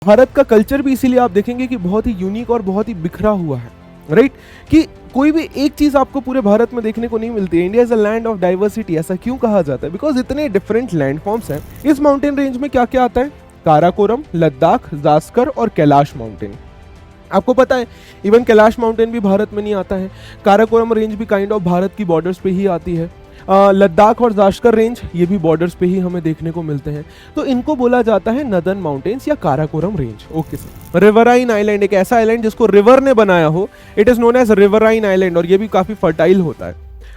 भारत का कल्चर भी इसीलिए आप देखेंगे कि बहुत ही यूनिक और बहुत ही बिखरा हुआ है, राइट? कि कोई भी एक चीज आपको पूरे भारत में देखने को नहीं मिलती है। India is a land of diversity, ऐसा क्यों कहा जाता है? बिकॉज इतने डिफरेंट लैंड फॉर्म्स हैं। इस माउंटेन रेंज में क्या क्या आता है? काराकोरम, लद्दाख, जास्कर और कैलाश माउंटेन। आपको पता है इवन कैलाश माउंटेन भी भारत में नहीं आता है। काराकोरम रेंज भी काइंड ऑफ भारत की बॉर्डर्स पे ही आती है। लद्दाख और जास्कर रेंज ये भी बॉर्डर्स पे ही हमें देखने को मिलते हैं। तो इनको बोला जाता है नदर्न माउंटेन्स या Karakoram range. Okay sir. Riverine island, एक ऐसा आइलैंड जिसको रिवर ने बनाया हो, it is known as riverine island, और ये भी काफी फर्टाइल होता है।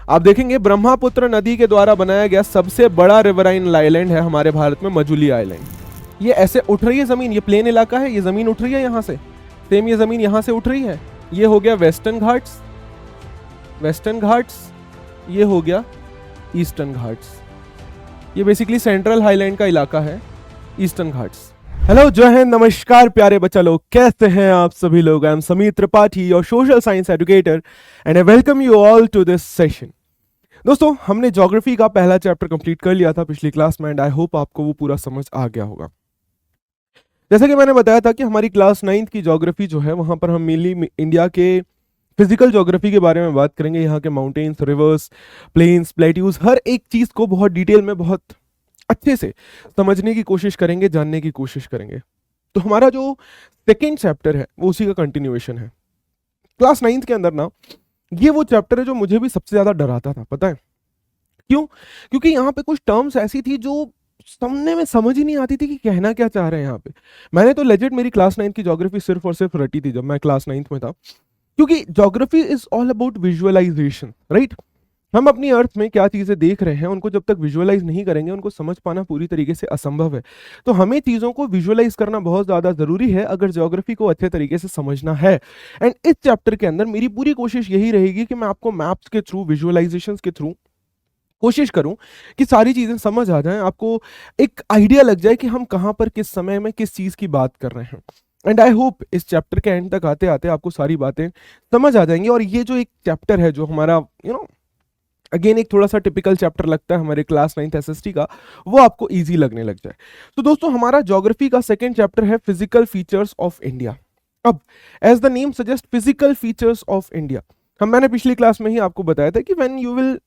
आप देखेंगे ब्रह्मपुत्र नदी के द्वारा बनाया गया सबसे बड़ा रिवराइन आइलैंड है हमारे भारत में मजुली आइलैंड। ये ऐसे उठ रही है जमीन, ये प्लेन इलाका है, ये जमीन उठ रही है यहाँ से, सेम ये जमीन यहाँ से उठ रही है। ये हो गया वेस्टर्न घाट्स, वेस्टर्न घाट्स, ये हो गया ईस्टर्न घाट्स। ये बेसिकली सेंट्रल हाईलैंड का इलाका है, ईस्टर्न घाट्स। हेलो, जय हिंद, नमस्कार प्यारे बच्चा लोग, कैसे हैं आप सभी लोग? I am Sameer Tripathi, your social science educator, and I welcome you all to this session. दोस्तों, हमने ज्योग्राफी का पहला चैप्टर कंप्लीट कर लिया था पिछली क्लास में, एंड आई होप आपको वो पूरा समझ आ गया होगा। जैसा कि मैंने बताया था कि हमारी क्लास 9th की ज्योग्राफी जो है, वहां पर हम मेनली इंडिया के फिजिकल ज्योग्राफी के बारे में बात करेंगे। यहाँ के माउंटेन्स, रिवर्स, प्लेन्स, प्लेट्यूज, हर एक चीज को बहुत डिटेल में, बहुत अच्छे से समझने की कोशिश करेंगे, जानने की कोशिश करेंगे। तो हमारा जो सेकेंड चैप्टर है वो उसी का कंटिन्यूएशन है। क्लास 9th के अंदर ना ये वो चैप्टर है जो मुझे भी सबसे ज्यादा डराता था। पता है क्यों? क्योंकि यहाँ पे कुछ टर्म्स ऐसी थी जो सुनने में समझ ही नहीं आती थी कि कहना क्या चाह रहे हैं यहाँ पे। मैंने तो लेजिट मेरी क्लास 9th की ज्योग्राफी सिर्फ और सिर्फ रटी थी जब मैं क्लास 9th में था, क्योंकि geography is all about visualization, right? हम अपनी अर्थ में क्या चीजें देख रहे हैं उनको जब तक विजुअलाइज नहीं करेंगे, उनको समझ पाना पूरी तरीके से असंभव है। तो हमें चीजों को विजुअलाइज करना बहुत ज्यादा जरूरी है अगर ज्योग्राफी को अच्छे तरीके से समझना है। एंड इस चैप्टर के अंदर मेरी पूरी कोशिश यही रहेगी कि मैं आपको मैप्स के थ्रू, विजुअलाइजेशन के थ्रू कोशिश करूं कि सारी चीजें समझ आ जाएं, आपको एक आइडिया लग जाए कि हम कहां पर, किस समय में, किस चीज की बात कर रहे हैं। एंड आई होप इस चैप्टर के एंड तक आते आते आपको सारी बातें समझ आ जाएंगी। और ये जो एक चैप्टर है जो हमारा अगेन एक थोड़ा सा टिपिकल चैप्टर लगता है हमारे क्लास 9th एसएसटी का, वो आपको इजी लगने लग जाए। तो दोस्तों, हमारा ज्योग्राफी का सेकेंड चैप्टर है फिजिकल फीचर्स ऑफ इंडिया। अब as the name suggest, physical features of India. मैंने पिछली क्लास में ही आपको बताया था कि when you will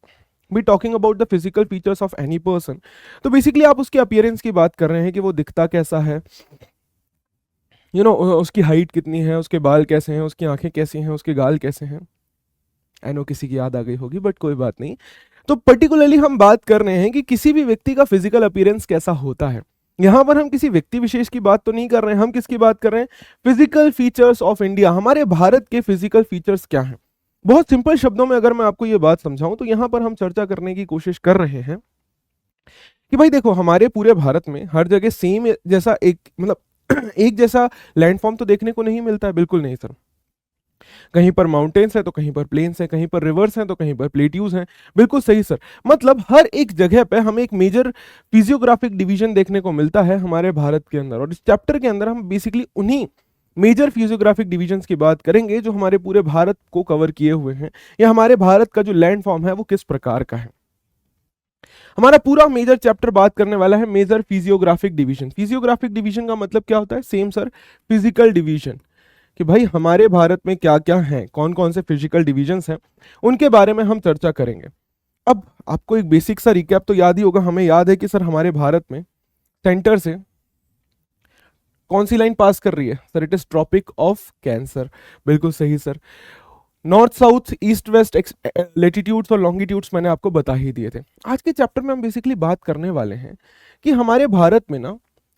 be talking about the physical features of any person, तो बेसिकली आप उसके अपीयरेंस की बात कर रहे हैं कि वो दिखता कैसा है, उसकी हाइट कितनी है, उसके बाल कैसे हैं, उसकी आंखें कैसी हैं, उसके गाल कैसे हैं। आई नो किसी की याद आ गई होगी, बट कोई बात नहीं। तो पर्टिकुलरली हम बात कर रहे हैं कि किसी भी व्यक्ति का फिजिकल अपीयरेंस कैसा होता है। यहां पर हम किसी व्यक्ति विशेष की बात तो नहीं कर रहे हैं, हम किसकी बात कर रहे हैं? Physical features of India. हमारे भारत के फिजिकल फीचर्स क्या हैं? बहुत सिंपल शब्दों में अगर मैं आपको ये बात समझाऊं तो यहां पर हम चर्चा करने की कोशिश कर रहे हैं कि भाई देखो, हमारे पूरे भारत में हर जगह सेम जैसा एक एक जैसा लैंडफॉर्म तो देखने को नहीं मिलता है। बिल्कुल नहीं सर। कहीं पर माउंटेन्स है तो कहीं पर प्लेन्स है, कहीं पर रिवर्स हैं तो कहीं पर प्लेट्यूज हैं। बिल्कुल सही सर। मतलब हर एक जगह पे हमें एक मेजर फिजियोग्राफिक डिवीजन देखने को मिलता है हमारे भारत के अंदर। और इस चैप्टर के अंदर हम बेसिकली उन्हीं मेजर फिजियोग्राफिक डिवीजन्स की बात करेंगे जो हमारे पूरे भारत को कवर किए हुए हैं, या हमारे भारत का जो लैंड फॉर्म है वो किस प्रकार का है। हमारा पूरा मेजर चैप्टर बात करने वाला है major physiographic division. Physiographic division का मतलब क्या होता है? Same sir, physical division. कि भाई हमारे भारत में क्या क्या है, कौन कौन से फिजिकल डिवीजन्स हैं, उनके बारे में हम चर्चा करेंगे। अब आपको एक बेसिक सा रिकैप तो याद ही होगा। हमें याद है कि सर हमारे भारत में सेंटर से कौन सी लाइन पास कर रही है? Sir it is tropic of cancer. बिल्कुल सही sir. North, south, east, west latitudes और लॉन्गिट्यूड्स मैंने आपको बता ही दिए थे। आज के चैप्टर में हम बेसिकली बात करने वाले हैं कि हमारे भारत में ना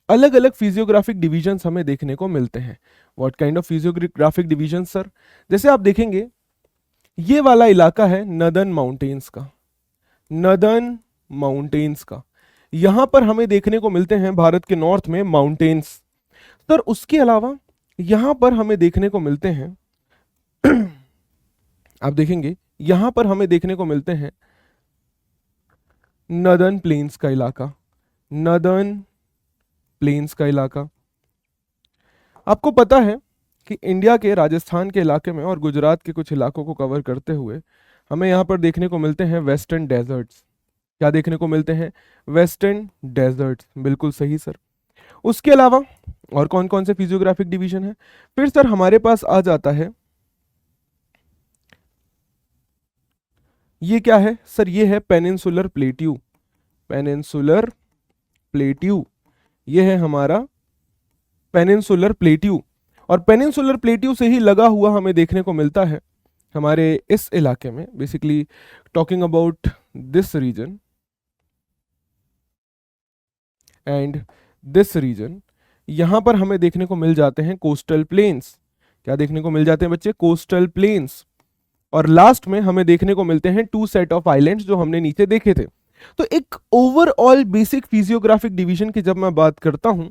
अलग अलग फिजियोग्राफिक डिवीजन्स हमें देखने को मिलते हैं। What kind of physiographic division sir? जैसे आप देखेंगे ये वाला इलाका है नदर्न माउंटेन्स का, नदर्न माउंटेन्स का। यहां पर हमें देखने को मिलते हैं भारत के नॉर्थ में माउंटेन्स। सर उसके अलावा यहां पर हमें देखने को मिलते हैं आप देखेंगे यहां पर हमें देखने को मिलते हैं नदर्न प्लेन्स का इलाका, नदर्न प्लेन्स का इलाका। आपको पता है कि इंडिया के राजस्थान के इलाके में और गुजरात के कुछ इलाकों को कवर करते हुए हमें यहाँ पर देखने को मिलते हैं वेस्टर्न डेजर्ट्स। क्या देखने को मिलते हैं? Western deserts. बिल्कुल सही सर। उसके अलावा और कौन कौन से फिजियोग्राफिक डिवीजन है? फिर सर हमारे पास आ जाता है, ये क्या है सर? ये है पेनिनसुलर प्लेट्यू। पेनिनसुलर प्लेट्यू, ये है हमारा पेनिनसुलर प्लेट्यू। और पेनिनसुलर प्लेट्यू से ही लगा हुआ हमें देखने को मिलता है हमारे इस इलाके में, basically talking about this region and this region, यहां पर हमें देखने को मिल जाते हैं कोस्टल प्लेन्स। क्या देखने को मिल जाते हैं बच्चे? Coastal plains. और लास्ट में हमें देखने को मिलते हैं 2 सेट ऑफ आइलैंड्स जो हमने नीचे देखे थे। तो एक ओवरऑल बेसिक फिजियोग्राफिक डिवीजन की जब मैं बात करता हूं,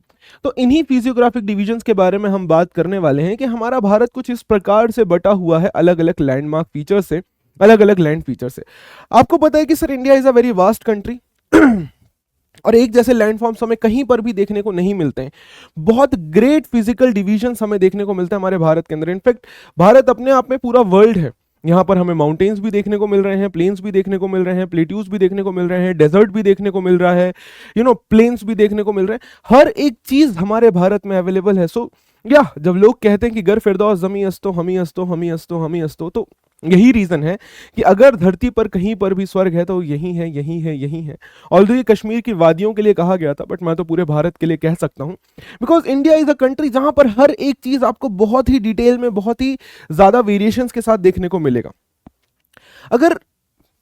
तो इन्हीं फिजियोग्राफिक डिवीजन्स के बारे में हम बात करने वाले हैं कि हमारा भारत कुछ इस प्रकार से बटा हुआ है अलग अलग लैंडमार्क फीचर से, अलग अलग लैंड फीचर से। आपको पता है कि sir India is a very vast country और एक जैसे लैंडफॉर्म्स हमें कहीं पर भी देखने को नहीं मिलते हैं। बहुत ग्रेट फिजिकल डिवीजन्स हमें देखने को मिलते हैं हमारे भारत के अंदर। इनफैक्ट भारत अपने आप में पूरा वर्ल्ड है। यहाँ पर हमें माउंटेन्स भी देखने को मिल रहे हैं, प्लेन्स भी देखने को मिल रहे हैं, प्लेट्यूज भी देखने को मिल रहे हैं, डेजर्ट भी देखने को मिल रहा है, प्लेन्स भी देखने को मिल रहे हैं। हर एक चीज हमारे भारत में अवेलेबल है। सो या जब लोग कहते हैं कि गर फिरदौस जमी अस्तो हमी अस्तो हमी अस्तो हमी अस्तो, तो यही रीजन है कि अगर धरती पर कहीं पर भी स्वर्ग है तो यही है, यही है, यही है। ऑल्दो ये कश्मीर की वादियों के लिए कहा गया था, बट मैं तो पूरे भारत के लिए कह सकता हूं, because India is a country जहां पर हर एक चीज आपको बहुत ही डिटेल में, बहुत ही ज्यादा वेरिएशंस के साथ देखने को मिलेगा। अगर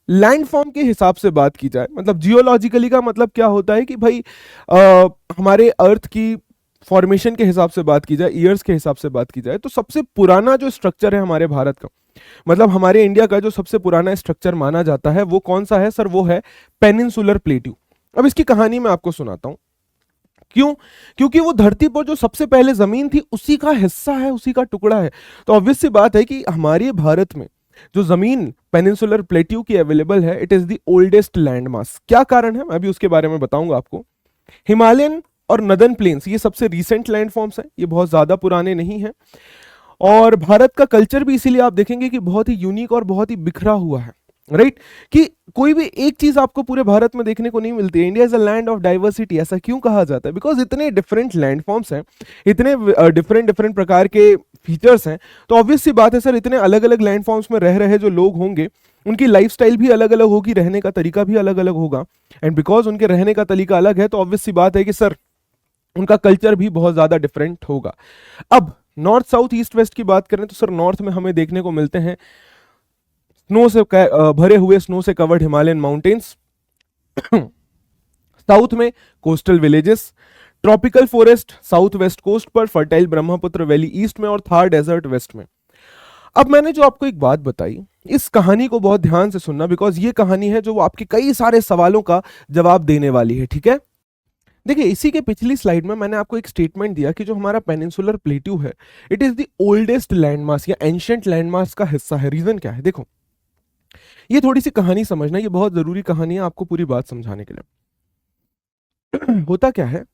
लैंडफॉर्म के हिसाब से बात की जाए, मतलब जियोलॉजिकली का मतलब क्या होता है कि भाई हमारे अर्थ की फॉर्मेशन के हिसाब से बात की जाए, ईयर्स के हिसाब से बात की जाए, तो सबसे पुराना जो स्ट्रक्चर है हमारे भारत का, मतलब हमारे इंडिया का जो सबसे पुराना स्ट्रक्चर माना जाता है, वो कौन सा है सर? वो है पेनिनसुलर प्लेट्यू। अब इसकी कहानी मैं आपको सुनाता हूं। क्यों? क्योंकि वो धरती पर जो सबसे पहले जमीन थी उसी का हिस्सा है, उसी का टुकड़ा है। तो ऑब्वियस सी बात है कि हमारे भारत में जो जमीन पेनिनसुलर प्लेट्यू की अवेलेबल है, it is the oldest land mass. क्या कारण है मैं भी उसके बारे में बताऊंगा आपको। हिमालयन और नदर्न प्लेन्स ये सबसे रीसेंट लैंडफॉर्म्स हैं, ये बहुत ज्यादा पुराने नहीं हैं। और भारत का कल्चर भी इसीलिए आप देखेंगे कि बहुत ही यूनिक और बहुत ही बिखरा हुआ है, राइट? कि कोई भी एक चीज आपको पूरे भारत में देखने को नहीं मिलती है। India is a land of diversity, ऐसा क्यों कहा जाता है? बिकॉज इतने डिफरेंट लैंडफॉर्म्स हैं, इतने डिफरेंट डिफरेंट प्रकार के फीचर्स हैं, तो ऑब्वियस सी बात है सर, इतने अलग अलग लैंडफॉर्म्स में रह रहे जो लोग होंगे, उनकी लाइफस्टाइल भी अलग अलग होगी, रहने का तरीका भी अलग अलग होगा। एंड बिकॉज उनके रहने का तरीका अलग है, तो ऑब्वियस सी बात है कि सर उनका कल्चर भी बहुत ज्यादा डिफरेंट होगा। अब नॉर्थ साउथ ईस्ट वेस्ट की बात करें तो सर नॉर्थ में हमें देखने को मिलते हैं स्नो से भरे हुए, स्नो से कवर्ड हिमालयन माउंटेन्स। साउथ में coastal villages, tropical forest south west coast पर, फर्टाइल ब्रह्मपुत्र वैली ईस्ट में और थार डेजर्ट वेस्ट में। अब मैंने जो आपको एक बात बताई, इस कहानी को बहुत ध्यान से सुनना, बिकॉज ये कहानी है जो आपके कई सारे सवालों का जवाब देने वाली है, ठीक है? देखिए, इसी के पिछली स्लाइड में मैंने आपको एक स्टेटमेंट दिया कि जो हमारा पेनिनसुलर प्लेट्यू है, it is the oldest landmass या एंशिएंट लैंडमास का हिस्सा है। रीजन क्या है? देखो, ये थोड़ी सी कहानी समझना, ये बहुत जरूरी कहानी है आपको पूरी बात समझाने के लिए। होता क्या है,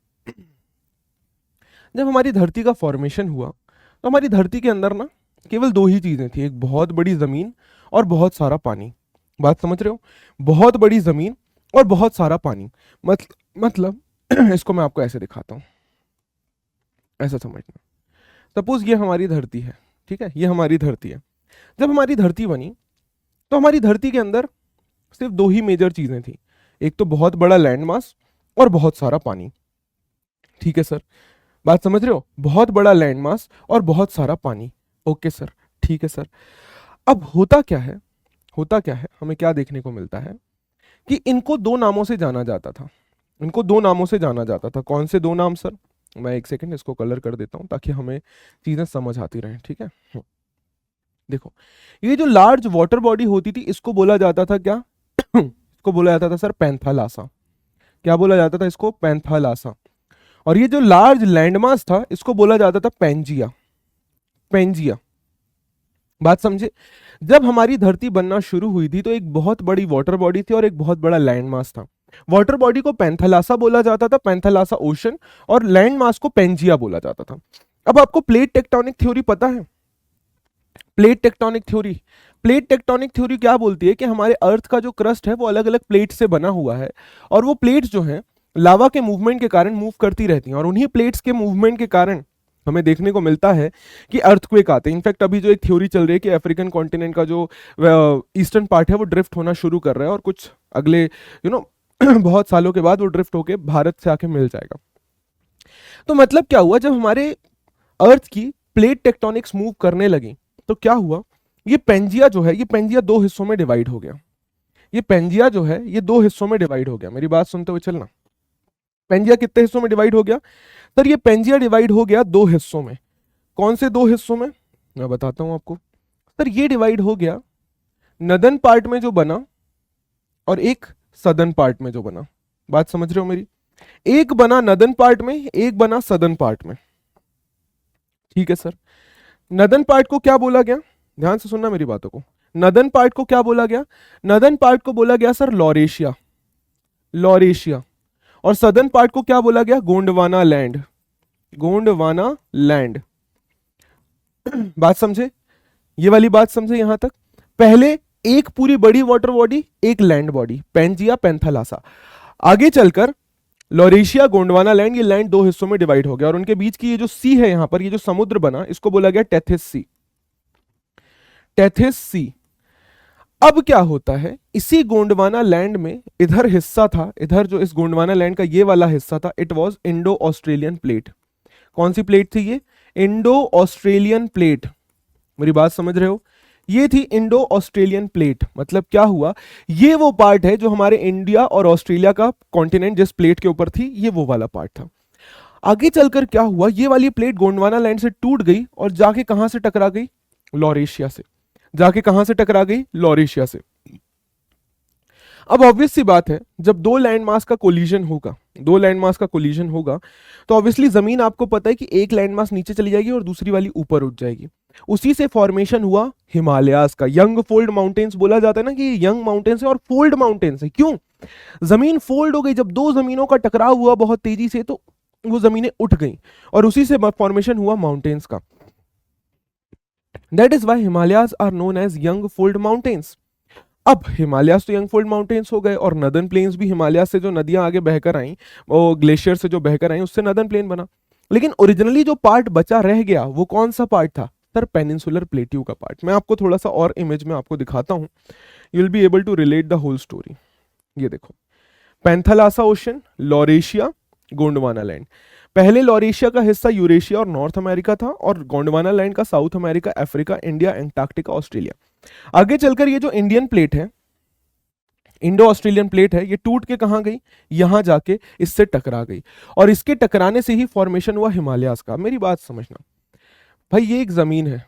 जब हमारी धरती का फॉर्मेशन हुआ तो हमारी धरती के अंदर ना केवल दो ही चीजें थी, एक बहुत बड़ी जमीन और बहुत सारा पानी। बात समझ रहे हो? बहुत बड़ी जमीन और बहुत सारा पानी। मतलब इसको मैं आपको ऐसे दिखाता हूं, ऐसा समझना। सपोज ये हमारी धरती है, ठीक है? ये हमारी धरती है। जब हमारी धरती बनी तो हमारी धरती के अंदर सिर्फ दो ही मेजर चीजें थी, एक तो बहुत बड़ा लैंड मास और बहुत सारा पानी। ठीक है सर, बात समझ रहे हो? बहुत बड़ा लैंड मास और बहुत सारा पानी। ओके सर, ठीक है सर। अब होता क्या है, होता क्या है, हमें क्या देखने को मिलता है कि इनको दो नामों से जाना जाता था। इनको दो नामों से जाना जाता था। कौन से दो नाम सर? मैं एक सेकंड इसको कलर कर देता हूं ताकि हमें चीजें समझ आती रहें, ठीक है? देखो, ये जो लार्ज वाटर बॉडी होती थी इसको बोला जाता था क्या? इसको बोला जाता था सर पैंथालासा। क्या बोला जाता था इसको? पैंथालासा। और ये जो लार्ज लैंडमास था इसको बोला जाता था पैंजिया। पैंजिया। बात समझे? जब हमारी धरती बनना शुरू हुई थी तो एक बहुत बड़ी वाटर बॉडी थी और एक बहुत बड़ा लैंड मास था। वाटर बॉडी को पैंथालासा बोला जाता था, पैंथालासा ओशन, और लैंड मास को पैंजिया बोला जाता था। अब आपको प्लेट टेक्टोनिक थ्योरी पता है? Plate tectonic theory, plate tectonic theory क्या बोलती है कि हमारे अर्थ का जो क्रस्ट है वो अलग अलग प्लेट से बना हुआ है, और वो प्लेट्स जो हैं लावा के मूवमेंट के कारण मूव करती रहती हैं, और उन्हीं प्लेट्स के मूवमेंट के कारण हमें देखने को मिलता है कि अर्थक्वेक आते हैं। इनफैक्ट अभी जो एक थ्योरी चल रही है कि अफ्रीकन कॉन्टिनेंट का जो ईस्टर्न पार्ट है वो ड्रिफ्ट होना शुरू कर रहा है, और कुछ अगले बहुत सालों के बाद वो ड्रिफ्ट होके भारत से आके मिल जाएगा। तो मतलब क्या हुआ, जब हमारे अर्थ की प्लेट टेक्टोनिक्स मूव करने लगी तो क्या हुआ, ये पेंजिया जो है, ये पेंजिया दो हिस्सों में डिवाइड हो गया। ये पेंजिया जो है ये दो हिस्सों में डिवाइड हो गया। मेरी बात सुनते हुए चलना। पेंजिया कितने हिस्सों में डिवाइड हो गया सर? ये पेंजिया डिवाइड हो गया दो हिस्सों में। कौन से दो हिस्सों में, मैं बताता हूं आपको। सर ये डिवाइड हो गया नदन पार्ट में जो बना, और एक सदन पार्ट में जो बना। बात समझ रहे हो मेरी? एक बना नदन पार्ट में, एक बना सदन पार्ट में। ठीक है सर। नदन पार्ट को क्या बोला गया, ध्यान से सुनना मेरी बातों को। नदन पार्ट को क्या बोला गया? नदन पार्ट को बोला गया सर लॉरेशिया, लॉरेशिया। और सदर्न पार्ट को क्या बोला गया? Gondwana land, Gondwana land. बात समझे? ये वाली बात समझे यहां तक? पहले एक पूरी बड़ी वाटर बॉडी, एक लैंड बॉडी, पेंजिया पैंथालासा। आगे चलकर लॉरेशिया, गोंडवाना लैंड, ये लैंड दो हिस्सों में डिवाइड हो गया, और उनके बीच की ये जो सी है यहां पर, ये जो समुद्र बना, इसको बोला गया टेथिस सी, टेथिस सी। अब क्या होता है, इसी गोंडवाना लैंड में इधर हिस्सा था, इधर जो इस गोंडवाना लैंड का ये वाला हिस्सा था, it was Indo Australian plate. कौन सी प्लेट थी ये? Indo Australian plate. मेरी बात समझ रहे हो? ये थी इंडो ऑस्ट्रेलियन प्लेट। मतलब क्या हुआ, ये वो पार्ट है जो हमारे इंडिया और ऑस्ट्रेलिया का कॉन्टिनेंट जिस प्लेट के ऊपर थी, ये वो वाला पार्ट था। आगे चलकर क्या हुआ, ये वाली प्लेट गोंडवाना लैंड से टूट गई और जाके कहां से टकरा गई? लॉरेशिया से। जाके कहां से टकरा गई? लॉरेशिया से। अब ऑब्वियस सी बात है, जब दो लैंड मास का कोलिजन होगा, दो लैंड मास का कोलिजन होगा, तो ऑब्वियसली जमीन, आपको पता है कि एक लैंड मास नीचे चली जाएगी और दूसरी वाली ऊपर उठ जाएगी। उसी से फॉर्मेशन हुआ हिमालयाज का। यंग फोल्ड माउंटेन्स बोला जाता है ना कि यंग माउंटेन्स है और फोल्ड माउंटेन्स है। क्यों? जमीन फोल्ड हो गई, जब दो जमीनों का टकराव हुआ बहुत तेजी से, तो वो जमीनें उठ गई और उसी से फॉर्मेशन हुआ माउंटेन्स का। That is why Himalayas are known as young fold mountains. अब हिमालयाज तो यंग फोल्ड माउंटेन्स हो गए, और नदर्न प्लेन्स भी हिमालय से जो नदियां आगे बहकर आई, वो ग्लेशियर से जो बहकर आई, उससे नदर्न प्लेन बना। लेकिन ओरिजिनली जो पार्ट बचा रह गया, वो कौन सा पार्ट था सर? पेनिनसुलर प्लेट्यू का पार्ट। मैं आपको थोड़ा सा और इमेज में आपको दिखाता हूं, you will be able to relate the whole story. ये देखो, Panthalassa ocean, Laurasia, Gondwana land. पहले लॉरेशिया का हिस्सा यूरेशिया और नॉर्थ अमेरिका था, और गोंडवाना लैंड का south America, Africa, India, Antarctica, Australia. आगे चलकर ये जो इंडियन प्लेट है, इंडो ऑस्ट्रेलियन प्लेट है, ये टूट के कहां गई? यहां जाके इससे टकरा गई, और इसके टकराने से ही फॉर्मेशन हुआ हिमालयाज का। मेरी बात समझना भाई, ये एक जमीन है,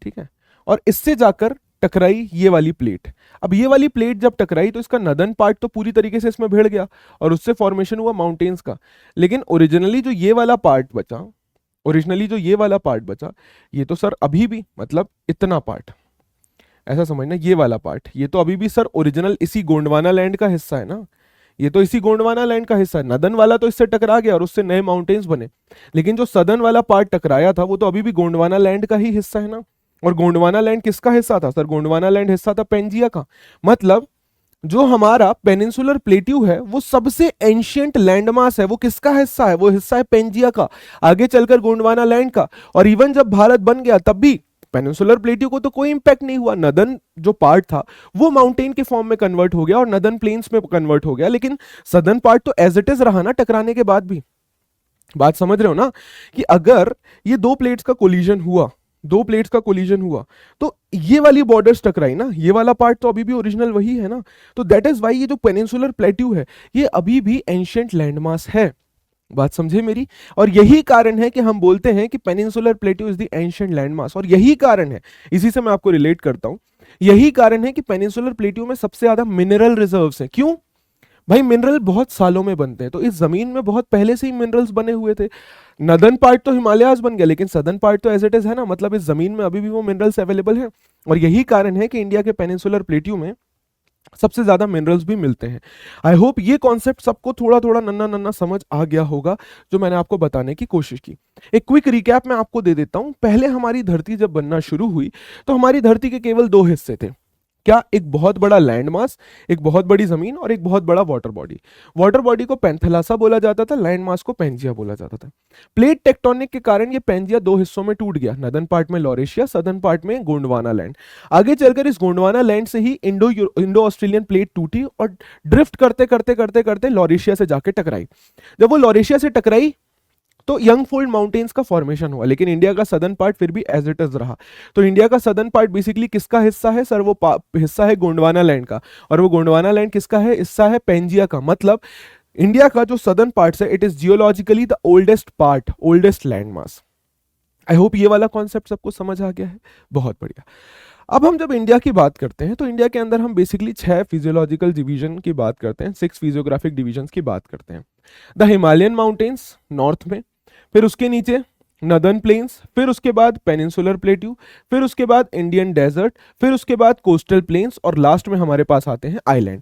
ठीक है, और इससे जाकर टकराई ये वाली प्लेट। अब ये वाली प्लेट जब टकराई तो इसका नदन पार्ट तो पूरी तरीके से इसमें भिड़ गया, और उससे फॉर्मेशन हुआ माउंटेन्स का। लेकिन ओरिजिनली जो ये वाला पार्ट बचा, ओरिजिनली जो ये वाला पार्ट बचा, ये तो सर अभी भी, मतलब इतना पार्ट, ऐसा समझना, ये वाला पार्ट, ये तो अभी भी सर ओरिजिनल इसी गोंडवाना लैंड का हिस्सा है ना। ये तो इसी गोंडवाना लैंड का हिस्सा है। नदन वाला तो इससे टकरा गया और उससे नए माउंटेन्स बने, लेकिन जो सदर्न वाला पार्ट टकराया था वो तो अभी भी गोंडवाना लैंड का ही हिस्सा है ना। और गोंडवाना लैंड किसका हिस्सा था सर? गोंडवाना लैंड हिस्सा था पेंजिया का। मतलब जो हमारा पेनिनसुलर प्लेट्यू है वो सबसे एंशियंट लैंडमास है, वो किसका हिस्सा है? वो हिस्सा है पेंजिया का, आगे चलकर गोंडवाना लैंड का। और इवन जब भारत बन गया तब भी पेनिनसुलर प्लेट्यू को तो कोई इंपैक्ट नहीं हुआ। नदन जो पार्ट था वो माउंटेन के फॉर्म में कन्वर्ट हो गया और नदन प्लेन्स में कन्वर्ट हो गया, लेकिन सदर्न पार्ट तो एज इट इज रहा ना टकराने के बाद भी। बात समझ रहे हो ना कि अगर ये दो प्लेट्स का कोलिजन हुआ, दो प्लेट्स का कोलिजन हुआ, तो ये वाली बॉर्डर्स टकराई ना, ये वाला पार्ट तो अभी भी ओरिजिनल वही है ना। तो दैट इज वाई ये जो पेनिनसुलर प्लेट्यू है ये अभी भी एंशिएंट लैंडमास है। बात समझे मेरी? और यही कारण है कि हम बोलते हैं कि peninsular plateau is the ancient landmass. और यही कारण है, इसी से मैं आपको रिलेट करता हूं, यही कारण है कि पेनिनसुलर प्लेट्यू में सबसे ज्यादा मिनरल रिजर्व्स हैं। क्यों भाई? मिनरल बहुत सालों में बनते हैं, तो इस जमीन में बहुत पहले से ही मिनरल्स बने हुए थे। नदर्न पार्ट तो हिमालयाज बन गया, लेकिन सदर्न पार्ट तो एज इट इज है ना, मतलब इस जमीन में अभी भी वो मिनरल्स अवेलेबल है। और यही कारण है कि इंडिया के पेनिनसुलर प्लेट्यू में सबसे ज्यादा मिनरल्स भी मिलते हैं। आई होप ये कॉन्सेप्ट सबको थोड़ा थोड़ा नन्ना नन्ना समझ आ गया होगा जो मैंने आपको बताने की कोशिश की। एक क्विक रिकैप मैं आपको दे देता हूं। पहले हमारी धरती जब बनना शुरू हुई तो हमारी धरती के केवल दो हिस्से थे। क्या? एक बहुत बड़ा लैंड मास, एक बहुत बड़ी जमीन और एक बहुत बड़ा वाटर बॉडी। वाटर बॉडी को पेंथेलासा बोला जाता था, लैंड मास को पेंजिया बोला जाता था। प्लेट टेक्टोनिक के कारण ये पेंजिया दो हिस्सों में टूट गया, नदर्न पार्ट में लॉरेशिया, सदर्न पार्ट में गोंडवाना लैंड। आगे चलकर इस गोंडवाना लैंड से ही इंडो ऑस्ट्रेलियन प्लेट टूटी और ड्रिफ्ट करते करते करते करते लॉरेशिया से जाके टकराई। जब वो लॉरेशिया से टकराई तो यंग फोल्ड माउंटेन्स का फॉर्मेशन हुआ, लेकिन इंडिया का सदर्न पार्ट फिर भी एज इट इज रहा। तो इंडिया का सदर्न पार्ट बेसिकली किसका हिस्सा है सर? वो हिस्सा है गोंडवाना लैंड का, और वो गोंडवाना लैंड किसका है? हिस्सा है पेंजिया का। मतलब इंडिया का जो सदर्न पार्ट है, it is geologically the oldest part, oldest land mass. I hope ये वाला कॉन्सेप्ट सबको समझ आ गया है। बहुत बढ़िया। अब हम जब इंडिया की बात करते हैं तो इंडिया के अंदर हम बेसिकली 6 फिजियोलॉजिकल डिवीजन की बात करते हैं, 6 फिजियोग्राफिक डिवीजन्स की बात करते हैं। द हिमालयन माउंटेन्स नॉर्थ में, फिर उसके नीचे नदर्न प्लेन्स, फिर उसके बाद पेनिनसुलर प्लेट्यू, फिर उसके बाद इंडियन डेजर्ट, फिर उसके बाद कोस्टल प्लेन्स, और लास्ट में हमारे पास आते हैं आइलैंड।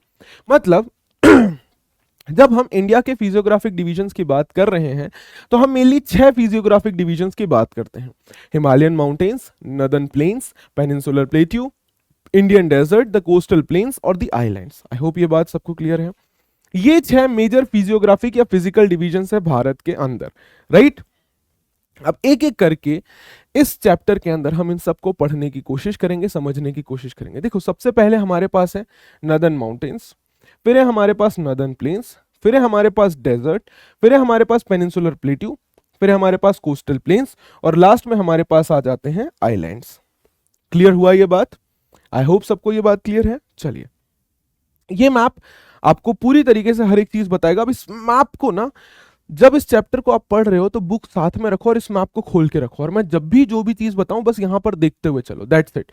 मतलब जब हम इंडिया के फिजियोग्राफिक डिवीजन्स की बात कर रहे हैं तो हम मेनली 6 फिजियोग्राफिक डिवीजन्स की बात करते हैं। Himalayan mountains, northern plains, peninsular plateau, Indian desert, the coastal plains और द आइलैंड्स। आई होप ये बात सबको क्लियर है। ये 6 मेजर फिजियोग्राफिक या फिजिकल डिवीजन्स है भारत के अंदर, राइट? अब एक एक करके इस चैप्टर के अंदर हम इन सबको पढ़ने की कोशिश करेंगे, समझने की कोशिश करेंगे। देखो, सबसे पहले हमारे पास है नदर्न माउंटेन्स, फिर है हमारे पास नदर्न प्लेन्स, फिर है हमारे पास डेजर्ट, फिर है हमारे पास पेनिनसुलर प्लेट्यू, फिर है हमारे पास कोस्टल प्लेन्स, और लास्ट में हमारे पास आ जाते हैं आइलैंड्स। क्लियर हुआ ये बात? आई होप सबको ये बात क्लियर है। चलिए, ये मैप आपको पूरी तरीके से हर एक चीज बताएगा। अब इस मैप को ना, जब इस चैप्टर को आप पढ़ रहे हो तो बुक साथ में रखो और इस मैप को खोल के रखो, और मैं जब भी जो भी चीज बताऊं बस यहां पर देखते हुए चलो, दैट्स इट।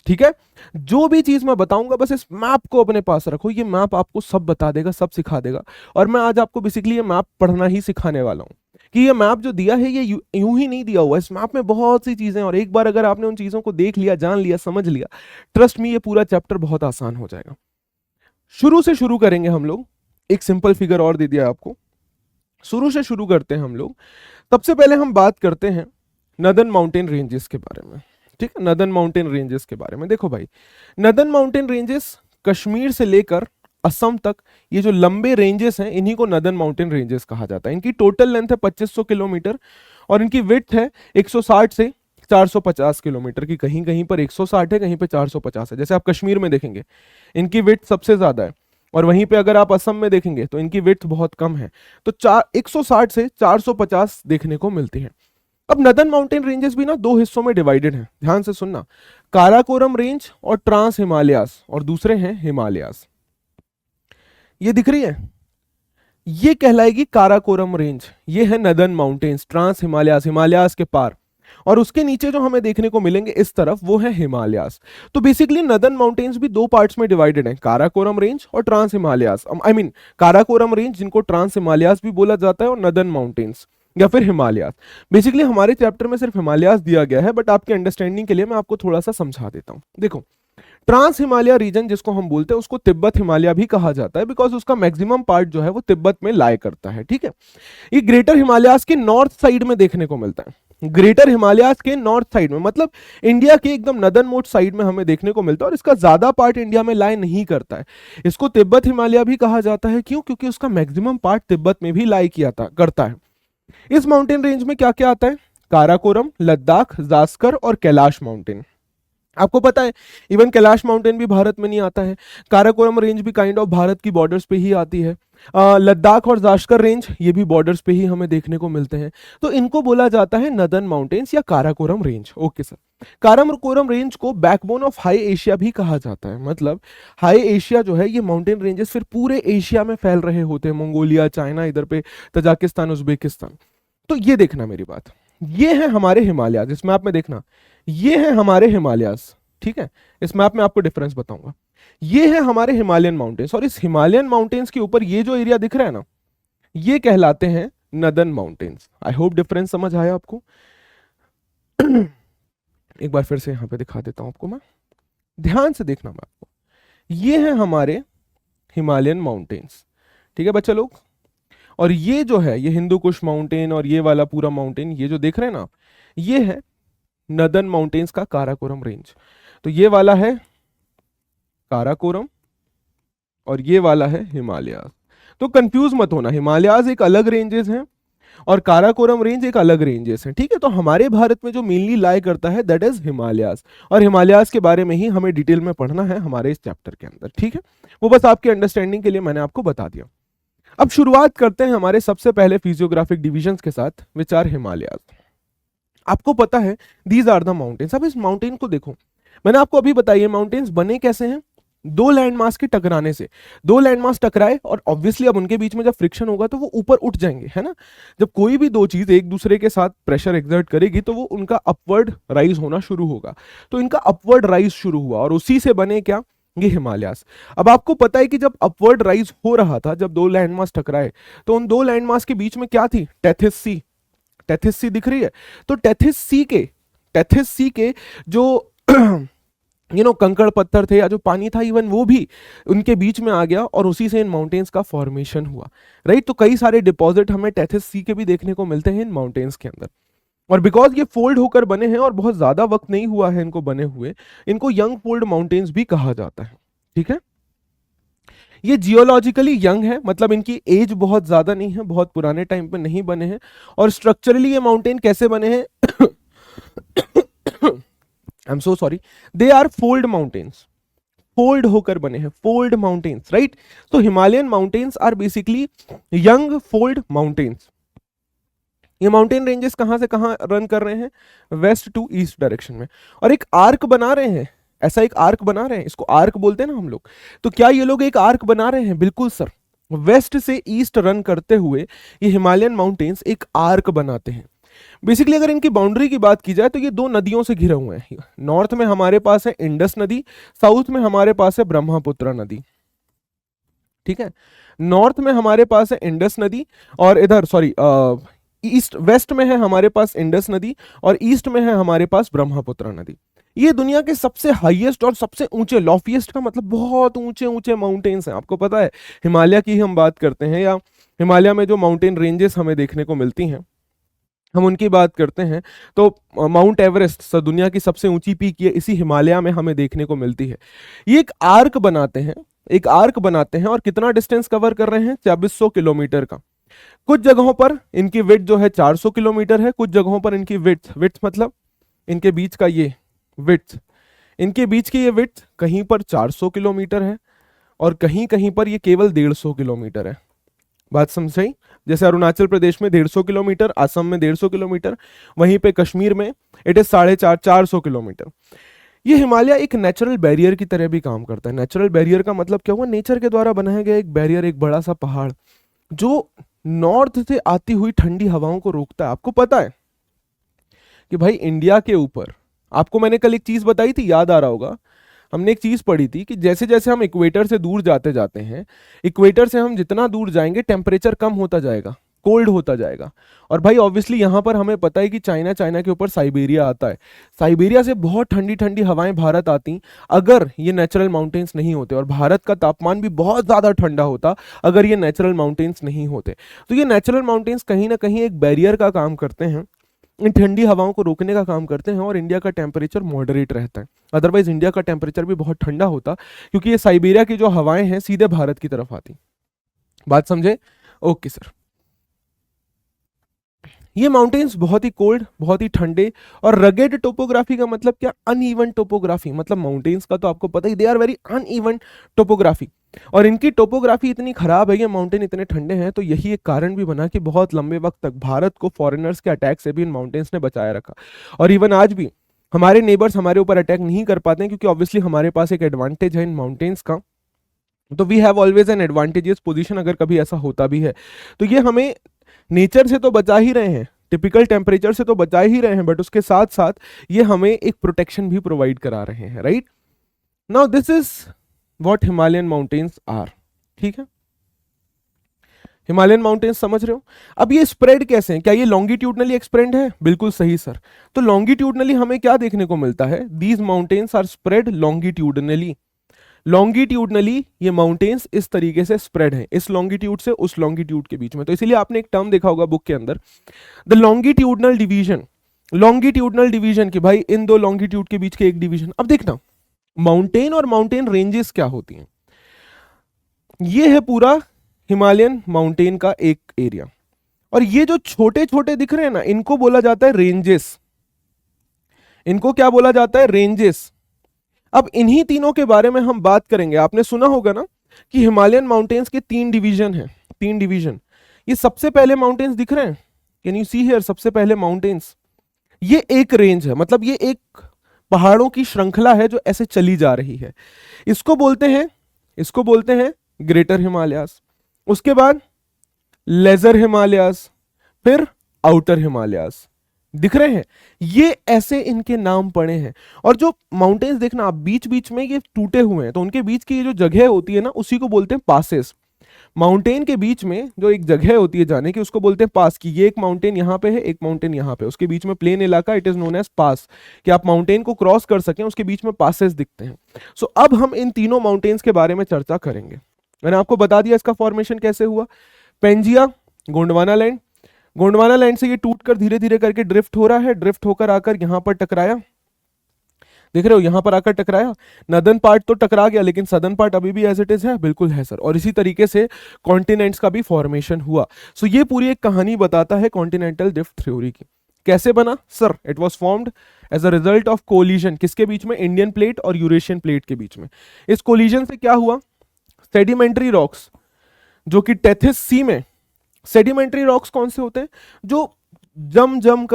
ठीक है? जो भी चीज मैं बताऊंगा बस इस मैप को अपने पास रखो, ये मैप आपको सब बता देगा, सब सिखा देगा। और मैं आज आपको बेसिकली ये मैप पढ़ना ही सिखाने वाला हूं कि ये मैप जो दिया है ये यूं ही नहीं दिया हुआ। इस मैप में बहुत सी चीजें, और एक बार अगर आपने उन चीजों को देख लिया, जान लिया, समझ लिया, ट्रस्ट मी ये पूरा चैप्टर बहुत आसान हो जाएगा। शुरू से शुरू करेंगे हम लोग। एक सिंपल फिगर और दे दिया आपको, शुरू से शुरू करते हैं हम लोग। सबसे पहले हम बात करते हैं नदर्न माउंटेन रेंजेस के बारे में। ठीक है, नदर्न माउंटेन रेंजेस के बारे में। देखो भाई, नदर्न माउंटेन रेंजेस कश्मीर से लेकर असम तक, ये जो लंबे रेंजेस हैं इन्हीं को नदर्न माउंटेन रेंजेस कहा जाता है। इनकी टोटल लेंथ है 2500 किलोमीटर और इनकी विड्थ है 160 से 450 किलोमीटर की। कहीं कहीं पर 160 है, कहीं पे 450 है। जैसे आप कश्मीर में देखेंगे इनकी विड्थ सबसे ज्यादा है, और वहीं पे अगर आप असम में देखेंगे तो इनकी विड्थ बहुत कम है। तो 160 से 450 देखने को मिलती है। अब नदर्न माउंटेन रेंजेस भी ना 2 हिस्सों में डिवाइडेड हैं, ध्यान से सुनना। काराकोरम रेंज और ट्रांस हिमालयास, और दूसरे हैं हिमालयास। ये दिख रही है, ये कहलाएगी काराकोरम रेंज। ये है northern mountains, trans Himalayas, Himalayas के पार। और उसके नीचे जो हमें देखने को मिलेंगे इस तरफ, वो है हिमालयास। तो बेसिकली नदर्न माउंटेन्स भी 2 पार्ट्स में डिवाइडेड हैं, काराकोरम रेंज और trans Himalayas. I mean Karakoram range, जिनको ट्रांस हिमालयास भी बोला जाता है, और नदर्न माउंटेन्स या फिर हिमालयास। बेसिकली हमारे चैप्टर में सिर्फ हिमालयास दिया गया है, बट आपके अंडरस्टैंडिंग के लिए मैं आपको थोड़ा सा समझा देता हूं। देखो, ट्रांस हिमालय रीजन जिसको हम बोलते हैं उसको तिब्बत हिमालय भी कहा जाता है, बिकॉज उसका मैक्सिमम पार्ट जो है वो तिब्बत में लाए करता है। ठीक है, ये ग्रेटर हिमालयास के नॉर्थ साइड में देखने को मिलता है। ग्रेटर हिमालयास के नॉर्थ साइड में, मतलब इंडिया के एकदम नदर्न मोस्ट साइड में हमें देखने को मिलता है, और इसका ज्यादा पार्ट इंडिया में लाई नहीं करता है। इसको तिब्बत हिमालय भी कहा जाता है। क्यों? क्योंकि उसका मैक्सिमम पार्ट तिब्बत में भी लाई किया करता है। इस माउंटेन रेंज में क्या क्या आता है? काराकोरम, लद्दाख, जास्कर और कैलाश माउंटेन। आपको पता है इवन कैलाश माउंटेन भी भारत में नहीं आता है। काराकोरम रेंज भी काइंड ऑफ भारत की बॉर्डर्स पे ही आती है। लद्दाख और जास्कर रेंज ये भी बॉर्डर्स पे ही हमें देखने को मिलते हैं। तो इनको बोला जाता है नदर्न माउंटेन्स या Karakoram range. Okay sir, Karakoram range को बैकबोन ऑफ हाई एशिया भी कहा जाता है। मतलब हाई एशिया जो है, ये माउंटेन रेंजेस फिर पूरे एशिया में फैल रहे होते हैं, मंगोलिया, चाइना, इधर पे तजाकिस्तान, उज्बेकिस्तान। तो ये देखना मेरी बात, ये है हमारे हिमालय। इस मैप में देखना, ये है हमारे हिमालयास। ठीक है, इस मैप में आपको डिफरेंस बताऊंगा। ये है हमारे हिमालयन माउंटेन्स, और इस हिमालयन माउंटेन्स के ऊपर ये जो एरिया दिख रहा है ना, ये कहलाते हैं northern mountains. I hope difference समझ आया आपको। एक बार फिर से यहां पे दिखा देता हूं आपको मैं, ध्यान से देखना मैं आपको। ये है हमारे हिमालयन माउंटेन्स। ठीक है बच्चा लोग, और ये जो है ये हिंदू कुश माउंटेन और ये वाला पूरा माउंटेन, ये जो देख रहे हैं ना, ये है नदर्न माउंटेन्स का काराकोरम रेंज। तो ये वाला है काराकोरम और ये वाला है हिमालयाज। तो कंफ्यूज मत होना, हिमालयाज एक अलग रेंजेस हैं और काराकोरम रेंज एक अलग रेंजेस हैं, ठीक है। तो हमारे भारत में जो मेनली लाई करता है दैट इज हिमालयाज, और हिमालयाज के बारे में ही हमें डिटेल में पढ़ना है हमारे इस चैप्टर के अंदर, ठीक है। वो बस आपकी अंडरस्टैंडिंग के लिए मैंने आपको बता दिया। अब शुरुआत करते हैं हमारे सबसे पहले फिजियोग्राफिक डिविजन्स के साथ, विच आर हिमालयाज। आपको पता है दीज आर द माउंटेन्स। अब इस माउंटेन को देखो, मैंने आपको अभी बताइए माउंटेन्स बने कैसे हैं, दो लैंड मास के टकराने से। दो लैंड मास टकराए और ऑब्वियसली अब उनके बीच में जब फ्रिक्शन होगा तो वो ऊपर उठ जाएंगे, है ना। जब कोई भी दो चीज एक दूसरे के साथ प्रेशर एक्सर्ट करेगी तो वो उनका अपवर्ड राइज होना शुरू होगा। तो इनका अपवर्ड राइज शुरू हुआ और उसी से बने क्या, ये हिमालयास। अब आपको पता है कि जब अपवर्ड राइज हो रहा था, जब दो लैंड मास टकराए, तो उन दो लैंड मास के बीच में क्या थी, टेथिस सी। टेथिस सी दिख रही है। तो टेथिस सी के जो कंकड़ पत्थर थे या जो पानी था, इवन वो भी उनके बीच में आ गया और उसी से इन माउंटेन्स का फॉर्मेशन हुआ, राइट। तो कई सारे डिपॉजिट हमें टेथिस सी के भी देखने को मिलते हैं इन माउंटेन्स के अंदर। और बिकॉज ये फोल्ड होकर बने हैं और बहुत ज्यादा वक्त नहीं हुआ है इनको बने हुए, इनको यंग फोल्ड माउंटेन्स भी कहा जाता है, ठीक है। ये जियोलॉजिकली यंग है, मतलब इनकी एज बहुत ज्यादा नहीं है, बहुत पुराने टाइम पे नहीं बने हैं। और स्ट्रक्चरली ये माउंटेन कैसे बने हैं I am so sorry, they are fold mountains, fold होकर बने हैं, फोल्ड माउंटेन्स, राइट। तो Himalayan mountains are basically young fold mountains. ये माउंटेन रेंजेस कहां से कहां रन कर रहे हैं, वेस्ट टू ईस्ट डायरेक्शन में, और एक आर्क बना रहे हैं, ऐसा एक आर्क बना रहे हैं, इसको आर्क बोलते हैं ना हम लोग। तो क्या ये लोग एक आर्क बना रहे हैं, बिल्कुल सर। वेस्ट से ईस्ट रन करते हुए ये हिमालयन माउंटेन्स एक आर्क बनाते हैं। बेसिकली अगर इनकी बाउंड्री की बात की जाए तो ये दो नदियों से घिरे हुए हैं। नॉर्थ में हमारे पास है इंडस नदी, साउथ में हमारे पास है ब्रह्मपुत्र नदी, ठीक है। नॉर्थ में हमारे पास है इंडस नदी और इधर सॉरी ईस्ट वेस्ट में है हमारे पास इंडस नदी और ईस्ट में है हमारे पास ब्रह्मपुत्र नदी। ये दुनिया के सबसे हाईएस्ट और सबसे ऊंचे, लॉफीएस्ट का मतलब बहुत ऊंचे ऊंचे माउंटेन्स हैं। आपको पता है हिमालय की हम बात करते हैं या हिमालय में जो माउंटेन रेंजेस हमें देखने को मिलती हैं हम उनकी बात करते हैं, तो माउंट एवरेस्ट दुनिया की सबसे ऊंची पीक ये इसी हिमालय में हमें देखने को मिलती है। ये एक आर्क बनाते हैं, एक आर्क बनाते हैं और कितना डिस्टेंस कवर कर रहे हैं, 2400 किलोमीटर का। कुछ जगहों पर इनकी विड्थ जो है 400 किलोमीटर है, कुछ जगहों पर इनकी विड्थ मतलब इनके बीच का ये विड्थ, इनके बीच की ये विड्थ कहीं पर 400 किलोमीटर है और कहीं कहीं पर ये केवल 150 किलोमीटर है। बात समझ आई? जैसे अरुणाचल प्रदेश में 150 किलोमीटर, असम में 150 किलोमीटर, वहीं पे कश्मीर में इट इज 450 किलोमीटर। ये हिमालय एक नेचुरल बैरियर की तरह भी काम करता है। नेचुरल बैरियर का मतलब क्या हुआ, नेचर के द्वारा बनाया गया एक बैरियर, एक बड़ा सा पहाड़ जो नॉर्थ से आती हुई ठंडी हवाओं को रोकता है। आपको पता है कि भाई इंडिया के ऊपर, आपको मैंने कल एक चीज बताई थी, याद आ रहा होगा, हमने एक चीज पढ़ी थी कि जैसे जैसे हम इक्वेटर से दूर जाते जाते हैं, इक्वेटर से हम जितना दूर जाएंगे टेम्परेचर कम होता जाएगा, कोल्ड होता जाएगा। और भाई ऑब्वियसली यहाँ पर हमें पता है कि चाइना के ऊपर साइबेरिया आता है, साइबेरिया से बहुत ठंडी ठंडी हवाएं भारत आती अगर ये नेचुरल माउंटेन्स नहीं होते, और भारत का तापमान भी बहुत ज्यादा ठंडा होता अगर ये नेचुरल माउंटेन्स नहीं होते। तो ये नेचुरल माउंटेन्स कहीं ना कहीं एक बैरियर का काम करते हैं, इन ठंडी हवाओं को रोकने का काम करते हैं, और इंडिया का टेम्परेचर मॉडरेट रहता है। अदरवाइज इंडिया का टेम्परेचर भी बहुत ठंडा होता, क्योंकि ये साइबेरिया की जो हवाएं हैं सीधे भारत की तरफ आती। बात समझे? Okay sir. ये माउंटेन्स बहुत ही कोल्ड, बहुत ही ठंडे, और रगेड टोपोग्राफी का मतलब क्या, अनइवन टोपोग्राफी। मतलब माउंटेन्स का तो आपको पता ही, they are very uneven topography, और इनकी टोपोग्राफी इतनी खराब है, ये माउंटेन इतने ठंडे हैं, तो यही एक कारण भी बना कि बहुत लंबे वक्त तक भारत को फॉरेनर्स के अटैक से भी इन माउंटेन्स ने बचाया रखा। और इवन आज भी हमारे नेबर्स हमारे ऊपर अटैक नहीं कर पाते हैं, क्योंकि ऑब्वियसली हमारे पास एक एडवांटेज है इन माउंटेन्स का। तो we have always an advantageous position, अगर कभी ऐसा होता भी है तो। ये हमें नेचर से तो बचा ही रहे हैं, टिपिकल टेम्परेचर से तो बचा ही रहे हैं, बट उसके साथ साथ ये हमें एक प्रोटेक्शन भी प्रोवाइड करा रहे हैं, right. Now this is what Himalayan mountains are, ठीक है। हिमालयन माउंटेन्स समझ रहे हो? अब ये स्प्रेड कैसे हैं, क्या ये लॉन्गिट्यूडनली एक्सप्रेड है? बिल्कुल सही सर। तो लॉन्गिट्यूडनली हमें क्या देखने को मिलता है, these mountains are spread longitudinally. Longitudinally ये माउंटेन्स इस तरीके से स्प्रेड है, इस लॉन्गिट्यूड से उस लॉन्गिट्यूड के बीच में। तो इसीलिए आपने एक टर्म देखा होगा बुक के अंदर, the longitudinal division. Longitudinal division की भाई इन दो लॉन्गिट्यूड के बीच के एक डिवीजन। अब देखना माउंटेन और माउंटेन रेंजेस क्या होती हैं? ये है पूरा हिमालयन माउंटेन का एक एरिया, और ये जो छोटे छोटे दिख रहे हैं ना, इनको बोला जाता है रेंजेस। इनको क्या बोला जाता है? रेंजेस। अब इन्हीं तीनों के बारे में हम बात करेंगे। आपने सुना होगा ना कि हिमालयन माउंटेन्स के 3 डिवीजन हैं, 3 डिवीजन। ये सबसे पहले माउंटेन्स दिख रहे हैं, कैन यू सी हियर? सबसे पहले माउंटेन्स, ये एक रेंज है, मतलब ये एक पहाड़ों की श्रृंखला है जो ऐसे चली जा रही है। इसको बोलते हैं, इसको बोलते हैं ग्रेटर हिमालयास। उसके बाद लेजर हिमालयास, फिर आउटर हिमालयास। दिख रहे हैं? ये ऐसे इनके नाम पड़े हैं। और जो माउंटेन्स देखना आप, बीच बीच में ये टूटे हुए हैं, तो उनके बीच की ये जो जगह होती है ना, उसी को बोलते हैं पासेस। माउंटेन के बीच में जो एक जगह होती है जाने की, उसको बोलते हैं पास। की ये एक माउंटेन यहाँ पे है, एक माउंटेन यहाँ पे, उसके बीच में प्लेन इलाका, इट इज नोन एज पास। कि आप माउंटेन को क्रॉस कर सकें, उसके बीच में पासेस दिखते हैं। सो अब हम इन तीनों माउंटेन्स के बारे में चर्चा करेंगे। मैंने आपको बता दिया इसका फॉर्मेशन कैसे हुआ। Pangaea, Gondwana land, Gondwana land से ये टूटकर धीरे धीरे करके ड्रिफ्ट हो रहा है, ड्रिफ्ट होकर आकर यहां पर टकराया। देख रहे हो, यहां पर आकर टकराया। नदन पार्ट तो टकरा गया, लेकिन सदन पार्ट अभी भी एज इट इज है, बिल्कुल है सर। और इसी तरीके से कॉन्टिनेंट्स का भी फॉर्मेशन हुआ। सो ये पूरी एक कहानी बताता है कॉन्टिनेंटल ड्रिफ्ट थ्योरी की। कैसे बना sir? It was formed as a result of collision. किसके बीच में? इंडियन प्लेट और यूरेशियन प्लेट के बीच में। इस कोलिजन से क्या हुआ? सेडिमेंट्री रॉक्स, जो कि टेथिस सी में, सेडिमेंट्री रॉक्स कौन से होते हैं? जो जम जम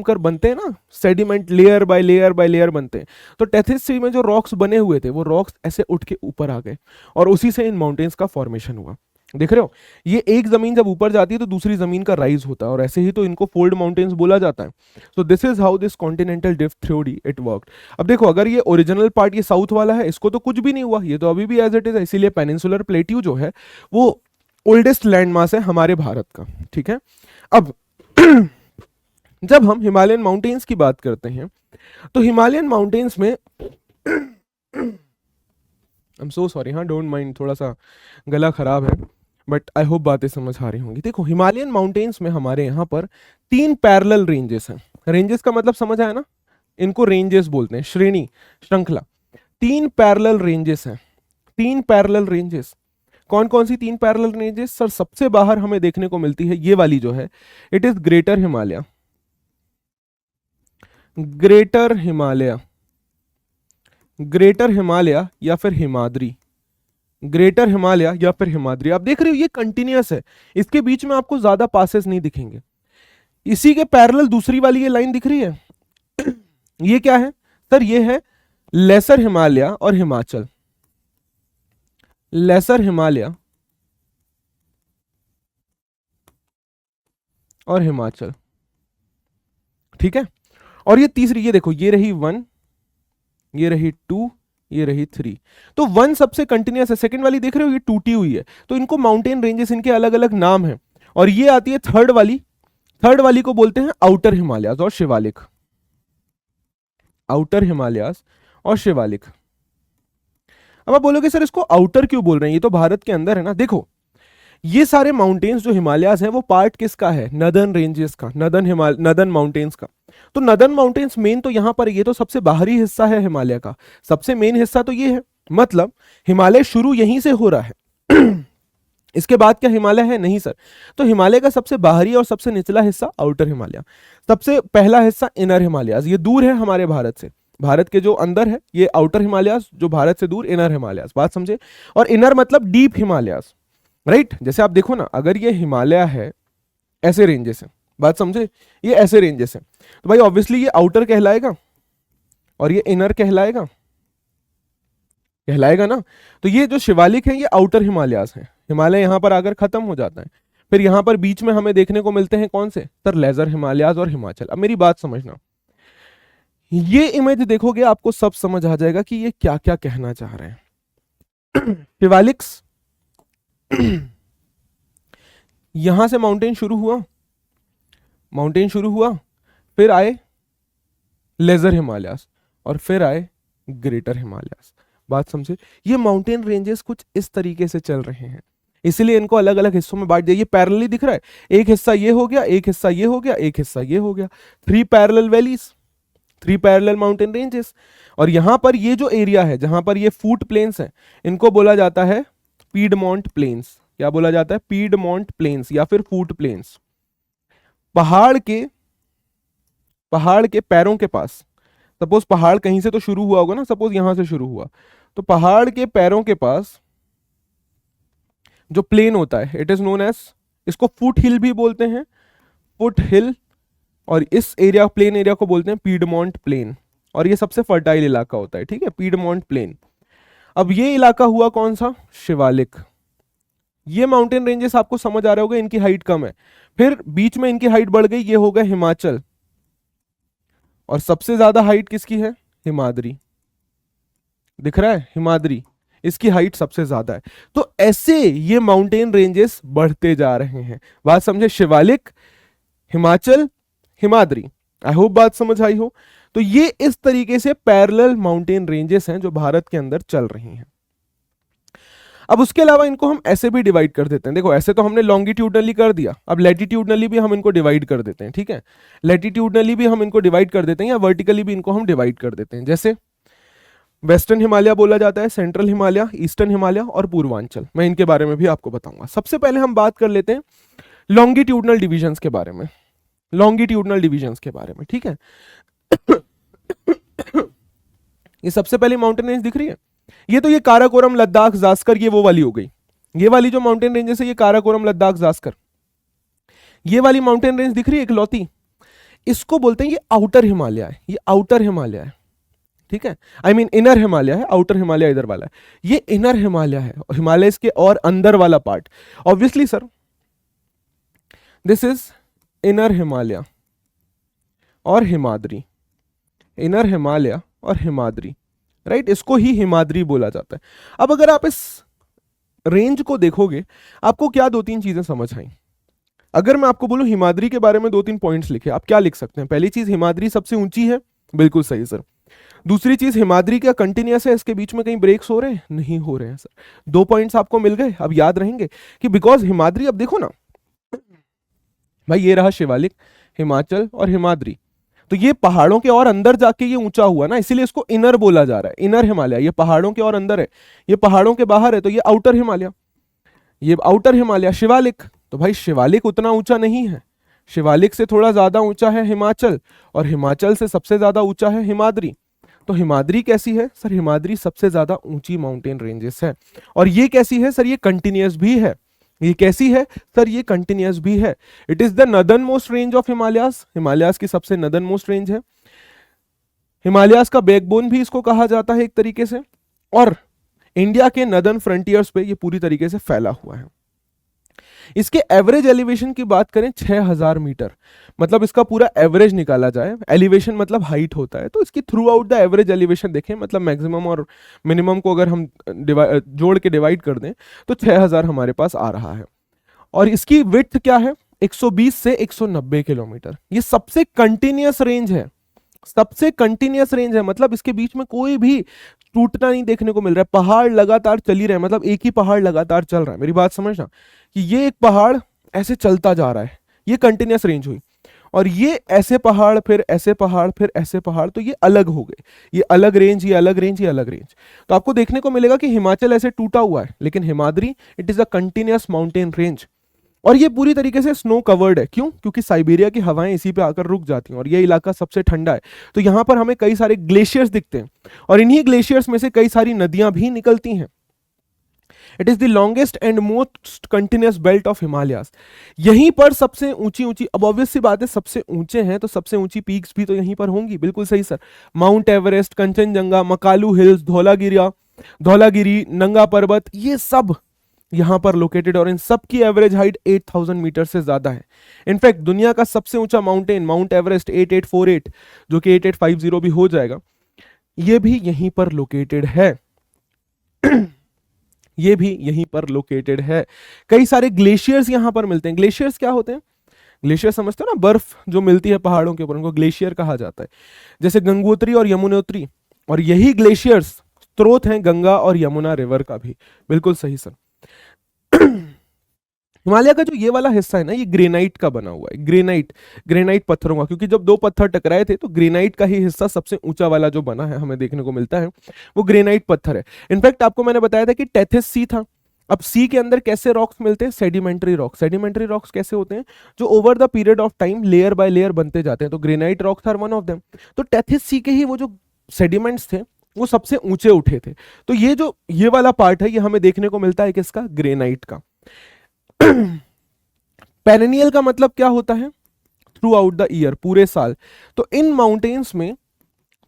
कर बनते हैं ना, sediment layer by layer by layer बनते हैं। तो टेथिस सी में जो रॉक्स बने हुए थे, वो रॉक्स ऐसे उठ के ऊपर आ गए, और उसी से इन माउंटेन्स का फॉर्मेशन हुआ। देख रहे हो, ये एक जमीन जब ऊपर जाती है तो दूसरी जमीन का राइज होता है, और ऐसे ही तो इनको फोल्ड माउंटेन्स बोला जाता है। So this is how this continental drift theory it worked. अब देखो, अगर ये ओरिजिनल पार्ट ये साउथ वाला है, इसको तो कुछ भी नहीं हुआ, ये तो अभी भी एज इट इज है। इसीलिए पेनिनसुलर प्लेट्यू जो है वो ओल्डेस्ट लैंड मास है हमारे भारत का। ठीक है, अब जब हम हिमालयन माउंटेन्स की बात करते हैं, तो हिमालयन माउंटेन्स में आई एम सो सॉरी, हाँ डोंट माइंड, थोड़ा सा गला खराब है, बट आई होप बातें समझ आ रही होंगी। देखो, हिमालयन माउंटेन्स में हमारे यहाँ पर 3 पैरेलल रेंजेस हैं। रेंजेस का मतलब समझ आया ना? इनको रेंजेस बोलते हैं, श्रेणी, श्रृंखला। 3 पैरेलल रेंजेस हैं, 3 पैरेलल रेंजेस। कौन कौन सी 3 पैरेलल रेंजेस सर? सबसे बाहर हमें देखने को मिलती है ये वाली जो है, it is greater Himalaya, greater Himalaya, greater Himalaya या फिर हिमाद्री, ग्रेटर हिमालय या फिर हिमाद्री। आप देख रहे हो ये कंटिन्यूअस है, इसके बीच में आपको ज्यादा पासेस नहीं दिखेंगे। इसी के पैरेलल दूसरी वाली ये लाइन दिख रही है ये क्या है सर? ये है लेसर हिमालय और हिमाचल, लेसर हिमालय और हिमाचल। ठीक है, और ये तीसरी, ये देखो, ये रही 1, ये रही 2, ये रही 3। तो 1 सबसे कंटिन्यूअस है, सेकंड वाली देख रहे हो ये टूटी हुई है। तो इनको माउंटेन रेंजेस, इनके अलग अलग नाम हैं। और ये आती है थर्ड वाली, थर्ड वाली को बोलते हैं आउटर हिमालयाज और शिवालिक, आउटर हिमालयाज और शिवालिक। अब आप बोलोगे सर इसको आउटर क्यों बोल रहे हैं, ये तो भारत के अंदर है ना। देखो, ये सारे माउंटेन्स जो हिमालयाज हैं वो पार्ट किसका है? नदर्न रेंजेस का, नदर्न माउंटेन्स का। तो नदर्न माउंटेन्स मेन तो यहां पर, ये तो सबसे बाहरी हिस्सा है हिमालय का, सबसे मेन हिस्सा तो ये है। मतलब हिमालय शुरू यहीं से हो रहा है इसके बाद क्या हिमालय है? नहीं सर। तो हिमालय का सबसे बाहरी और सबसे निचला हिस्सा आउटर हिमालय, सबसे पहला हिस्सा इनर हिमालयाज, ये दूर है हमारे भारत से। भारत के जो अंदर है ये आउटर हिमालयाज, जो भारत से दूर इनर हिमालयाज। बात समझे? और इनर मतलब डीप हिमालयाज, राइट। जैसे आप देखो ना, अगर ये हिमालय है, ऐसे रेंजेस है, बात समझे, ये ऐसे रेंजेस है, तो भाई ऑब्वियसली ये आउटर कहलाएगा और ये इनर कहलाएगा, कहलाएगा ना। तो ये जो शिवालिक है ये आउटर हिमालयाज है, हिमालय यहां पर आकर खत्म हो जाता है। फिर यहां पर बीच में हमें देखने को मिलते हैं कौन से सर? लेजर हिमालयाज और हिमाचल। अब मेरी बात समझना, ये इमेज देखोगे आपको सब समझ आ जाएगा कि ये क्या क्या कहना चाह रहे हैं शिवालिक्स यहां से माउंटेन शुरू हुआ, माउंटेन शुरू हुआ, फिर आए लेजर हिमालयास और फिर आए ग्रेटर हिमालयास। बात समझे? ये माउंटेन रेंजेस कुछ इस तरीके से चल रहे हैं, इसलिए इनको अलग अलग हिस्सों में बांट दिया। ये पैरेलली दिख रहा है, एक हिस्सा ये हो गया, एक हिस्सा ये हो गया, एक हिस्सा ये हो गया। 3 parallel valleys, 3 parallel mountain ranges. और यहां पर ये जो एरिया है जहां पर ये फूट प्लेन्स है, इनको बोला जाता है पीडमोंट प्लेन्स। क्या बोला जाता है? पीडमोंट प्लेन्स या फिर फूट प्लेन्स। पहाड़ के पैरों के पास, सपोज पहाड़ कहीं से तो शुरू हुआ होगा ना, सपोज यहां से शुरू हुआ, तो पहाड़ के पैरों के पास जो प्लेन होता है इट इज नोन एज, इसको फुट हिल भी बोलते हैं, फुट हिल। और इस एरिया, प्लेन एरिया को बोलते हैं पीडमोंट प्लेन। और ये सबसे फर्टाइल इलाका होता है, ठीक है, पीडमोंट प्लेन। अब ये इलाका हुआ कौन सा? शिवालिक। ये माउंटेन रेंजेस आपको समझ आ रहे होगा, इनकी हाइट कम है, फिर बीच में इनकी हाइट बढ़ गई, ये हो गया हिमाचल। और सबसे ज्यादा हाइट किसकी है? हिमाद्री। दिख रहा है? हिमाद्री, इसकी हाइट सबसे ज्यादा है। तो ऐसे ये माउंटेन रेंजेस बढ़ते जा रहे हैं। बात समझे? शिवालिक, हिमाचल, हिमाद्री। आई होप बात समझ आई हो। तो ये इस तरीके से पैरेलल माउंटेन रेंजेस हैं जो भारत के अंदर चल रही हैं। अब उसके अलावा इनको हम ऐसे भी डिवाइड कर देते हैं। देखो, ऐसे तो हमने लॉन्गिट्यूडनली कर दिया, अब लैटिट्यूडनली भी हम इनको डिवाइड कर देते हैं, ठीक है। लैटिट्यूडनली भी हम इनको डिवाइड कर देते हैं या वर्टिकली भी इनको हम डिवाइड कर देते हैं। जैसे वेस्टर्न हिमालय बोला जाता है, सेंट्रल हिमालय, ईस्टर्न हिमालय और पूर्वांचल। मैं इनके बारे में भी आपको बताऊंगा। सबसे पहले हम बात कर लेते हैं लॉन्गिट्यूडनल डिविजन्स के बारे में, लॉन्गिट्यूडनल डिविजन्स के बारे में, ठीक है। ये सबसे पहले माउंटेन रेंज दिख रही है, ये तो ये काराकोरम, लद्दाख, जास्कर, ये वो वाली हो गई। ये वाली जो माउंटेन रेंजेस है ये काराकोरम, लद्दाख, जास्कर। ये वाली माउंटेन रेंज दिख रही है इकलौती, इसको बोलते हैं ये आउटर हिमालय है, ये आउटर हिमालय है, ठीक है। आई मीन इनर हिमालय है, आउटर हिमालय इधर वाला है, ये इनर हिमालय है, हिमालय के और अंदर वाला part. Obviously sir, this is inner Himalaya और हिमाद्री, इनर हिमालय और हिमाद्री, राइट। इसको ही हिमाद्री बोला जाता है। अब अगर आप इस रेंज को देखोगे, आपको क्या 2-3 चीजें समझ आई। अगर मैं आपको बोलूं हिमाद्री के बारे में 2-3 पॉइंट्स लिखे, आप क्या लिख सकते हैं? पहली चीज, हिमाद्री सबसे ऊंची है, बिल्कुल सही सर। दूसरी चीज, हिमाद्री क्या कंटिन्यूअस है? इसके बीच में कहीं ब्रेक्स हो रहे हैं? नहीं हो रहे हैं सर। 2 पॉइंट्स आपको मिल गए, अब याद रहेंगे कि बिकॉज हिमाद्री, अब देखो ना भाई, ये रहा शिवालिक, हिमाचल और हिमाद्री, तो ये पहाड़ों के और अंदर जाके ये ऊंचा हुआ ना, इसीलिए इसको इनर बोला जा रहा है, इनर हिमालय। ये पहाड़ों के और अंदर है, ये पहाड़ों के बाहर है, तो ये आउटर हिमालय, ये आउटर हिमालय। शिवालिक, तो भाई शिवालिक उतना ऊंचा नहीं है, शिवालिक से थोड़ा ज्यादा ऊंचा है हिमाचल, और हिमाचल से सबसे ज्यादा ऊंचा है हिमाद्री। तो हिमाद्री कैसी है सर? हिमाद्री सबसे ज्यादा ऊंची माउंटेन रेंजेस है। और ये कैसी है सर? ये कंटिन्यूअस भी है। ये कैसी है सर? ये कंटिन्यूअस भी है। It is the northern most range of Himalayas, Himalayas की सबसे नदर्न मोस्ट रेंज है। हिमालयास का बैकबोन भी इसको कहा जाता है एक तरीके से। और इंडिया के नदर्न फ्रंटियर्स पे ये पूरी तरीके से फैला हुआ है। इसके एवरेज एलिवेशन की बात करें 6000 मीटर, मतलब इसका पूरा एवरेज निकाला जाए, एलिवेशन मतलब हाइट होता है, तो इसकी through out the average elevation देखें, मतलब मैक्सिमम और मिनिमम को अगर हम जोड़ के डिवाइड कर दें तो 6000 हमारे पास आ रहा है। और इसकी विड्थ क्या है? 120 से 190 किलोमीटर। ये सबसे कंटिन्यूअस रेंज है, सबसे कंटिन्यूअस रेंज है, मतलब इसके बीच में कोई भी टूटना नहीं देखने को मिल रहा है। पहाड़ लगातार चल ही रहे हैं, मतलब एक ही पहाड़ लगातार चल रहा है। मेरी बात समझना कि ये एक पहाड़ ऐसे चलता जा रहा है, ये कंटिन्यूअस रेंज हुई। और ये ऐसे पहाड़, फिर ऐसे पहाड़, फिर ऐसे पहाड़, तो ये अलग हो गए, ये अलग रेंज, ये अलग रेंज, ये अलग रेंज। तो आपको देखने को मिलेगा कि हिमाचल ऐसे टूटा हुआ है, लेकिन Himadri it is a continuous mountain range. और ये पूरी तरीके से स्नो कवर्ड है। क्यों? क्योंकि साइबेरिया की हवाएं इसी पे आकर रुक जाती हैं और ये इलाका सबसे ठंडा है, तो यहां पर हमें कई सारे ग्लेशियर्स दिखते हैं, और इन्हीं ग्लेशियर्स में से कई सारी नदियां भी निकलती हैं। It is the longest and most continuous belt of Himalayas. यहीं पर सबसे ऊंची ऊंची, अब ऑब्वियस सी बात है, सबसे ऊंचे हैं तो सबसे ऊंची पीक्स भी तो यहीं पर होंगी। बिल्कुल सही sir. Mount Everest, Kanchenjunga, Makalu hills, Dhaulagiri, नंगा पर्वत, ये सब यहां पर लोकेटेड, और इन सब की एवरेज हाइट 8000 मीटर से ज्यादा है। इनफैक्ट दुनिया का सबसे ऊंचा माउंटेन माउंट एवरेस्ट 8848, जो कि 8850 भी हो जाएगा, ये भी यहीं पर लोकेटेड है। ये भी यहीं पर लोकेटेड है। कई सारे ग्लेशियर्स यहां पर मिलते हैं। ग्लेशियर्स क्या होते हैं? ग्लेशियर समझते हो ना, बर्फ जो मिलती है पहाड़ों के ऊपर, उनको ग्लेशियर कहा जाता है। जैसे गंगोत्री और यमुनोत्री, और यही ग्लेशियर्स स्रोत हैं गंगा और यमुना रिवर का भी। बिल्कुल सही सर। हिमालय का जो ये वाला हिस्सा है ना, ये ग्रेनाइट का बना हुआ है, ग्रेनाइट, ग्रेनाइट पत्थरों का, क्योंकि जब दो पत्थर टकराए थे तो ग्रेनाइट का ही हिस्सा सबसे ऊंचा वाला जो बना है हमें देखने को मिलता है, वो ग्रेनाइट पत्थर है। इनफैक्ट आपको मैंने बताया था कि टेथिस सी था। अब सी के अंदर कैसे रॉक्स मिलते हैं? Sedimentary rocks. सेडिमेंट्री रॉक्स कैसे होते हैं? जो over the period of time layer by layer बनते जाते हैं, तो granite rocks are one of them. तो टेथिस सी के ही वो जो सेडिमेंट्स थे वो सबसे ऊंचे उठे थे। तो ये जो ये वाला पार्ट है ये हमें देखने को मिलता है किसका? ग्रेनाइट का। पेरेनियल का मतलब क्या होता है? थ्रू आउट द ईयर, पूरे साल। तो इन माउंटेन्स में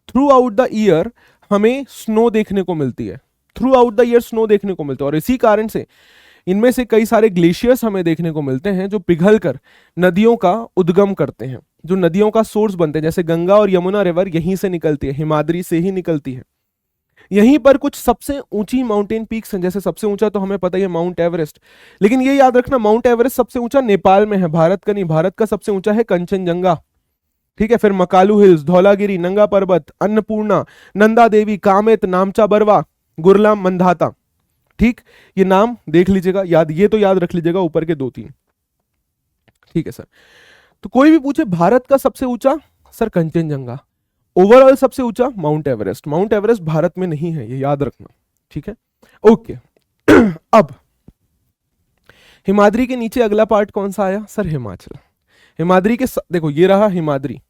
थ्रू आउट द ईयर हमें स्नो देखने को मिलती है, through out the year snow देखने को मिलता है। और इसी कारण से इनमें से कई सारे ग्लेशियर्स हमें देखने को मिलते हैं जो पिघलकर नदियों का उद्गम करते हैं, जो नदियों का सोर्स बनते हैं। जैसे गंगा और यमुना रिवर यहीं से निकलती है, हिमाद्री से ही निकलती है। यहीं पर कुछ सबसे ऊंची माउंटेन पीक्स हैं, जैसे सबसे ऊंचा तो हमें पता ही है माउंट एवरेस्ट, लेकिन ये याद रखना माउंट एवरेस्ट सबसे ऊंचा नेपाल में है, भारत का नहीं। भारत का सबसे ऊंचा है कंचनजंगा, ठीक है। फिर मकालू हिल्स, धौलागिरी, नंगा पर्वत, अन्नपूर्णा, नंदा देवी, कामेत, नामचा बरवा, गुरलाम मंदाता, ठीक। ये नाम देख लीजिएगा, याद, ये तो याद रख लीजिएगा ऊपर के दो तीन, ठीक है सर। तो कोई भी पूछे भारत का सबसे ऊंचा, सर कंचनजंगा। ओवरऑल सबसे ऊंचा mount Everest. Mount Everest Bharat में नहीं है, ये याद रखना, ठीक है। ओके। अब हिमाद्री के नीचे अगला पार्ट कौन सा आया? सर हिमाचल। हिमाद्री के देखो ये रहा हिमाद्री,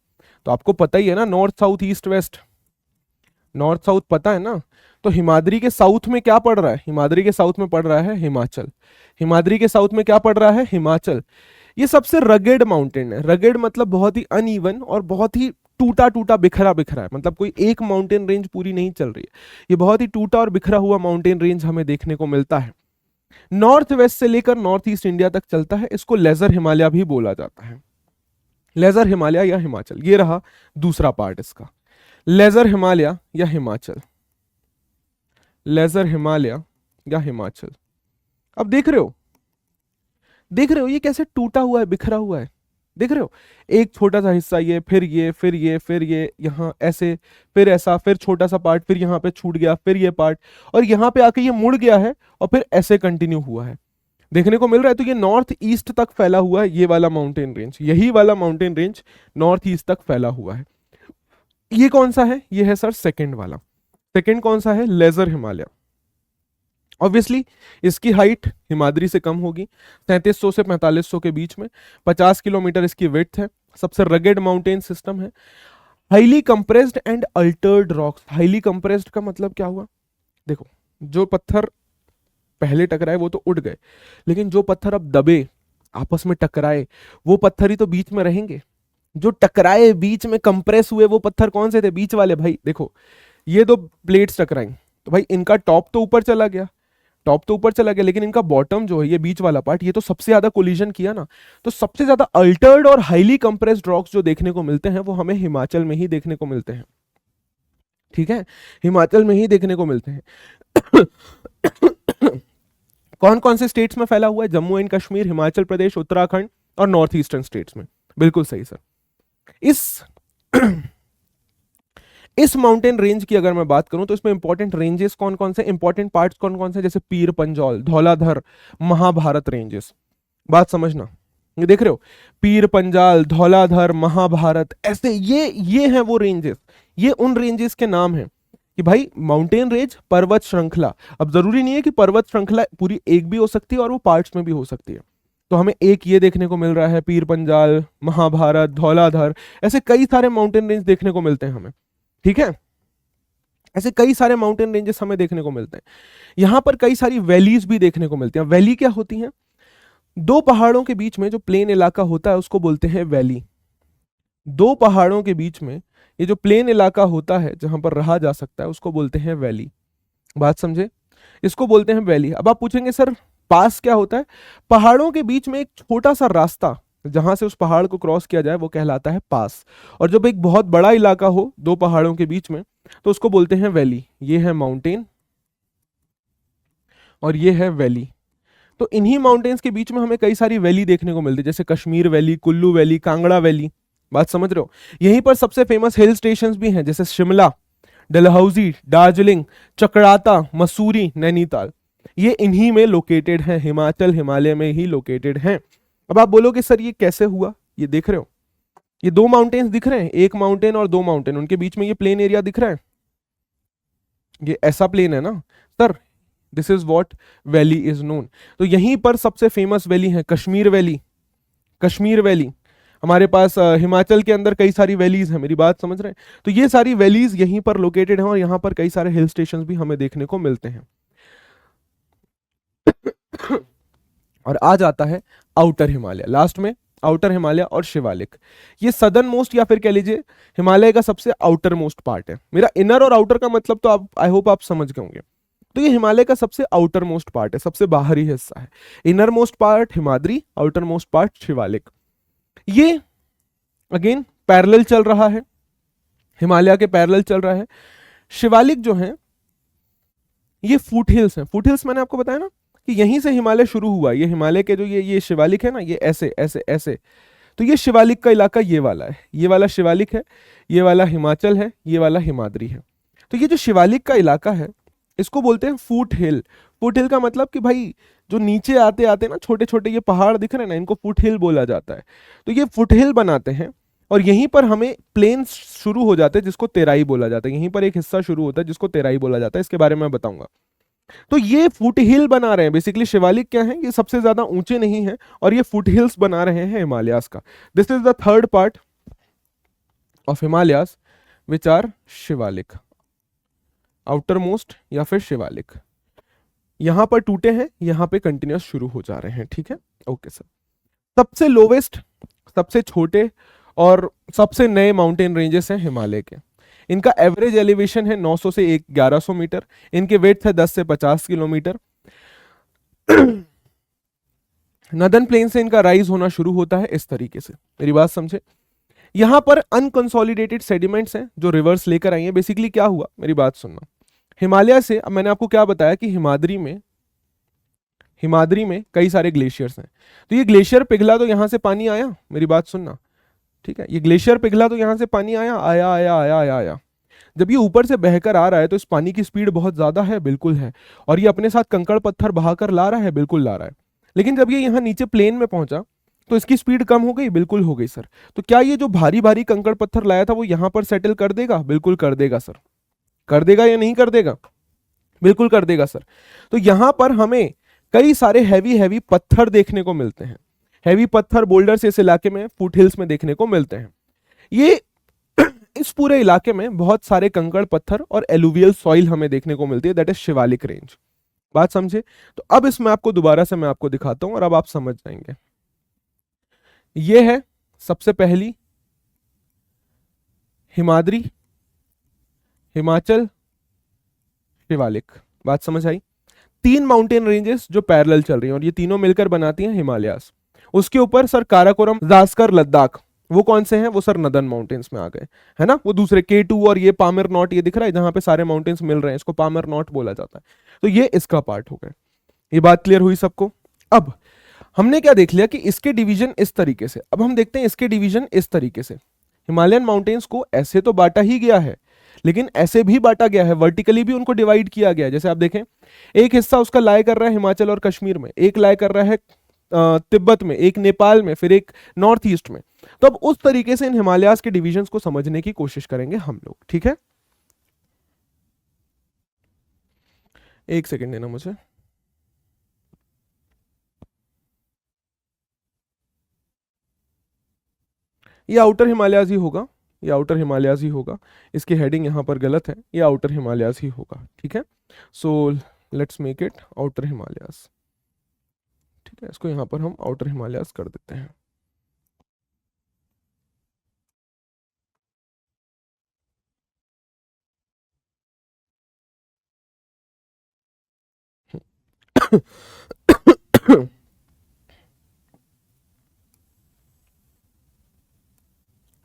तो आपको पता ही है ना, north south east waste, north south पता है ना। तो हिमाद्री के साउथ में क्या पड़ रहा है? हिमाद्री के साउथ में पड़ रहा है हिमाचल। हिमाद्री के साउथ में क्या पड़ रहा है? हिमाचल। ये सबसे रगेड माउंटेन है। रगेड मतलब बहुत ही अनइवन और बहुत ही टूटा टूटा बिखरा बिखरा है, मतलब कोई एक माउंटेन रेंज पूरी नहीं चल रही है, ये बहुत ही टूटा और बिखरा हुआ माउंटेन रेंज हमें देखने को मिलता है। नॉर्थ वेस्ट से लेकर नॉर्थ ईस्ट इंडिया तक चलता है। इसको लेजर हिमालय भी बोला जाता है, लेजर हिमालय या हिमाचल। ये रहा दूसरा पार्ट इसका, लेजर हिमालय या हिमाचल, लेजर हिमालय या हिमाचल। अब देख रहे हो, देख रहे हो ये कैसे टूटा हुआ है, बिखरा हुआ है, देख रहे हो? एक छोटा सा हिस्सा ये, फिर ये, फिर ये, फिर ये, यहाँ ऐसे, फिर ऐसा, फिर छोटा सा पार्ट, फिर यहाँ पे छूट गया, फिर ये पार्ट, और यहाँ पे आके ये मुड़ गया है और फिर ऐसे कंटिन्यू हुआ है, देखने को मिल रहा है। तो ये नॉर्थ ईस्ट तक फैला हुआ है, ये वाला माउंटेन रेंज, यही वाला माउंटेन रेंज नॉर्थ ईस्ट तक फैला हुआ है। ये कौन सा है? ये है सर सेकेंड वाला। सेकेंड कौन सा है? लेजर हिमालय। ऑब्वियसली इसकी हाइट हिमाद्री से कम होगी, 3300 से 4500 के बीच में, 50 किलोमीटर इसकी विड्थ है, सबसे रगेड माउंटेन सिस्टम है। Highly compressed and Altered rocks. Highly compressed का मतलब क्या हुआ? देखो, जो पत्थर पहले टकराए वो तो उड़ गए, लेकिन जो पत्थर अब दबे, आपस में टकराए, वो पत्थर ही तो बीच में रहेंगे। जो टकराए, बीच में कंप्रेस हुए, वो पत्थर कौन से थे? बीच वाले। भाई देखो, ये दो प्लेट्स टकराई तो भाई इनका टॉप तो ऊपर चला गया, टॉप तो ऊपर चला गया, लेकिन इनका बॉटम जो है, ये बीच वाला पार्ट, ये तो सबसे ज्यादा कोलिजन किया ना। तो सबसे ज्यादा अल्टर्ड और हाईली कंप्रेस्ड रॉक्स जो देखने को मिलते हैं वो हमें हिमाचल में ही देखने को मिलते हैं, ठीक है, हिमाचल में ही देखने को मिलते हैं। कौन कौन से स्टेट्स में फैला हुआ है? जम्मू एंड कश्मीर, हिमाचल प्रदेश, उत्तराखंड और नॉर्थ ईस्टर्न स्टेट्स में। बिल्कुल सही सर। इस माउंटेन रेंज की अगर मैं बात करूं तो इसमें इंपॉर्टेंट रेंजेस कौन कौन से, इंपॉर्टेंट पार्ट्स कौन कौन से? जैसे पीर पंजाल, धौलाधर, महाभारत रेंजेस। बात समझना, ये देख रहे हो, पीर पंजाल, धौलाधर, महाभारत, ऐसे ये हैं वो रेंजेस। ये उन रेंजेस के नाम हैं कि भाई माउंटेन रेंज, पर्वत श्रृंखला। अब जरूरी नहीं है कि पर्वत श्रृंखला पूरी एक भी हो सकती है और वो पार्ट्स में भी हो सकती है। तो हमें एक ये देखने को मिल रहा है, पीर पंजाल, महाभारत, धौलाधर, ऐसे कई सारे माउंटेन रेंज देखने को मिलते हैं हमें, ठीक है। ऐसे कई सारे माउंटेन रेंजेस हमें देखने को मिलते हैं। यहां पर कई सारी वैलीज भी देखने को मिलती हैं। वैली क्या होती हैं? दो पहाड़ों के बीच में जो प्लेन इलाका होता है उसको बोलते हैं वैली। दो पहाड़ों के बीच में ये जो प्लेन इलाका होता है जहां पर रहा जा सकता है उसको बोलते हैं वैली। बात समझे? इसको बोलते हैं वैली। अब आप पूछेंगे सर पास क्या होता है? पहाड़ों के बीच में एक छोटा सा रास्ता जहां से उस पहाड़ को क्रॉस किया जाए वो कहलाता है पास। और जब एक बहुत बड़ा इलाका हो दो पहाड़ों के बीच में तो उसको बोलते हैं वैली। ये है माउंटेन और ये है वैली। तो इन्हीं माउंटेन्स के बीच में हमें कई सारी वैली देखने को मिलती है, जैसे Kashmir valley, Kullu valley, Kangra valley. बात समझ रहे हो? यहीं पर सबसे फेमस हिल स्टेशंस भी हैं, जैसे शिमला, डलहौजी, दार्जिलिंग, चकराता, मसूरी, नैनीताल। ये इन्हीं में लोकेटेड है, हिमाचल हिमालय में ही लोकेटेड है। अब आप बोलोगे सर ये कैसे हुआ? ये देख रहे हो, ये दो माउंटेन्स दिख रहे हैं, एक माउंटेन और दो माउंटेन, उनके बीच में ये प्लेन एरिया दिख रहा है, ये ऐसा प्लेन है ना sir, this is what valley is known. तो यहीं पर सबसे फेमस वैली है कश्मीर वैली। कश्मीर वैली हमारे पास हिमाचल के अंदर कई सारी वैलीज हैं, मेरी बात समझ रहे हैं? तो ये सारी वैलीज यहीं पर लोकेटेड हैं और यहाँ पर कई सारे हिल स्टेशन भी हमें देखने को मिलते हैं। और आ जाता है आउटर हिमालय लास्ट में, आउटर हिमालय और शिवालिक। ये सदर्न मोस्ट या फिर कह लीजिए हिमालय का सबसे आउटर मोस्ट पार्ट है। मेरा इनर और आउटर का मतलब तो आप आई होप आप समझ गए होंगे। तो ये हिमालय का सबसे आउटर मोस्ट पार्ट है, सबसे बाहरी हिस्सा है। Inner most part Himadri, outer most part Shivalik. ये अगेन पैरेलल चल रहा है, हिमालय के पैरेलल चल रहा है। शिवालिक जो है ये फुट हिल्स हैं। फुट हिल्स मैंने आपको बताया ना कि यहीं से हिमालय शुरू हुआ। ये हिमालय के जो ये शिवालिक है ना, ये ऐसे ऐसे ऐसे, तो ये शिवालिक का इलाका ये वाला है, ये वाला शिवालिक है, ये वाला हिमाचल है, ये वाला हिमाद्री है। तो ये जो शिवालिक का इलाका है इसको बोलते हैं फुट हिल। फुट हिल का मतलब कि भाई जो नीचे आते आते ना छोटे छोटे ये पहाड़ दिख रहे हैं ना, इनको फुट हिल बोला जाता है। तो ये फुट हिल बनाते हैं और यहीं पर हमें प्लेन शुरू हो जाते हैं जिसको तेराई बोला जाता है। यहीं पर एक हिस्सा शुरू होता है जिसको तेराई बोला जाता है, इसके बारे में मैं बताऊंगा। तो ये फुट हिल बना रहे हैं बेसिकली। शिवालिक क्या है, ये सबसे ज्यादा ऊंचे नहीं है और ये फुट हिल्स बना रहे हैं हिमालयास का। This is the third part of Himalayas which are Shivalik, outermost या फिर शिवालिक। यहां पर टूटे हैं, यहां पे कंटिन्यूस शुरू हो जा रहे हैं, ठीक है? Okay sir. सबसे लोवेस्ट, सबसे छोटे और सबसे नए माउंटेन रेंजेस हैं हिमालय के। इनका एवरेज एलिवेशन है 900 से 1100 मीटर। इनके वेट है 10 से 50 किलोमीटर। नदन प्लेन से इनका राइज होना शुरू होता है इस तरीके से, मेरी बात समझे? यहां पर अनकंसोलिडेटेड सेडिमेंट्स हैं जो रिवर्स लेकर आई हैं। बेसिकली क्या हुआ, मेरी बात सुनना। हिमालय से, अब मैंने आपको क्या बताया कि हिमाद्री में कई सारे ग्लेशियर्स हैं। तो ये ग्लेशियर पिघला तो यहां से पानी आया, मेरी बात सुनना, ठीक है? ये ग्लेशियर पिघला तो यहां से पानी आया आया आया आया आया आया। जब ये ऊपर से बहकर आ रहा है तो इस पानी की स्पीड बहुत ज्यादा है, बिल्कुल है। और ये अपने साथ कंकड़ पत्थर बहाकर ला रहा है, बिल्कुल ला रहा है। लेकिन जब ये यहाँ नीचे प्लेन में पहुंचा तो इसकी स्पीड कम हो गई, बिल्कुल हो गई सर। तो क्या ये जो भारी भारी कंकड़ पत्थर लाया था वो यहां पर सेटल कर देगा? बिल्कुल कर देगा सर। कर देगा या नहीं कर देगा? बिल्कुल कर देगा सर। तो यहां पर हमें कई सारे हैवी हैवी पत्थर देखने को मिलते हैं। हैवी पत्थर बोल्डर्स इस इलाके में फुट हिल्स में देखने को मिलते हैं। ये इस पूरे इलाके में बहुत सारे कंकड़ पत्थर और एलुवियल सॉइल हमें देखने को मिलती है, दैट इज शिवालिक रेंज। बात समझे? तो अब इसमें आपको दोबारा से मैं आपको दिखाता हूं और अब आप समझ जाएंगे। ये है सबसे पहली हिमाद्री, हिमाचल, शिवालिक। बात समझ आई? तीन माउंटेन रेंजेस जो पैरेलल चल रही हैं और ये तीनों मिलकर बनाती हैं हिमालयास। उसके ऊपर सर काराकोरम, जास्कर, लद्दाख, वो कौन से हैं? वो सर नदन माउंटेन्स में आ गए, है ना? वो दूसरे K2 और ये पामिर नॉट, ये दिख रहा है जहां पे सारे माउंटेन्स मिल रहे हैं, इसको पामिर नॉट बोला जाता है। तो ये इसका पार्ट हो गया। ये बात क्लियर हुई सबको? अब हमने क्या देख लिया कि इसके डिवीजन इस तरीके से। अब हम देखते हैं इसके डिवीजन इस तरीके से। हिमालयन माउंटेन्स को ऐसे तो बांटा ही गया है, लेकिन ऐसे भी बांटा गया है, वर्टिकली भी उनको डिवाइड किया गया है। जैसे आप देखें, एक हिस्सा उसका लाए कर रहा है हिमाचल और कश्मीर में, एक लाए कर रहा है तिब्बत में, एक नेपाल में, फिर एक नॉर्थ ईस्ट में। तो अब उस तरीके से इन हिमालयास के डिविजन्स को समझने की कोशिश करेंगे हम लोग, ठीक है? एक सेकेंड देना मुझे। ये आउटर हिमालयाज ही होगा, ये आउटर हिमालयाज ही होगा। इसकी हेडिंग यहां पर गलत है, ये आउटर हिमालयाज ही होगा, ठीक है? So let's make it outer Himalayas, ठीक है? इसको यहां पर हम आउटर हिमालयाज कर देते हैं।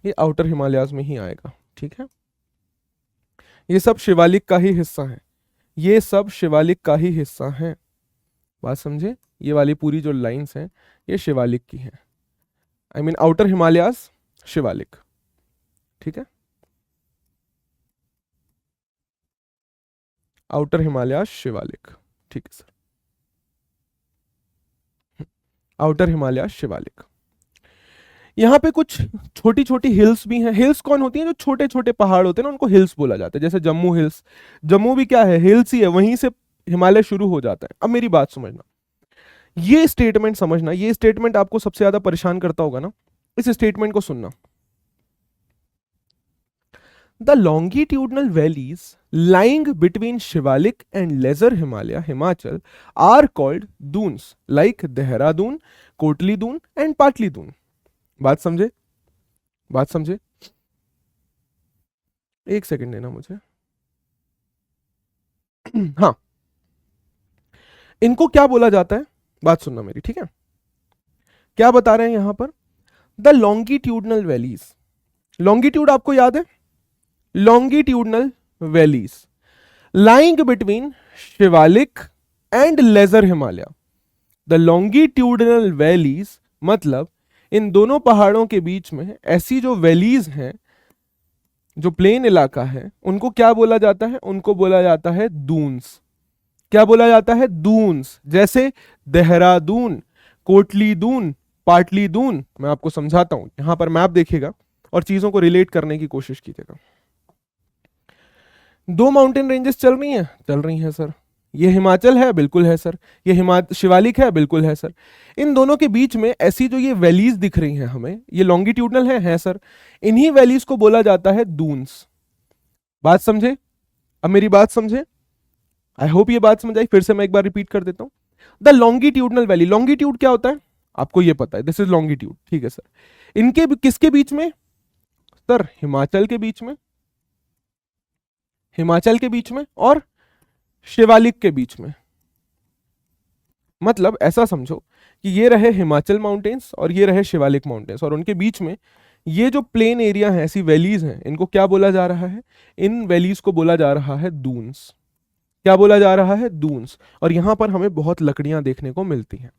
ये आउटर हिमालयाज में ही आएगा, ठीक है? ये सब शिवालिक का ही हिस्सा है, ये सब शिवालिक का ही हिस्सा है। बात समझे? ये वाली पूरी जो लाइंस हैं ये शिवालिक की हैं। I mean outer Himalayas Shivalik, ठीक है? आउटर हिमालयाज शिवालिक, ठीक है सर। आउटर हिमालय शिवालिक। यहाँ पे कुछ छोटी छोटी हिल्स भी हैं। हिल्स कौन होती हैं? जो छोटे छोटे पहाड़ होते हैं ना, उनको हिल्स बोला जाता है। जैसे जम्मू हिल्स, जम्मू भी क्या है? हिल्स ही है, वहीं से हिमालय शुरू हो जाता है। अब मेरी बात समझना, ये स्टेटमेंट समझना, ये स्टेटमेंट आपको सबसे ज्यादा परेशान करता होगा ना, इस स्टेटमेंट को सुनना। The longitudinal valleys lying between Shivalik and Lesser Himalaya, Himachal, are called dunes like Dehradun, Kotli Dun and Patli Dun. बात समझे? बात समझे? एक सेकंड देना मुझे। हाँ, इनको क्या बोला जाता है? बात सुनना मेरी, ठीक है? क्या बता रहे हैं यहां पर? The longitudinal valleys. लॉन्गिट्यूड आपको याद है? Longitudinal valleys lying between Shivalik and lesser Himalaya. The longitudinal valleys मतलब इन दोनों पहाड़ों के बीच में ऐसी जो वैलीज हैं, जो प्लेन इलाका है, उनको क्या बोला जाता है? उनको बोला जाता है दून्स। क्या बोला जाता है? दून्स। जैसे देहरादून, कोटली दून, पाटली दून। मैं आपको समझाता हूं, यहां पर मैप देखिएगा और चीजों को रिलेट करने की कोशिश कीजिएगा। दो माउंटेन रेंजेस चल रही हैं? चल रही हैं सर। ये हिमाचल है? बिल्कुल है सर। ये शिवालिक है? बिल्कुल है सर। इन दोनों के बीच में ऐसी जो ये वैलीज दिख रही हैं हमें, ये लॉन्गिट्यूडनल है सर। इन्हीं वैलीज को बोला जाता है दून्स। बात समझे? अब मेरी बात समझे? आई होप ये बात समझ आई। फिर से मैं एक बार रिपीट कर देता हूं। द लॉन्गिट्यूडनल वैली, लॉन्गिट्यूड क्या होता है आपको ये पता है, दिस इज लॉन्गिट्यूड, ठीक है सर। इनके किसके बीच में? सर हिमाचल के बीच में, हिमाचल के बीच में और शिवालिक के बीच में। मतलब ऐसा समझो कि ये रहे हिमाचल माउंटेन्स और ये रहे शिवालिक माउंटेन्स, और उनके बीच में ये जो प्लेन एरिया है, ऐसी वैलीज हैं, इनको क्या बोला जा रहा है? इन वैलीज को बोला जा रहा है दून्स। क्या बोला जा रहा है? दून्स। और यहां पर हमें बहुत लकड़ियां देखने को मिलती हैं।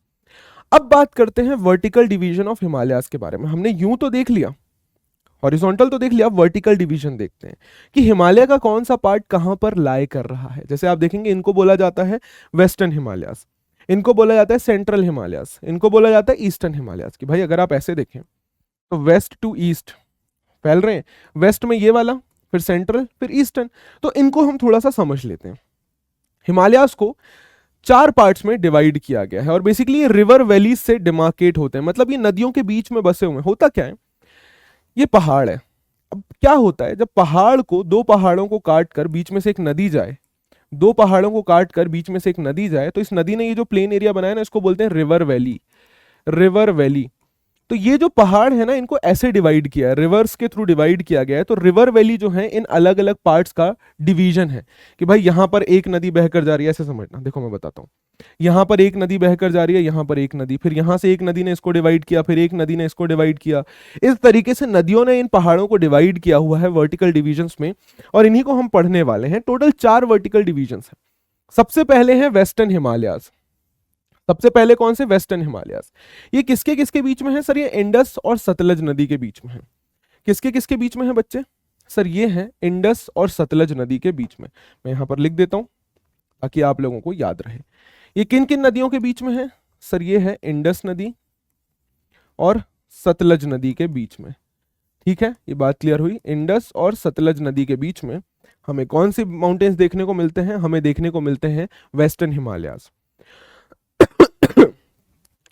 अब बात करते हैं वर्टिकल डिवीजन ऑफ हिमालयाज के बारे में। हमने यूं तो देख लिया, हॉरिजॉन्टल तो देख लिया, वर्टिकल डिवीजन देखते हैं कि हिमालय का कौन सा पार्ट कहां पर लाई कर रहा है। जैसे आप देखेंगे, इनको बोला जाता है वेस्टर्न हिमालयास, इनको बोला जाता है सेंट्रल हिमालयास, इनको बोला जाता है ईस्टर्न हिमालयास। कि भाई अगर आप ऐसे देखें तो वेस्ट टू ईस्ट फैल रहे हैं, वेस्ट में ये वाला, फिर सेंट्रल, फिर ईस्टर्न। तो इनको हम थोड़ा सा समझ लेते हैं। हिमालयास को 4 पार्ट्स में डिवाइड किया गया है और बेसिकली ये रिवर वैलीज से डिमार्केट होते हैं। मतलब ये नदियों के बीच में बसे हुए हैं। होता क्या है, ये पहाड़ है। अब क्या होता है, जब पहाड़ को, दो पहाड़ों को काट कर बीच में से एक नदी जाए, दो पहाड़ों को काट कर बीच में से एक नदी जाए, तो इस नदी ने ये जो प्लेन एरिया बनाया ना, इसको बोलते हैं रिवर वैली। River valley. तो ये जो पहाड़ है ना, इनको ऐसे डिवाइड किया है, रिवर्स के थ्रू डिवाइड किया गया है। तो रिवर वैली जो है इन अलग अलग पार्ट्स का डिवीजन है कि भाई यहां पर एक नदी बहकर जा रही है, ऐसे समझना। देखो मैं बताता हूं, यहां पर एक नदी बहकर जा रही है, यहां पर एक नदी, फिर यहां से एक नदी ने इसको डिवाइड किया, फिर एक नदी ने इसको डिवाइड किया। इस तरीके से नदियों ने इन पहाड़ों को डिवाइड किया हुआ है वर्टिकल डिविजन्स में, और इन्हीं को हम पढ़ने वाले हैं। टोटल 4 वर्टिकल डिविजन्स हैं। सबसे पहले है वेस्टर्न हिमालयाज। सबसे पहले कौन से? वेस्टर्न हिमालयाज। ये किसके किसके बीच में है सर? ये इंडस और सतलज नदी के बीच में है। किसके किसके बीच में है बच्चे? सर ये है इंडस और सतलज नदी के बीच में। मैं यहां पर लिख देता हूं ताकि आप लोगों को याद रहे। ये किन किन नदियों के बीच में है? सर ये है इंडस नदी और सतलज नदी के बीच में। ठीक है, ये बात क्लियर हुई। इंडस और सतलज नदी के बीच में हमें कौन सी माउंटेन्स देखने को मिलते हैं? हमें देखने को मिलते हैं वेस्टर्न हिमालयाज।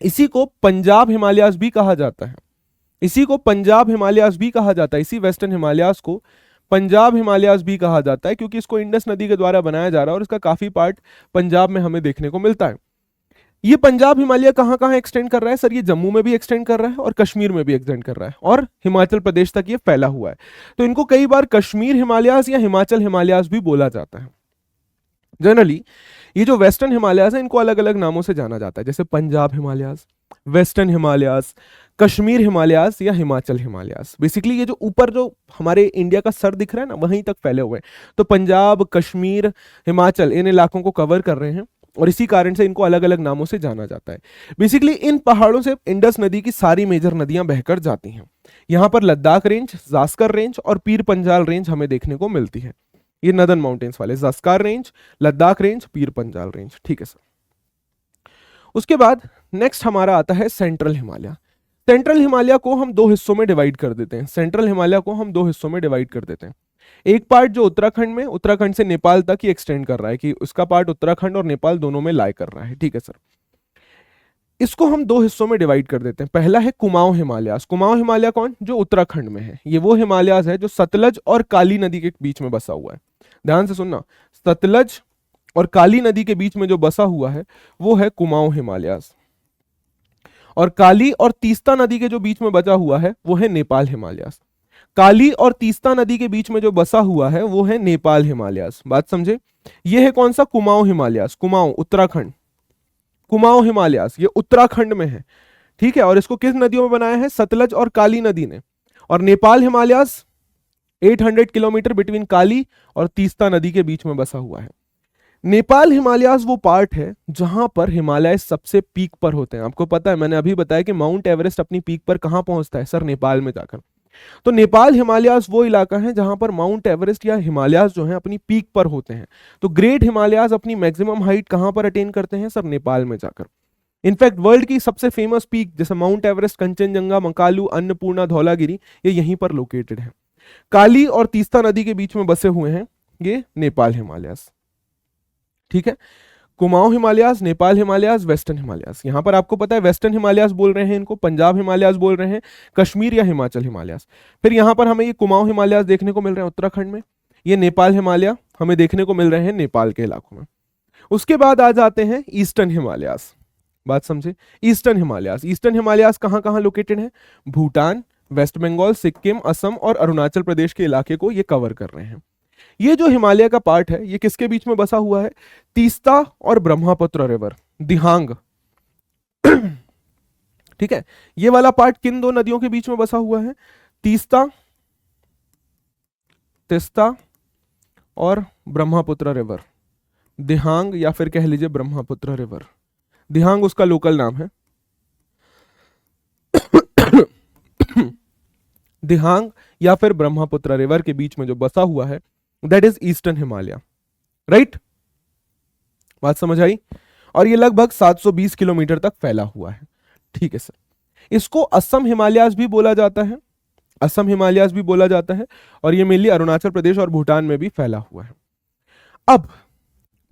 इसी को पंजाब हिमालयाज भी कहा जाता है। इसी को पंजाब हिमालयाज भी कहा जाता है। इसी वेस्टर्न हिमालयाज को पंजाब हिमालयाज भी कहा जाता है, क्योंकि इसको इंडस नदी के द्वारा बनाया जा रहा है और इसका काफी पार्ट पंजाब में हमें देखने को मिलता है। ये पंजाब हिमालय कहां कहां एक्सटेंड कर रहा है? सर ये जम्मू में भी एक्सटेंड कर रहा है और कश्मीर में भी एक्सटेंड कर रहा है और हिमाचल प्रदेश तक ये फैला हुआ है। तो इनको कई बार कश्मीर हिमालयाज या हिमाचल हिमालयाज भी बोला जाता है। जनरली ये जो वेस्टर्न हिमालयाज है, इनको अलग अलग नामों से जाना जाता है, जैसे पंजाब हिमालयाज, वेस्टर्न हिमालयाज, कश्मीर हिमालयाज या हिमाचल हिमालयाज। बेसिकली ये जो ऊपर जो हमारे इंडिया का सर दिख रहा है ना, वहीं तक फैले हुए हैं। तो पंजाब, कश्मीर, हिमाचल, इन इलाकों को कवर कर रहे हैं और इसी कारण से इनको अलग अलग नामों से जाना जाता है। बेसिकली इन पहाड़ों से इंडस नदी की सारी मेजर नदियां बहकर जाती हैं। यहां पर लद्दाख रेंज, जास्कर रेंज और पीर पंजाल रेंज हमें देखने को मिलती है। ये नदर्न माउंटेन्स वाले, Zanskar range, Ladakh range, Pir Panjal range. ठीक है सर। उसके बाद नेक्स्ट हमारा आता है सेंट्रल हिमालय। सेंट्रल हिमालय को हम दो हिस्सों में डिवाइड कर देते हैं। सेंट्रल हिमालय को हम दो हिस्सों में डिवाइड कर देते हैं। एक पार्ट जो उत्तराखंड में, उत्तराखंड से नेपाल तक ही एक्सटेंड कर रहा है, कि उसका पार्ट उत्तराखंड और नेपाल दोनों में लाई कर रहा है, ठीक है सर। इसको हम दो हिस्सों में डिवाइड कर देते हैं। पहला है कुमाऊं हिमालयास। कुमाऊं हिमालय कौन? जो उत्तराखंड में है। ये वो हिमालयास है जो सतलज और काली नदी के बीच में बसा हुआ है। ध्यान से सुनना, सतलज और काली नदी के बीच में जो बसा हुआ है वो है कुमाऊं हिमालयास। और काली और तीस्ता नदी के जो बीच में बचा हुआ है वो है नेपाल हिमालयास। काली और तीस्ता नदी के बीच में जो बसा हुआ है वो है नेपाल हिमालयास। बात समझे? ये है कौन सा? कुमाऊं हिमालयास। कुमाऊं उत्तराखंड, कुमाऊं हिमालयास ये उत्तराखंड में है, ठीक है। और इसको किस नदियों में बनाया है? सतलज और काली नदी ने। और नेपाल हिमालयास 800 किलोमीटर बिटवीन काली और तीस्ता नदी के बीच में बसा हुआ है। नेपाल हिमालयास वो पार्ट है जहां पर हिमालय सबसे पीक पर होते हैं। आपको पता है, मैंने अभी बताया कि माउंट एवरेस्ट अपनी पीक पर कहां पहुंचता है सर? नेपाल में जाकर। तो नेपाल हिमालयास वो इलाका है जहां पर माउंट एवरेस्ट या हिमालयास जो है अपनी पीक पर होते हैं। तो ग्रेट हिमालयास अपनी मैक्सिमम हाइट कहां पर अटेन करते हैं सर? नेपाल में जाकर। इनफैक्ट वर्ल्ड की सबसे फेमस पीक जैसे माउंट एवरेस्ट, कंचनजंगा, मकालू, अन्नपूर्णा, धौलागिरी, ये यहीं पर लोकेटेड है। काली और तीस्ता नदी के बीच में बसे हुए हैं ये नेपाल हिमालयास, ठीक है। कुमाऊं हिमालयास, नेपाल हिमालयास, वेस्टर्न हिमालयास। यहां पर आपको पता है वेस्टर्न हिमालयास बोल रहे हैं इनको, पंजाब हिमालयास बोल रहे हैं, कश्मीर या हिमाचल हिमालयास। फिर यहां पर हमें ये कुमाऊं हिमालयास देखने को मिल रहे हैं उत्तराखंड में। ये नेपाल हिमालय हमें देखने को मिल रहे हैं नेपाल के इलाकों में। उसके बाद आ जाते हैं ईस्टर्न हिमालयास। बात समझे? ईस्टर्न हिमालयास। ईस्टर्न हिमालयास कहां कहां लोकेटेड है? भूटान, वेस्ट बंगाल, सिक्किम, असम और अरुणाचल प्रदेश के इलाके को ये कवर कर रहे हैं। ये जो हिमालय का पार्ट है ये किसके बीच में बसा हुआ है? तीस्ता और ब्रह्मपुत्र रिवर, दिहांग, ठीक है। ये वाला पार्ट किन दो नदियों के बीच में बसा हुआ है? तीस्ता और ब्रह्मपुत्र रिवर। दिहांग या फिर कह लीजिए ब्रह्मपुत्र रिवर। दिहांग उसका लोकल नाम है। दिहांग या फिर ब्रह्मपुत्र रिवर के बीच में जो बसा हुआ है that is eastern Himalaya, right? बात समझ आई? और ये लगभग 720 किलोमीटर तक फैला हुआ है, ठीक है सर। इसको असम हिमालयास भी बोला जाता है, असम हिमालयास भी बोला जाता है। और ये मेनली अरुणाचल प्रदेश और भूटान में भी फैला हुआ है। अब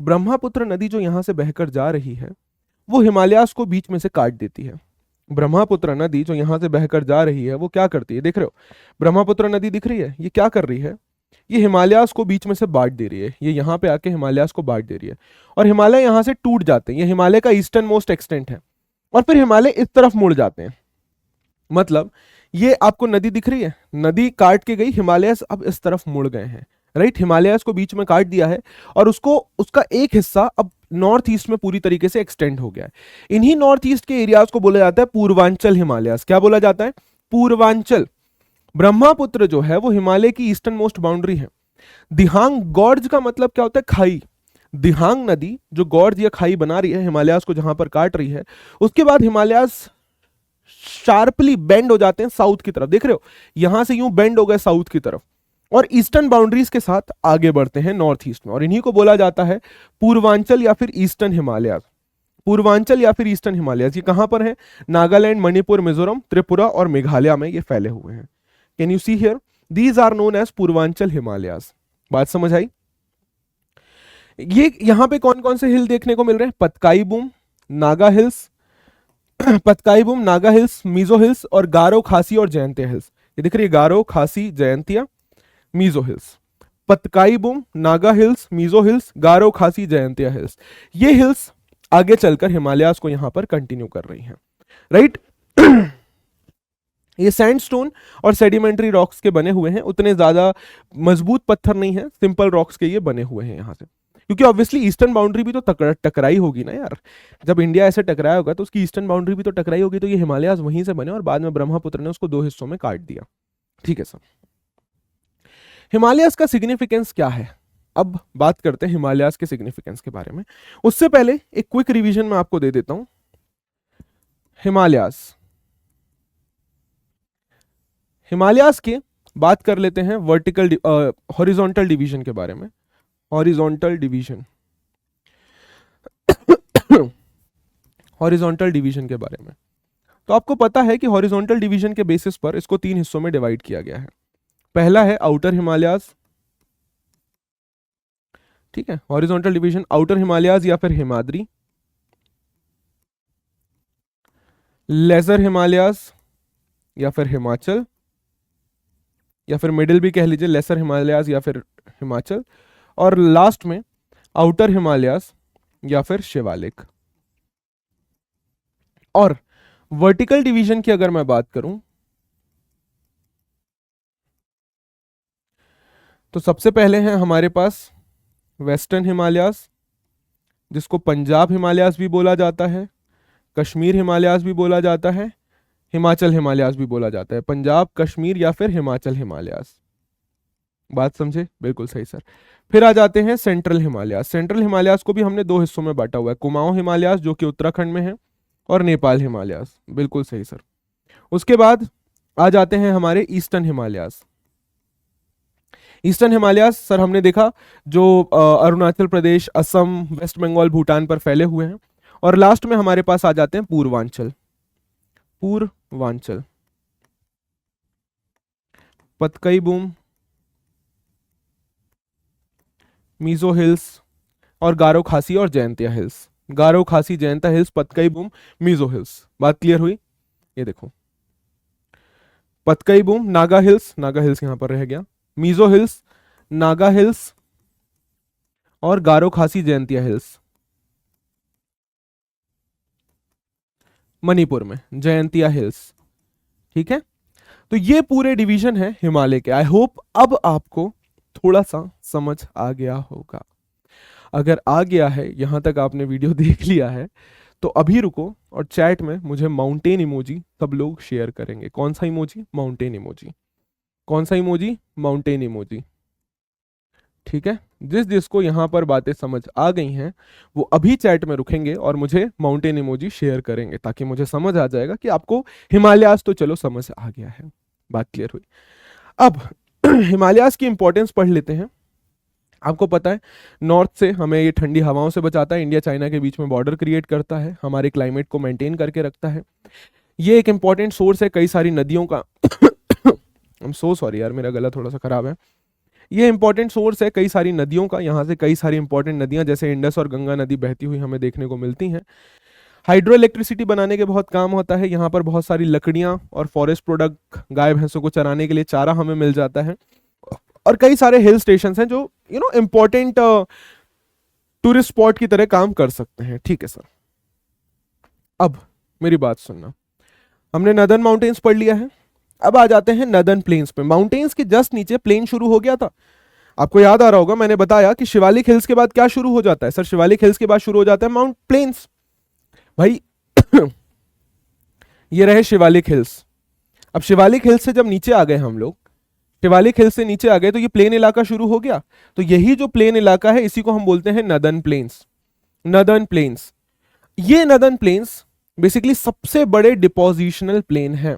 ब्रह्मपुत्र नदी जो यहां से बहकर जा रही है वो हिमालयास को बीच में से काट देती है। ब्रह्मपुत्र नदी जो यहां से बहकर जा रही है वो क्या करती है? देख रहे हो ब्रह्मपुत्र नदी दिख रही है, ये क्या कर रही है? ये हिमालयास को बीच में से बांट दे रही है। ये यहां पे आके हिमालयास को बांट दे रही है और हिमालय यहां से टूट जाते हैं। ये हिमालय का ईस्टर्न मोस्ट एक्सटेंट है और फिर हिमालय इस तरफ मुड़ जाते हैं। मतलब ये आपको नदी दिख रही है, नदी काट के गई, हिमालयस अब इस तरफ मुड़ गए हैं, राइट? हिमालयस को बीच में काट दिया है और उसको उसका एक हिस्सा अब नॉर्थ ईस्ट में पूरी तरीके से एक्सटेंड हो गया है। इन्हीं नॉर्थ ईस्ट के एरियाज को बोला जाता है पूर्वांचल हिमालयस। क्या बोला जाता है? पूर्वांचल। ब्रह्मपुत्र जो है वो हिमालय की ईस्टर्न मोस्ट बाउंड्री है। दिहांग गॉर्ज का मतलब क्या होता है? खाई। दिहांग नदी जो गॉर्ज या खाई बना रही है हिमालयास को जहां पर काट रही है, उसके बाद हिमालयास शार्पली बेंड हो जाते हैं साउथ की तरफ। देख रहे हो यहां से यूं बेंड हो गए साउथ की तरफ और ईस्टर्न बाउंड्रीज के साथ आगे बढ़ते हैं नॉर्थ ईस्ट में। और इन्हीं को बोला जाता है पूर्वांचल या फिर ईस्टर्न हिमालयास। पूर्वांचल या फिर ईस्टर्न हिमालयास ये कहां पर है? नागालैंड, मणिपुर, मिजोरम, त्रिपुरा और मेघालय में ये फैले हुए हैं। Can you see here? These are known as Purvanchal Himalayas. बात समझ आई? ये यहां पे कौन कौन से हिल देखने को मिल रहे हैं? Patkai Bum, Naga Hills, Patkai Bum, Naga Hills, Mizo Hills और गारो, खासी और जयंतिया हिल्स। ये दिख रही है Garo, Khasi, Jaintia, Mizo Hills. Patkai Bum, Naga Hills, Mizo Hills, Garo, Khasi, Jaintia hills. ये हिल्स आगे चलकर हिमालयास को यहां पर कंटिन्यू कर रही हैं, राइट? ये सैंडस्टोन और सेडिमेंट्री रॉक्स के बने हुए हैं, उतने ज्यादा मजबूत पत्थर नहीं है, सिंपल रॉक्स के ये बने हुए हैं यहां से। क्योंकि ऑब्वियसली ईस्टर्न बाउंड्री भी तो टकराई होगी ना यार। जब इंडिया ऐसे टकराया होगा तो उसकी ईस्टर्न बाउंड्री भी तो टकराई होगी। तो ये हिमालयास वहीं से बने और बाद में ब्रह्मपुत्र ने उसको दो हिस्सों में काट दिया, ठीक है सर। हिमालयास का सिग्निफिकेंस क्या है? अब बात करते हैं हिमालयास के सिग्निफिकेंस के बारे में। उससे पहले एक क्विक रिवीजन मैं आपको दे देता हूं। हिमालयास के बात कर लेते हैं वर्टिकल हॉरिजॉन्टल डिवीजन के बारे में। हॉरिजॉन्टल डिवीजन हॉरिजॉन्टल डिवीजन के बारे में। तो आपको पता है कि हॉरिजॉन्टल डिवीजन के बेसिस पर इसको 3 हिस्सों में डिवाइड किया गया है। पहला है आउटर हिमालयाज, ठीक है, हॉरिजॉन्टल डिवीजन आउटर हिमालयाज या फिर हिमाद्री, लेजर हिमालयाज या फिर हिमाचल, या फिर मिडिल भी कह लीजिए, लेसर हिमालयाज या फिर हिमाचल, और लास्ट में आउटर हिमालयाज या फिर शिवालिक। और वर्टिकल डिवीजन की अगर मैं बात करूं तो सबसे पहले हैं हमारे पास वेस्टर्न हिमालयाज, जिसको पंजाब हिमालयाज भी बोला जाता है, कश्मीर हिमालयाज भी बोला जाता है, हिमाचल हिमालयाज भी बोला जाता है। पंजाब, कश्मीर या फिर हिमाचल हिमालयाज। बात समझे? बिल्कुल सही सर। फिर आ जाते हैं सेंट्रल हिमालयाज। सेंट्रल हिमालयाज को भी हमने 2 हिस्सों में बांटा हुआ है, कुमाऊं हिमालयाज जो कि उत्तराखंड में है, और नेपाल हिमालयाज। बिल्कुल सही सर। उसके बाद आ जाते हैं हमारे eastern Himalayas. Eastern Himalayas sir हमने देखा जो अरुणाचल प्रदेश, असम, वेस्ट बंगाल, भूटान पर फैले हुए हैं। और लास्ट में हमारे पास आ जाते हैं पूर्वांचल। पूर्वांचल, पतकई बूम, मीजो हिल्स और गारो खासी और Jaintia Hills. Garo Khasi, Jaintia Hills, Patkai Bum, Mizo Hills. बात क्लियर हुई? ये देखो, पतकई बूम, नागा हिल्स, नागा हिल्स यहां पर रह गया, मीजो हिल्स, नागा हिल्स और गारो खासी जयंतिया हिल्स। मणिपुर में जयंतिया हिल्स, ठीक है। तो ये पूरे डिवीजन है हिमालय के। आई होप अब आपको थोड़ा सा समझ आ गया होगा। अगर आ गया है, यहां तक आपने वीडियो देख लिया है, तो अभी रुको और चैट में मुझे माउंटेन इमोजी सब लोग शेयर करेंगे। कौन सा इमोजी? Mountain emoji. कौन सा इमोजी? माउंटेन इमोजी, ठीक है। जिसको यहां पर बातें समझ आ गई हैं वो अभी चैट में रुकेंगे और मुझे माउंटेन इमोजी शेयर करेंगे, ताकि मुझे समझ आ जाएगा कि आपको हिमालयाज तो चलो समझ आ गया है। बात क्लियर हुई? अब हिमालयाज की इंपॉर्टेंस पढ़ लेते हैं। आपको पता है नॉर्थ से हमें ये ठंडी हवाओं से बचाता है, इंडिया चाइना के बीच में बॉर्डर क्रिएट करता है, हमारे क्लाइमेट को मेंटेन करके रखता है। ये एक इंपॉर्टेंट सोर्स है कई सारी नदियों का। आई एम सो सॉरी यार, मेरा गला थोड़ा सा खराब है। ये इंपॉर्टेंट सोर्स है कई सारी नदियों का। यहाँ से कई सारी इंपॉर्टेंट नदियां जैसे इंडस और गंगा नदी बहती हुई हमें देखने को मिलती हैं। हाइड्रो इलेक्ट्रिसिटी बनाने के बहुत काम होता है। यहाँ पर बहुत सारी लकड़ियां और फॉरेस्ट प्रोडक्ट, गाय भैंसों को चराने के लिए चारा हमें मिल जाता है। और कई सारे हिल स्टेशन हैं जो इंपॉर्टेंट टूरिस्ट स्पॉट की तरह काम कर सकते हैं। ठीक है सर, अब मेरी बात सुनना। हमने नदर्न माउंटेन्स पढ़ लिया है, अब आ जाते हैं नदर्न प्लेन्स पे। माउंटेन्स के जस्ट नीचे प्लेन शुरू हो गया था। आपको याद आ रहा होगा, मैंने बताया कि शिवालिक हिल्स के बाद क्या शुरू हो जाता है सर? शिवालिक हिल्स के बाद शुरू हो जाता है माउंट प्लेन्स। भाई ये रहे शिवालिक हिल्स। अब शिवालिक हिल्स से जब नीचे आ गए हम लोग, शिवालिक हिल्स से नीचे आ गए तो ये प्लेन इलाका शुरू हो गया। तो यही जो प्लेन इलाका है इसी को हम बोलते हैं नदर्न प्लेन्स। नदर्न प्लेन्स, ये नदर्न प्लेन्स बेसिकली सबसे बड़े डिपोजिशनल प्लेन है,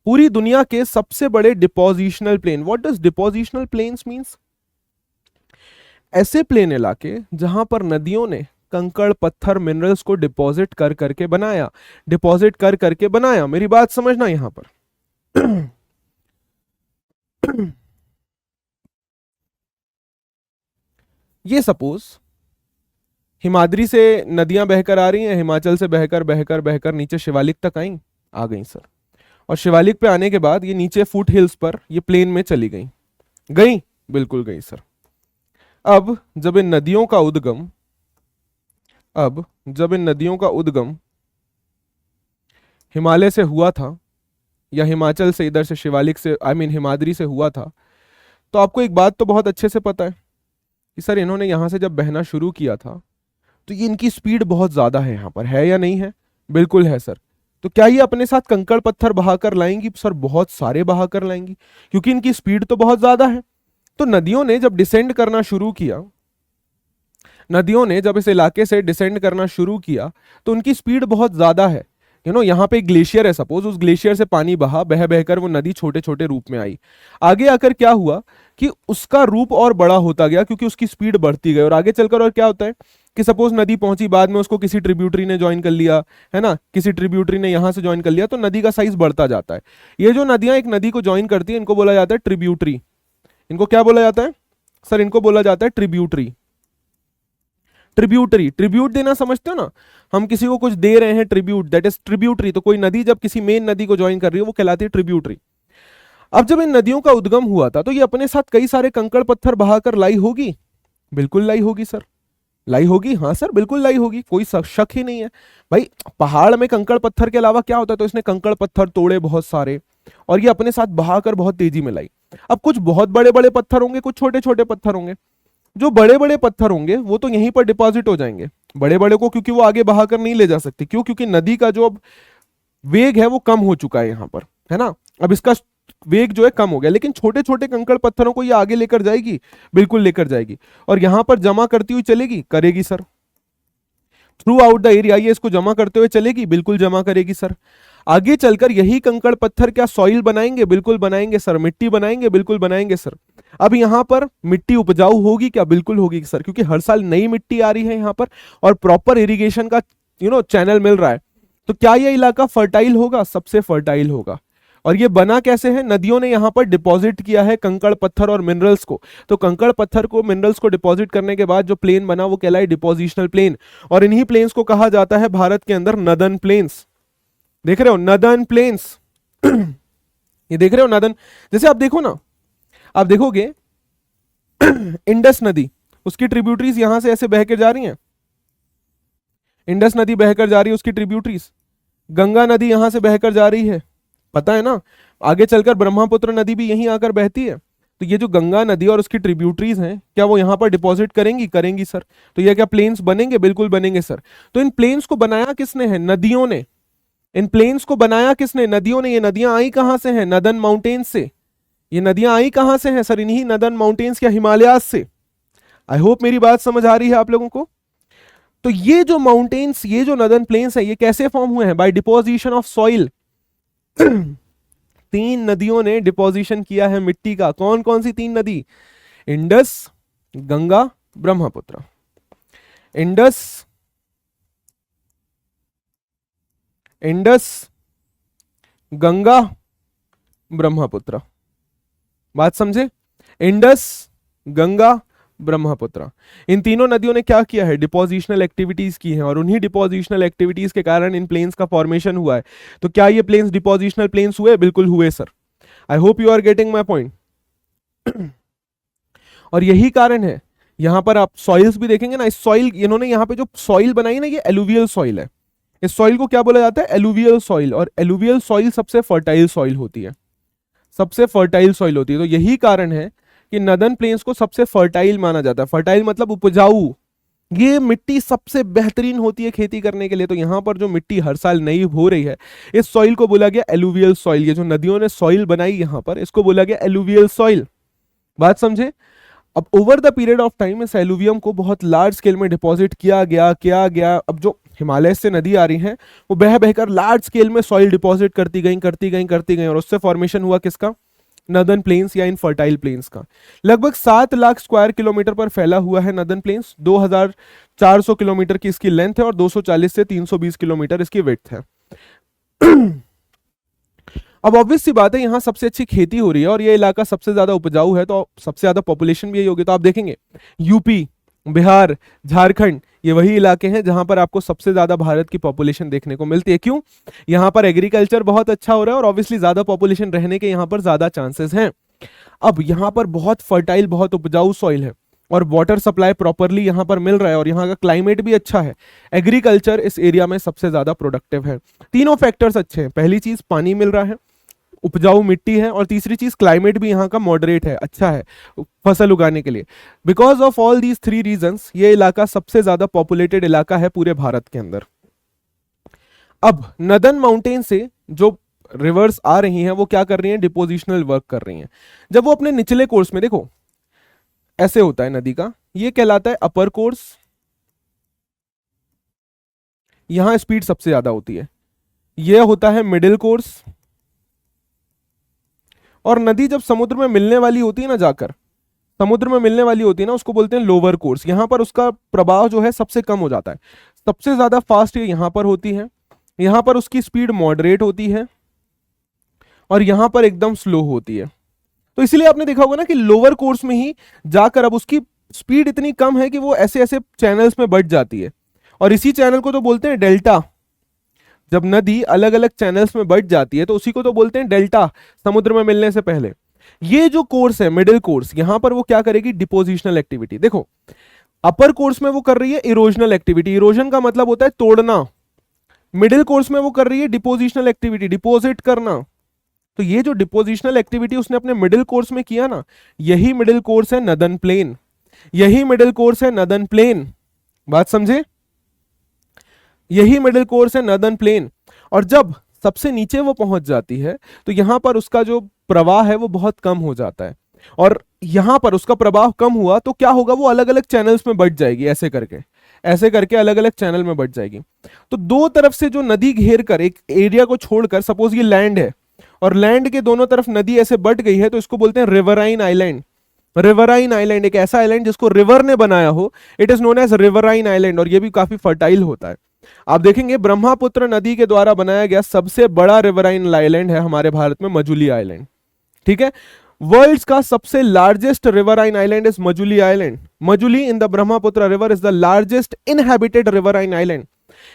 पूरी दुनिया के सबसे बड़े depositional plain. What does depositional plains means? ऐसे प्लेन इलाके जहां पर नदियों ने कंकड़, पत्थर, मिनरल्स को डिपॉजिट कर करके बनाया, डिपॉजिट कर करके बनाया। मेरी बात समझना यहां पर। ये सपोज हिमाद्री से नदियां बहकर आ रही हैं, हिमाचल से बहकर बहकर बहकर नीचे शिवालिक तक आ गई सर। और शिवालिक पे आने के बाद ये नीचे फुट हिल्स पर ये प्लेन में चली गई। बिल्कुल गई सर। अब जब इन नदियों का उद्गम हिमालय से हुआ था, या हिमाचल से, इधर से शिवालिक से, हिमाद्री से हुआ था, तो आपको एक बात तो बहुत अच्छे से पता है कि सर इन्होंने यहां से जब बहना शुरू किया था तो ये इनकी स्पीड बहुत ज्यादा है। यहां पर है या नहीं है? बिल्कुल है सर। तो क्या ये अपने साथ कंकड़ पत्थर बहाकर लाएंगी? सर बहुत सारे बहाकर लाएंगी, क्योंकि इनकी स्पीड तो बहुत ज्यादा है। तो नदियों ने जब डिसेंड करना शुरू किया, नदियों ने जब इस इलाके से डिसेंड करना शुरू किया तो उनकी स्पीड बहुत ज्यादा है। यहाँ पे एक ग्लेशियर है सपोज, उस ग्लेशियर से पानी बहा, बह बहकर वो नदी छोटे छोटे रूप में आई। आगे आकर क्या हुआ कि उसका रूप और बड़ा होता गया क्योंकि उसकी स्पीड बढ़ती गई, और आगे चलकर और क्या होता है कि सपोज नदी पहुंची, बाद में उसको किसी ट्रिब्यूटरी ने ज्वाइन कर लिया, है ना, किसी ट्रिब्यूटरी ने यहां से ज्वाइन कर लिया, तो नदी का साइज बढ़ता जाता है। ये जो नदियां एक नदी को ज्वाइन करती है इनको बोला जाता है ट्रिब्यूटरी। इनको क्या बोला जाता है सर? इनको बोला जाता है ट्रिब्यूटरी। ट्रिब्यूटरी, ट्रिब्यूट देना समझते हो ना, हम किसी को कुछ दे रहे हैं, ट्रिब्यूट, दैट इज ट्रिब्यूटरी। तो कोई नदी जब किसी मेन नदी को ज्वाइन कर रही है वो कहलाती है ट्रिब्यूटरी। अब जब इन नदियों का उद्गम हुआ था तो ये अपने साथ कई सारे कंकड़ पत्थर बहाकर लाई होगी, बिल्कुल लाई होगी सर, लाई होगी, हाँ सर बिल्कुल लाई होगी, कोई शक ही नहीं है भाई। पहाड़ में कंकड़ पत्थर के अलावा क्या होता है, तो इसने कंकड़ पत्थर तोड़े बहुत सारे और ये अपने साथ बहाकर बहुत तेजी में लाई। अब कुछ बहुत बड़े बड़े पत्थर होंगे, कुछ छोटे छोटे पत्थर होंगे। जो बड़े बड़े पत्थर होंगे वो तो यहीं पर डिपॉजिट हो जाएंगे, बड़े बड़े को, क्योंकि वो आगे बहाकर नहीं ले जा सकते। क्यों? क्योंकि नदी का जो अब वेग है वो कम हो चुका है यहाँ पर, है ना, अब इसका वेग जो है कम हो गया। लेकिन छोटे छोटे कंकड़ पत्थरों को ये आगे लेकर जाएगी, बिल्कुल लेकर जाएगी, और यहां पर जमा करती हुई चलेगी, करेगी sir. Through out the area ये इसको जमा करते हुए चलेगी, बिल्कुल जमा करेगी सर। आगे चलकर यही कंकड़ पत्थर क्या सॉइल बनाएंगे? बिल्कुल बनाएंगे सर। मिट्टी बनाएंगे? बिल्कुल बनाएंगे सर। अब यहां पर मिट्टी उपजाऊ होगी क्या? बिल्कुल होगी सर, क्योंकि हर साल नई मिट्टी आ रही है यहां पर और प्रॉपर इरिगेशन का चैनल मिल रहा है। तो क्या यह इलाका फर्टाइल होगा? सबसे फर्टाइल होगा। और ये बना कैसे है? नदियों ने यहां पर डिपॉजिट किया है कंकड़ पत्थर और मिनरल्स को। तो कंकड़ पत्थर को, मिनरल्स को डिपॉजिट करने के बाद जो प्लेन बना वो कहलाए डिपोजिशनल प्लेन, और इन्हीं प्लेन्स को कहा जाता है भारत के अंदर नदन प्लेन्स। देख रहे हो नदन प्लेन्स ये देख रहे हो नदन। जैसे आप देखो ना, आप देखोगे इंडस नदी, उसकी ट्रिब्यूटरीज यहां से ऐसे बहकर जा रही हैं, इंडस नदी बहकर जा रही है, उसकी ट्रिब्यूटरीज। गंगा नदी यहां से बहकर जा रही है, पता है ना। आगे चलकर ब्रह्मपुत्र नदी भी यहीं आकर बहती है। तो ये जो गंगा नदी और उसकी ट्रिब्यूटरीज हैं, क्या वो यहां पर डिपॉजिट करेंगी? करेंगी सर। तो ये क्या प्लेन्स बनेंगे? बिल्कुल बनेंगे सर। तो इन प्लेन्स को बनाया किसने है? नदियों ने। इन प्लेन्स को बनाया किसने? नदियों ने। ये नदियां आई कहां से हैं? नदन माउंटेन्स से। ये नदियां आई कहां से हैं सर? इन्हीं नदन माउंटेन्स या हिमालयाज से। आई होप मेरी बात समझ आ रही है आप लोगों को। तो ये जो माउंटेन्स, ये जो नदन प्लेन्स है, ये कैसे फॉर्म हुए हैं? By deposition of soil. तीन नदियों ने डिपोजिशन किया है मिट्टी का। कौन कौन सी तीन नदी? Indus, Ganga, Brahmaputra. Indus, Indus, Ganga, Brahmaputra. बात समझे? इंडस, गंगा, ब्रह्मपुत्र। इन तीनों नदियों ने क्या किया है? डिपोजिशनल एक्टिविटीज की हैं, और उन्हीं डिपोजिशनल एक्टिविटीज के कारण इन प्लेन्स का फॉर्मेशन हुआ है। तो क्या ये प्लेन्स डिपोजिशनल प्लेन्स हुए? बिल्कुल हुए sir. I hope you are getting my point. और यही कारण है, यहां पर आप सॉइल्स भी देखेंगे ना, इस सॉइल, इन्होंने यहां पे जो सॉइल बनाई ना, ये एलुवियल सॉइल है। इस सॉइल को क्या बोला जाता है? Alluvial soil. और एलुवियल सॉइल सबसे फर्टाइल सॉइल होती है, सबसे फर्टाइल सॉइल होती है। तो यही कारण है कि नदन प्लेन्स को सबसे फर्टाइल माना जाता है। फर्टाइल मतलब उपजाऊ। ये मिट्टी सबसे बेहतरीन होती है खेती करने के लिए। तो यहां पर जो मिट्टी हर साल नई हो रही है, इस सॉइल को बोला गया एलुवियल सॉइल। ये जो नदियों ने सॉइल बनाई यहां पर, इसको बोला गया एलुवियल सॉइल। बात समझे? अब over the period of time इस एलुवियम को बहुत लार्ज स्केल में डिपॉजिट किया गया। अब जो हिमालय से नदी आ रही है वो बह बहकर लार्ज स्केल में सॉइल डिपॉजिट करती गई और उससे फॉर्मेशन हुआ किसका? नदन प्लेन्स या इन फर्टाइल प्लेन्स का। लगभग 7 लाख स्क्वायर किलोमीटर पर फैला हुआ है नदन प्लेन्स। 2400 किलोमीटर की इसकी लेंथ है और 240 से 320 किलोमीटर इसकी विड्थ है। अब ऑब्वियस सी बात है, यहां सबसे अच्छी खेती हो रही है और ये इलाका सबसे ज्यादा उपजाऊ है, तो सबसे ज्यादा पॉपुलेशन भी यही होगी। तो आप देखेंगे यूपी, बिहार, झारखंड, ये वही इलाके हैं जहां पर आपको सबसे ज्यादा भारत की पॉपुलेशन देखने को मिलती है। क्यों? यहां पर एग्रीकल्चर बहुत अच्छा हो रहा है और ऑब्वियसली ज्यादा पॉपुलेशन रहने के यहां पर ज्यादा चांसेस हैं। अब यहां पर बहुत फर्टाइल, बहुत उपजाऊ सॉइल है और वाटर सप्लाई प्रॉपरली यहां पर मिल रहा है और यहां का क्लाइमेट भी अच्छा है। एग्रीकल्चर इस एरिया में सबसे ज्यादा प्रोडक्टिव है। तीनों फैक्टर्स अच्छे हैं। पहली चीज पानी मिल रहा है, उपजाऊ मिट्टी है, और तीसरी चीज क्लाइमेट भी यहाँ का मॉडरेट है, अच्छा है फसल उगाने के लिए। Because of all these 3 reasons ये इलाका सबसे ज्यादा पॉपुलेटेड इलाका है पूरे भारत के अंदर। अब नदन माउंटेन से जो रिवर्स आ रही हैं वो क्या कर रही हैं? डिपोजिशनल वर्क कर रही हैं। जब वो अपने निचले कोर्स में, देखो ऐसे होता है नदी का, ये कहलाता है अपर कोर्स, यहां स्पीड सबसे ज्यादा होती है। ये होता है मिडिल कोर्स। और नदी जब समुद्र में मिलने वाली होती है ना, जाकर समुद्र में मिलने वाली होती है ना, उसको बोलते हैं लोअर कोर्स। यहां पर उसका प्रभाव जो है सबसे कम हो जाता है। सबसे ज्यादा फास्ट ये यहां पर होती है, यहां पर उसकी स्पीड मॉडरेट होती है, और यहां पर एकदम स्लो होती है। तो इसलिए आपने देखा होगा ना कि लोअर कोर्स में ही जाकर अब उसकी स्पीड इतनी कम है कि वो ऐसे ऐसे चैनल्स में बढ़ जाती है, और इसी चैनल को तो बोलते हैं डेल्टा। जब नदी अलग अलग चैनल्स में बढ़ जाती है तो उसी को तो बोलते हैं डेल्टा, समुद्र में मिलने से पहले। ये जो कोर्स है मिडिल कोर्स, यहां पर वो क्या करेगी, डिपोजिशनल एक्टिविटी। देखो अपर कोर्स में वो कर रही है इरोजनल एक्टिविटी, इरोजन का मतलब होता है तोड़ना। मिडिल कोर्स में वो कर रही है डिपोजिशनल एक्टिविटी, डिपोजिट करना। तो ये जो डिपोजिशनल एक्टिविटी उसने अपने मिडिल कोर्स में किया ना, यही मिडिल कोर्स है नदन प्लेन, यही मिडिल कोर्स है नदन प्लेन। बात समझे, यही मिडिल कोर्स है नदन प्लेन। और जब सबसे नीचे वो पहुंच जाती है तो यहां पर उसका जो प्रवाह है वो बहुत कम हो जाता है, और यहां पर उसका प्रवाह कम हुआ तो क्या होगा, वो अलग अलग चैनल्स में बढ़ जाएगी, ऐसे करके अलग अलग चैनल में बढ़ जाएगी। तो दो तरफ से जो नदी घेर कर एक एरिया को छोड़कर, सपोज ये लैंड है और लैंड के दोनों तरफ नदी ऐसे बढ़ गई है, तो इसको बोलते हैं रिवराइन आइलैंड। रिवराइन आइलैंड एक ऐसा आइलैंड जिसको रिवर ने बनाया हो, it is known as riverine island, और ये भी काफी फर्टाइल होता है। आप देखेंगे ब्रह्मपुत्र नदी के द्वारा बनाया गया सबसे बड़ा रिवराइन आइलैंड है हमारे भारत में मजुली आइलैंड। ठीक है, वर्ल्ड्स का सबसे largest riverine island is Majuli island. Majuli in the Brahmaputra river is the largest inhabited riverine island.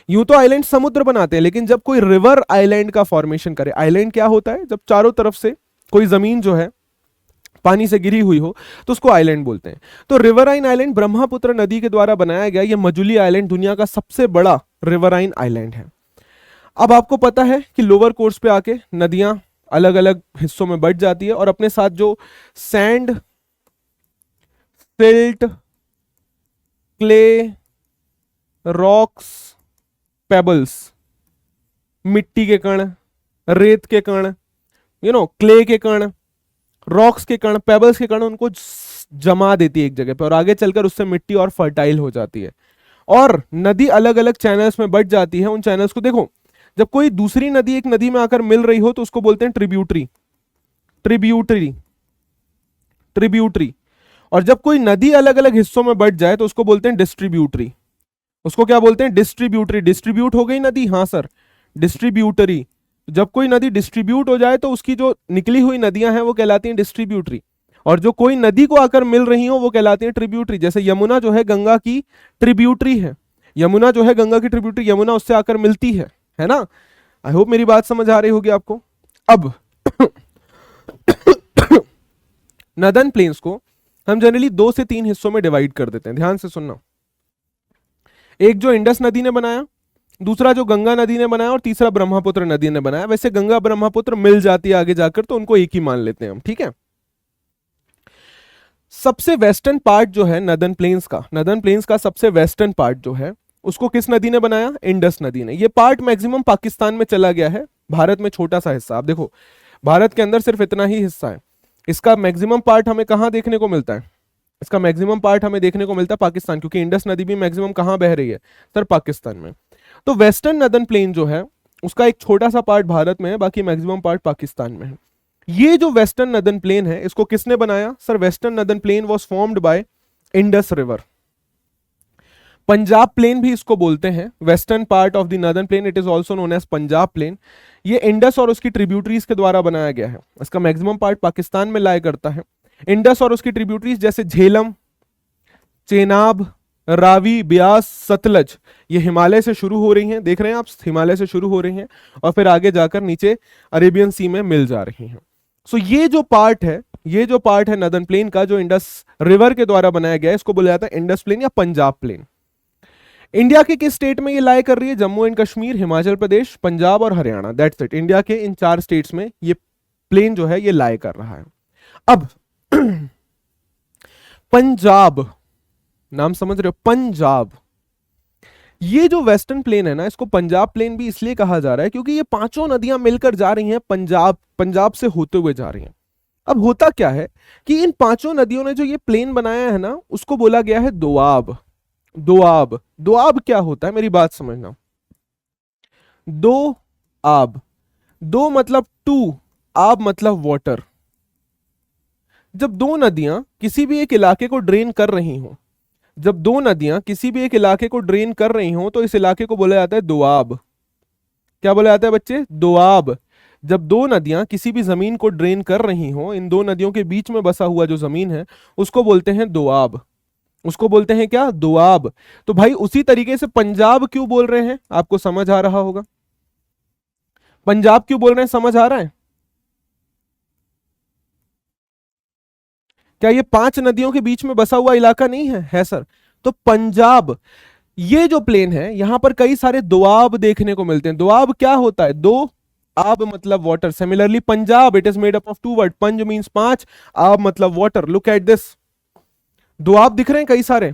यूं तो आइलैंड समुद्र बनाते हैं, लेकिन जब कोई रिवर आइलैंड का फॉर्मेशन करे, आइलैंड क्या होता है, जब चारों तरफ से कोई जमीन जो है पानी से गिरी हुई हो तो उसको आइलैंड बोलते हैं। तो रिवराइन आइलैंड ब्रह्मपुत्र नदी के द्वारा बनाया गया ये मजुली आइलैंड दुनिया का सबसे बड़ा रिवराइन आइलैंड है। अब आपको पता है कि लोअर कोर्स पे आके नदियां अलग अलग हिस्सों में बढ़ जाती है, और अपने साथ जो sand, silt, clay, rocks, pebbles, मिट्टी के कण, रेत के कण, क्ले के कण, रॉक्स के कण, पेबल्स के कण, उनको जमा देती है एक जगह पे, और आगे चलकर उससे मिट्टी और फर्टाइल हो जाती है। और नदी अलग अलग चैनल्स में बढ़ जाती है। उन चैनल्स को देखो, जब कोई दूसरी नदी एक नदी में आकर मिल रही हो तो उसको बोलते हैं ट्रिब्यूटरी, ट्रिब्यूटरी, ट्रिब्यूटरी। और जब कोई नदी अलग अलग हिस्सों में बढ़ जाए तो उसको बोलते हैं डिस्ट्रीब्यूटरी। उसको क्या बोलते हैं, डिस्ट्रीब्यूटरी। डिस्ट्रीब्यूट हो गई नदी, हाँ सर, डिस्ट्रीब्यूटरी। जब कोई नदी डिस्ट्रीब्यूट हो जाए तो उसकी जो निकली हुई नदियां हैं वो कहलाती हैं डिस्ट्रीब्यूटरी, और जो कोई नदी को आकर मिल रही हो वो कहलाती हैं ट्रिब्यूटरी। जैसे यमुना जो है गंगा की ट्रिब्यूटरी है, यमुना जो है गंगा की ट्रिब्यूटरी, यमुना उससे आकर मिलती है ना। आई होप मेरी बात समझ आ रही होगी आपको। अब नदन प्लेन्स को हम जनरली 2 से 3 हिस्सों में डिवाइड कर देते हैं, ध्यान से सुनना। एक जो इंडस नदी ने बनाया, दूसरा जो गंगा नदी ने बनाया, और तीसरा ब्रह्मपुत्र नदी ने बनाया। वैसे गंगा ब्रह्मपुत्र मिल जाती है आगे जाकर, तो उनको एक ही मान लेते हैं हम, ठीक है। सबसे वेस्टर्न पार्ट जो है नदन प्लेन्स का सबसे वेस्टर्न पार्ट जो है उसको किस नदी ने बनाया, इंडस नदी ने। ये पार्ट मैक्सिमम पाकिस्तान में चला गया है, भारत में छोटा सा हिस्सा। आप देखो भारत के अंदर सिर्फ इतना ही हिस्सा है, इसका मैक्सिमम पार्ट हमें कहां देखने को मिलता है, इसका मैक्सिमम पार्ट हमें देखने को मिलता है पाकिस्तान, क्योंकि इंडस नदी भी मैक्सिमम कहां बह रही है सर, पाकिस्तान में। तो वेस्टर्न नदन प्लेन जो है उसका एक छोटा सा पार्ट भारत में है, बाकी मैक्सिमम पार्ट पाकिस्तान में है। ये जो वेस्टर्न नदन प्लेन है इसको किसने बनाया sir, western northern plain was formed by Indus river. Punjab plain भी इसको बोलते हैं, western part of the northern plain, it is also known as Punjab plain. ये इंडस और उसकी ट्रिब्यूटरीज के द्वारा बनाया गया है, इसका मैक्सिमम पार्ट पाकिस्तान में लाया करता है। इंडस और उसकी ट्रिब्यूटरीज जैसे झेलम, चेनाब, रावी, ब्यास, सतलज, ये हिमालय से शुरू हो रही हैं, देख रहे हैं आप, हिमालय से शुरू हो रही हैं और फिर आगे जाकर नीचे अरेबियन सी में मिल जा रही हैं। सो ये जो पार्ट है नदन प्लेन का, जो इंडस रिवर के द्वारा बनाया गया है, इसको बोला जाता है इंडस प्लेन या पंजाब प्लेन। इंडिया के किस स्टेट में ये लाई कर रही है, जम्मू एंड कश्मीर, हिमाचल प्रदेश, पंजाब और हरियाणा, दैट्स इट। इंडिया के इन 4 स्टेट्स में ये प्लेन जो है ये लाई कर रहा है। अब पंजाब, नाम समझ रहे हो, पंजाब, ये जो वेस्टर्न प्लेन है ना, इसको पंजाब प्लेन भी इसलिए कहा जा रहा है क्योंकि ये 5 नदियां मिलकर जा रही हैं, पंजाब से होते हुए जा रही हैं। अब होता क्या है कि इन 5 नदियों ने जो ये प्लेन बनाया है ना, उसको बोला गया है दोआब। दोआब क्या होता है, मेरी बात समझना। 2 आब, दो मतलब टू, आब मतलब वाटर। जब दो नदियां किसी भी एक इलाके को ड्रेन कर रही हों, जब दो नदियां किसी भी एक इलाके को ड्रेन कर रही हों तो इस इलाके को बोला जाता है दोआब। क्या बोला जाता है बच्चे? दोआब। जब दो नदियां किसी भी जमीन को ड्रेन कर रही हों, इन दो नदियों के बीच में बसा हुआ जो जमीन है उसको बोलते हैं दोआब। उसको बोलते हैं क्या? दोआब। तो भाई उसी तरीके से पंजाब क्यों बोल रहे हैं, आपको समझ आ रहा होगा। पंजाब क्यों बोल रहे हैं, समझ आ रहा है? क्या ये पांच नदियों के बीच में बसा हुआ इलाका नहीं है? है सर। तो पंजाब, ये जो प्लेन है यहां पर कई सारे दोआब देखने को मिलते हैं। दोआब क्या होता है? दो, आब मतलब water. Similarly Punjab, it is made up of two word, पंज मींस पांच, आब मतलब water. Look at this, Doab दिख रहे हैं कई सारे।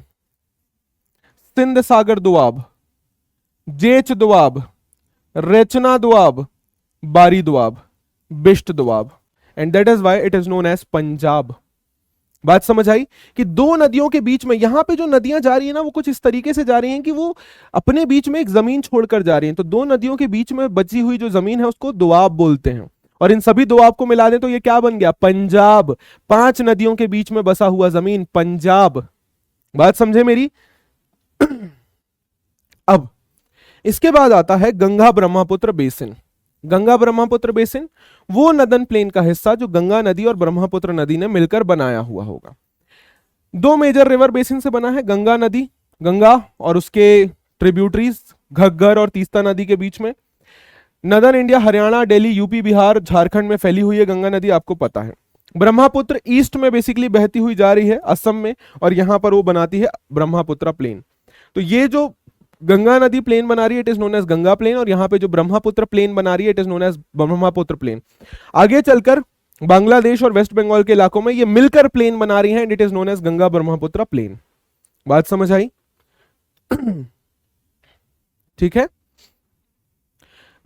सिंध सागर Doab, जेच Doab, Rechna Doab, Bari Doab, Bist Doab, and that is why it is known as Punjab. बात समझ आई कि दो नदियों के बीच में, यहां पे जो नदियां जा रही है ना वो कुछ इस तरीके से जा रही हैं कि वो अपने बीच में एक जमीन छोड़कर जा रही हैं। तो दो नदियों के बीच में बची हुई जो जमीन है उसको दोआब बोलते हैं। और इन सभी दोआब को मिला दें तो ये क्या बन गया? पंजाब। पांच नदियों के बीच में बसा हुआ जमीन पंजाब। बात समझे मेरी? अब इसके बाद आता है गंगा ब्रह्मपुत्र बेसिन। गंगा ब्रह्मपुत्र बेसिन वो नदन प्लेन का हिस्सा जो गंगा नदी और ब्रह्मपुत्र नदी ने मिलकर बनाया हुआ होगा। दो मेजर रिवर बेसिन से बना है, गंगा नदी, गंगा और उसके ट्रिब्यूटरीज घग्गर और तीस्ता नदी के बीच में। Northern India, Haryana, Delhi, UP, Bihar, Jharkhand में फैली हुई है गंगा नदी, आपको पता है। ब्रह्मपुत्र ईस्ट में बेसिकली बहती हुई जा रही है असम में, और यहां पर वो बनाती है ब्रह्मपुत्र प्लेन। तो ये जो गंगा नदी प्लेन बना रही है it is known as Ganga plain, और यहां पे जो ब्रह्मपुत्र प्लेन बना रही है it is known as Brahmaputra plain. आगे चलकर बांग्लादेश और वेस्ट बंगाल के इलाकों में ये मिलकर प्लेन बना रही हैं and it is known as Ganga Brahmaputra plain. बात समझ आई? ठीक है।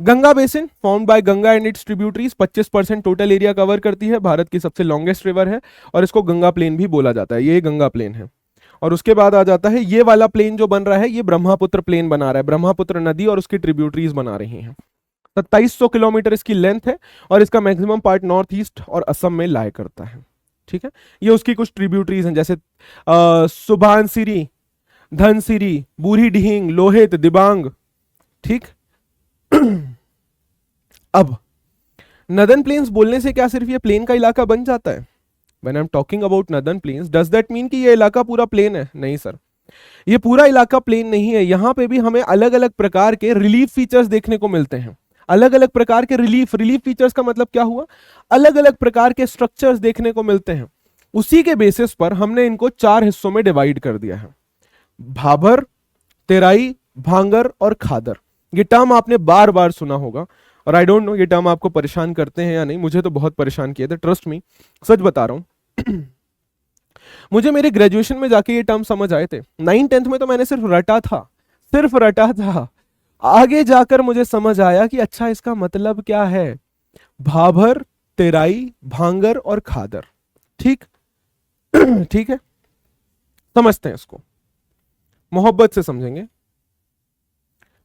Ganga basin formed by Ganga and its tributaries 25% total area cover करती है, भारत की सबसे लॉन्गेस्ट रिवर है और इसको गंगा प्लेन भी बोला जाता है। ये गंगा प्लेन है। और उसके बाद आ जाता है ये वाला प्लेन जो बन रहा है, ये ब्रह्मपुत्र प्लेन बना रहा है। ब्रह्मपुत्र नदी और उसकी ट्रिब्यूटरीज बना रही हैं। 2700 किलोमीटर इसकी लेंथ है और इसका मैक्सिमम पार्ट नॉर्थ ईस्ट और असम में लाया करता है। ठीक है। ये उसकी कुछ ट्रिब्यूटरीज हैं, जैसे सुभानसिरी, धनसिरी, बूढ़ी ढींग, लोहित, दिबांग। ठीक। अब नदन प्लेन्स बोलने से क्या सिर्फ ये प्लेन का इलाका बन जाता है? When I'm talking about northern plains, does that mean कि ये इलाका पूरा प्लेन है? नहीं सर, ये पूरा इलाका प्लेन नहीं है। यहाँ पे भी हमें अलग अलग प्रकार के रिलीफ फीचर्स देखने को मिलते हैं। अलग अलग प्रकार के रिलीफ फीचर्स का मतलब क्या हुआ? अलग अलग प्रकार के स्ट्रक्चर्स देखने को मिलते हैं। उसी के बेसिस पर हमने इनको चार हिस्सों में डिवाइड कर दिया है, भाबर, तेराई, भांगर और खादर। ये टर्म आपने बार बार सुना होगा और आई डोंट नो ये टर्म आपको परेशान करते हैं या नहीं। मुझे तो बहुत परेशान किए थे, ट्रस्ट मी, सच बता रहा हूं। मुझे मेरे ग्रेजुएशन में जाके ये टर्म समझ आए थे। 9th-10th में तो मैंने सिर्फ रटा था, सिर्फ रटा था। आगे जाकर मुझे समझ आया कि अच्छा इसका मतलब क्या है। भाबर, तेराई, भांगर और खादर। ठीक। ठीक है, समझते हैं इसको, मोहब्बत से समझेंगे।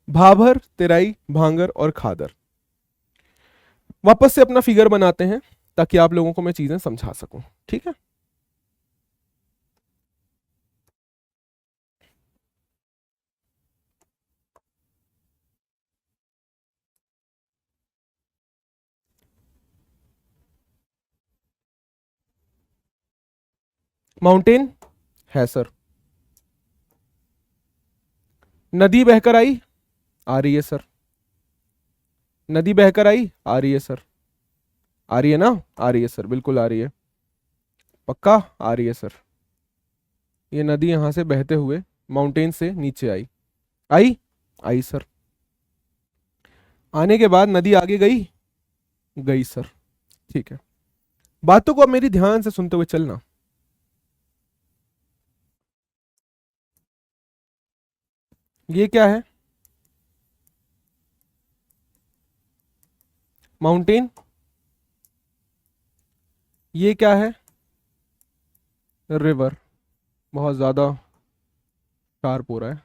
भाबर, तेराई, भांगर और खादर। वापस से अपना फिगर बनाते हैं ताकि आप लोगों को मैं चीजें समझा सकूं। ठीक है। माउंटेन है सर, नदी बहकर आई, आ रही है सर, नदी बहकर आई, आ रही है सर, आ रही है ना? आ रही है सर, बिल्कुल आ रही है, पक्का आ रही है सर। ये नदी यहां से बहते हुए माउंटेन से नीचे आई, आई, आई सर। आने के बाद नदी आगे गई, गई सर। ठीक है, बातों को अब मेरी ध्यान से सुनते हुए चलना। ये क्या है? माउंटेन। ये क्या है? रिवर। बहुत ज्यादा शार्प हो रहा है,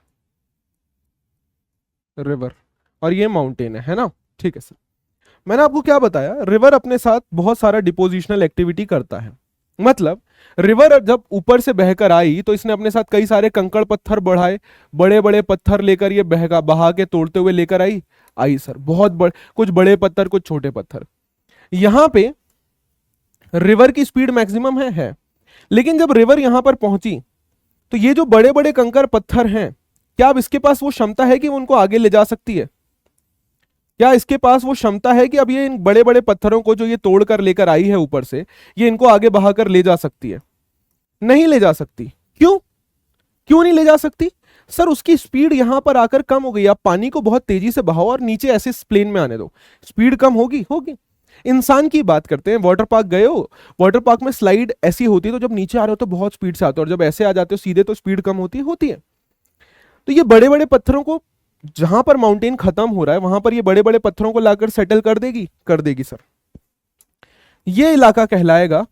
रिवर। और ये माउंटेन है ना? ठीक है सर। मैंने आपको क्या बताया, रिवर अपने साथ बहुत सारा डिपोजिशनल एक्टिविटी करता है। मतलब रिवर जब ऊपर से बहकर आई तो इसने अपने साथ कई सारे कंकड़ पत्थर बढ़ाए, बड़े बड़े पत्थर लेकर ये बहा के तोड़ते हुए लेकर आई सर, बहुत बड़े, कुछ बड़े पत्थर कुछ छोटे पत्थर। यहां पे रिवर की स्पीड मैक्सिमम है। लेकिन जब रिवर यहां पर पहुंची तो ये जो बड़े बड़े कंकड़ पत्थर हैं, क्या अब इसके पास वो क्षमता है कि वो उनको आगे ले जा सकती है? क्या इसके पास वो क्षमता है कि अब ये इन बड़े बड़े पत्थरों को जो ये तोड़ कर लेकर आई है ऊपर से, ये इनको आगे बहाकर ले जा सकती है? नहीं ले जा सकती। क्यों? क्यों नहीं ले जा सकती? सर उसकी स्पीड यहां पर आकर कम हो गई। आप पानी को बहुत तेजी से बहाओ और नीचे ऐसे प्लेन में आने दो, स्पीड कम होगी? होगी। इंसान की बात करते हैं, वाटर पार्क गए हो, वाटर पार्क में स्लाइड ऐसी होती है तो जब नीचे आ रहे हो तो बहुत स्पीड से आते हो और जब ऐसे आ जाते हो सीधे तो स्पीड कम होती है। तो ये बड़े बड़े पत्थरों को, जहां पर माउंटेन खत्म हो रहा है वहां पर ये बड़े बड़े पत्थरों को लाकर सेटल कर देगी सर। ये इलाका कहलाएगा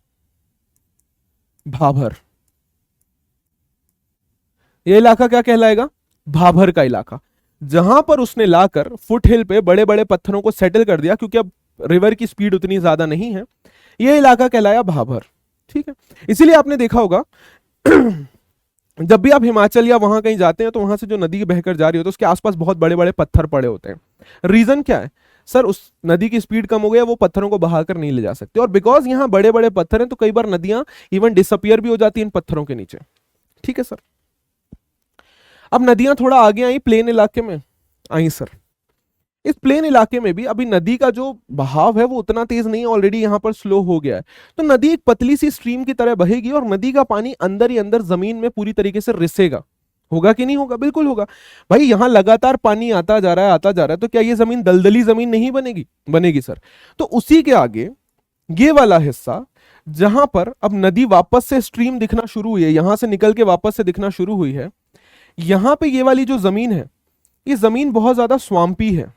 भाभर। ये इलाका क्या कहलाएगा? भाभर का इलाका। जहां पर उसने लाकर फुट हिल पे बड़े बड़े पत्थरों को सेटल कर दिया, क्योंकि अब रिवर की स्पीड उतनी ज्यादा नहीं है, ये इलाका कहलाया भाभर। ठीक है, इसीलिए आपने देखा होगा जब भी आप हिमाचल या वहां कहीं जाते हैं तो वहां से जो नदी बहकर जा रही हो तो उसके आसपास बहुत बड़े बड़े पत्थर पड़े होते हैं। रीजन क्या है? सर उस नदी की स्पीड कम हो गई है, वो पत्थरों को बहाकर नहीं ले जा सकते, और बिकॉज यहाँ बड़े बड़े पत्थर हैं तो कई बार नदियां इवन डिसअपियर भी हो जाती हैं इन पत्थरों के नीचे। ठीक है सर। अब नदियां थोड़ा आगे आई, प्लेन इलाके में आई सर। इस प्लेन इलाके में भी अभी नदी का जो बहाव है वो उतना तेज नहीं है, ऑलरेडी यहां पर स्लो हो गया है। तो नदी एक पतली सी स्ट्रीम की तरह बहेगी और नदी का पानी अंदर ही अंदर जमीन में पूरी तरीके से रिसेगा। होगा कि नहीं होगा? बिल्कुल होगा भाई। यहां लगातार पानी आता जा रहा है, तो क्या ये जमीन दलदली जमीन नहीं बनेगी? बनेगी सर। तो उसी के आगे ये वाला हिस्सा जहां पर अब नदी वापस से स्ट्रीम दिखना शुरू हुई है, यहां से निकल के वापस से दिखना शुरू हुई है, यहां पे ये वाली जो जमीन है, ये जमीन बहुत ज्यादा स्वाम्पी है।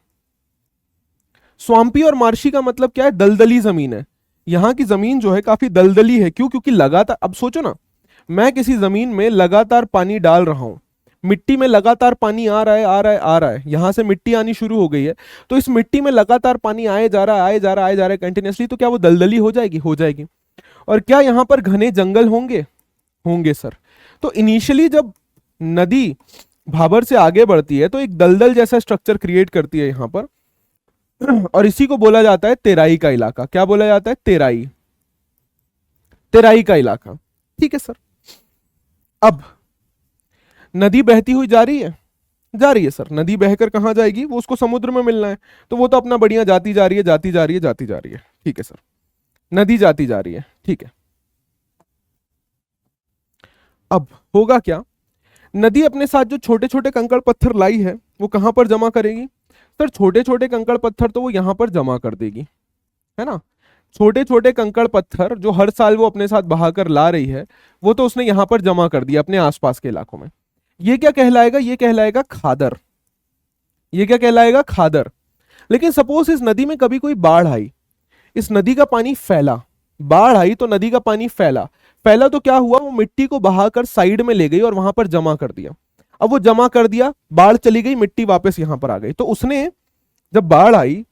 स्वाम्पी और मार्शी का मतलब क्या है? दलदली जमीन है। यहां की जमीन जो है काफी दलदली है। क्यों? क्योंकि लगातार, अब सोचो ना, मैं किसी जमीन में लगातार पानी डाल रहा हूं, मिट्टी में लगातार पानी आ रहा है, यहां से मिट्टी आनी शुरू हो गई है, तो इस मिट्टी में लगातार पानी आए जा रहा है कंटिन्यूसली, तो क्या वो दलदली हो जाएगी? हो जाएगी। और क्या यहां पर घने जंगल होंगे? होंगे सर। तो इनिशियली जब नदी भाबर से आगे बढ़ती है तो एक दलदल जैसा स्ट्रक्चर क्रिएट करती है यहां पर, और इसी को बोला जाता है तेराई का इलाका। क्या बोला जाता है? तेराई। तेराई का इलाका। ठीक है सर। अब नदी बहती हुई जा रही है सर। नदी बहकर कहां जाएगी? वो उसको समुद्र में मिलना है, तो वो तो अपना बढ़िया जाती जा रही है। ठीक है सर, नदी जाती जा रही है। ठीक है। अब होगा क्या? नदी अपने साथ जो छोटे छोटे कंकड़ पत्थर लाई है वो कहां पर जमा करेगी? सर छोटे छोटे कंकड़ पत्थर तो वो यहां पर जमा कर देगी, है ना। छोटे छोटे कंकड़ पत्थर जो हर साल वो अपने साथ बहाकर ला रही है, वो तो उसने यहां पर जमा कर दिया अपने आसपास के इलाकों में। ये क्या कहलाएगा? ये कहलाएगा खादर। ये क्या कहलाएगा? खादर। लेकिन सपोज इस नदी में कभी कोई बाढ़ आई, इस नदी का पानी फैला, बाढ़ आई तो नदी का पानी फैला तो क्या हुआ? वो मिट्टी को बहाकर साइड में ले गई और वहां पर जमा कर दिया। अब वो जमा कर दिया, बाढ़ चली गई, मिट्टी वापस यहां पर आ गई। तो उसने जब बाढ़ आई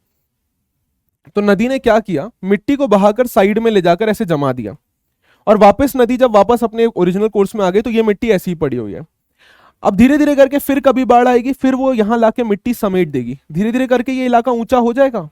तो नदी ने क्या किया? मिट्टी को बहाकर साइड में ले जाकर ऐसे जमा दिया, और वापस नदी जब वापस अपने ओरिजिनल कोर्स में आ गई तो ये मिट्टी ऐसी ही पड़ी हुई है। अब धीरे धीरे करके फिर कभी बाढ़ आएगी, फिर वो यहां लाके मिट्टी समेट देगी, धीरे धीरे करके ये इलाका ऊंचा हो जाएगा।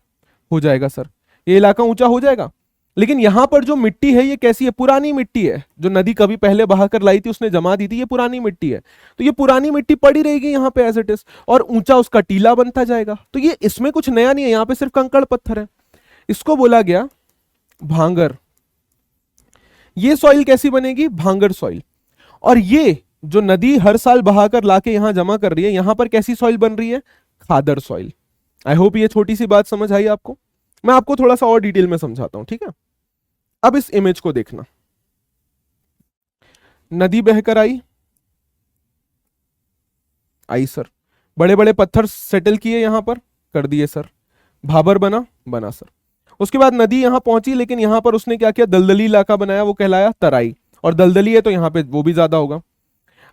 हो जाएगा सर, ये इलाका ऊंचा हो जाएगा। लेकिन यहां पर जो मिट्टी है ये कैसी है? पुरानी मिट्टी है, जो नदी कभी पहले बहाकर लाई थी, उसने जमा दी थी, ये पुरानी मिट्टी है। तो ये पुरानी मिट्टी पड़ी रहेगी यहाँ पे एज इट इज, और ऊंचा उसका टीला बनता जाएगा। तो ये इसमें कुछ नया नहीं है, यहाँ पे सिर्फ कंकड़ पत्थर है। इसको बोला गया भांगर। ये सॉइल कैसी बनेगी? भांगर सॉइल। और ये जो नदी हर साल बहाकर लाके यहां जमा कर रही है, यहां पर कैसी सॉइल बन रही है? खादर सॉइल। आई होप ये छोटी सी बात समझ आई आपको। मैं आपको थोड़ा सा और डिटेल में समझाता हूं, ठीक है। अब इस इमेज को देखना, नदी बहकर आई सर, बड़े बड़े पत्थर सेटल किए यहां पर, कर दिए सर, भाबर बना सर। उसके बाद नदी यहां पहुंची, लेकिन यहां पर उसने क्या किया? दलदली इलाका बनाया, वो कहलाया तराई। और दलदली है तो यहां पे वो भी ज्यादा होगा।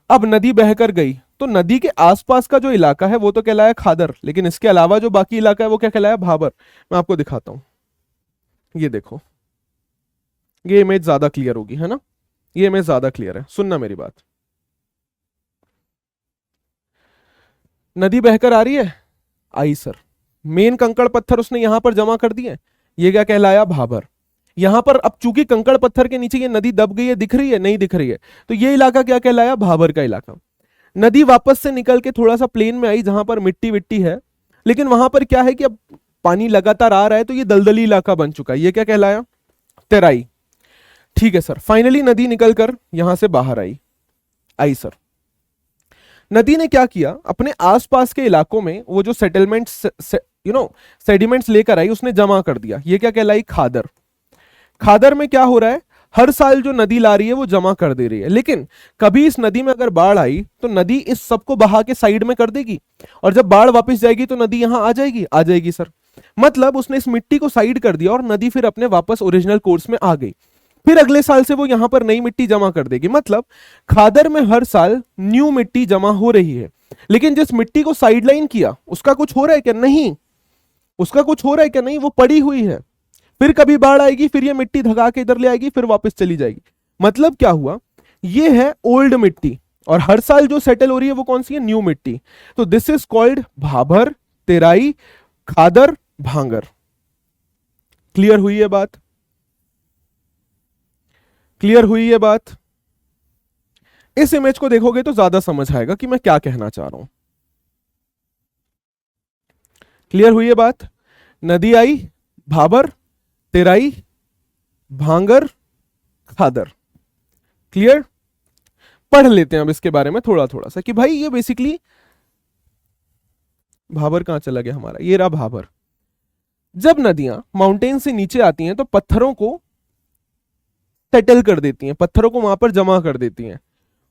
अब नदी बहकर गई, तो नदी के आसपास का जो इलाका है वो तो कहलाया खादर, लेकिन इसके अलावा जो बाकी इलाका है वो क्या कहलाया? भाबर। मैं आपको दिखाता हूं, ये देखो, ये इमेज ज्यादा क्लियर होगी, है ना? ये इमेज ज्यादा क्लियर है, सुनना मेरी बात। नदी बहकर आ रही है, आई सर, मेन कंकड़ पत्थर उसने यहां पर जमा कर दिए, ये क्या कहलाया? भाबर। यहां पर अब चूंकि कंकड़ पत्थर के नीचे ये नदी दब गई है, दिख रही है? नहीं दिख रही है, तो ये इलाका क्या कहलाया? भाबर का इलाका। नदी वापस से निकल के थोड़ा सा प्लेन में आई जहां पर मिट्टी विट्टी है, लेकिन वहां पर क्या है कि अब पानी लगातार आ रहा है, तो ये दलदली इलाका बन चुका है, ये क्या कहलाया? तेराई। ठीक है सर, फाइनली नदी निकलकर यहां से बाहर आई, आई सर। नदी ने क्या किया, अपने आसपास के इलाकों में वो जो सेटलमेंट्स सेडिमेंट्स लेकर आई, उसने जमा कर दिया, ये क्या कहलाई? खादर। खादर में क्या हो रहा है, हर साल जो नदी ला रही है वो जमा कर दे रही है, लेकिन कभी इस नदी में अगर बाढ़ आई तो नदी इस सबको बहा के साइड में कर देगी, और जब बाढ़ वापस जाएगी तो नदी यहां आ जाएगी, आ जाएगी सर। मतलब उसने इस मिट्टी को साइड कर दिया और नदी फिर अपने वापस ओरिजिनल कोर्स में आ गई। फिर अगले साल से वो यहां पर नई मिट्टी जमा कर देगी, मतलब खादर में हर साल न्यू मिट्टी जमा हो रही है। लेकिन जिस मिट्टी को साइडलाइन किया उसका कुछ हो रहा है क्या? नहीं। उसका कुछ हो रहा है क्या? नहीं, वो पड़ी हुई है। फिर कभी बाढ़ आएगी, फिर ये मिट्टी धगा के इधर ले आएगी, फिर वापस चली जाएगी। मतलब क्या हुआ, ये है ओल्ड मिट्टी, और हर साल जो सेटल हो रही है वो कौन सी है? न्यू मिट्टी। तो this is called Bhabar, Terai, Khadar, Bhangar. Clear हुई है बात? क्लियर हुई है बात? इस इमेज को देखोगे तो ज्यादा समझ आएगा कि मैं क्या कहना चाह रहा हूं। क्लियर हुई है बात? नदी आई, भाबर, तेराई, भांगर, खादर। क्लियर? पढ़ लेते हैं अब इसके बारे में थोड़ा थोड़ा सा कि भाई ये बेसिकली, भाबर कहां चला गया हमारा? ये रहा भाबर। जब नदियां माउंटेन से नीचे आती हैं तो पत्थरों को सेटल कर देती हैं, पत्थरों को वहां पर जमा कर देती हैं,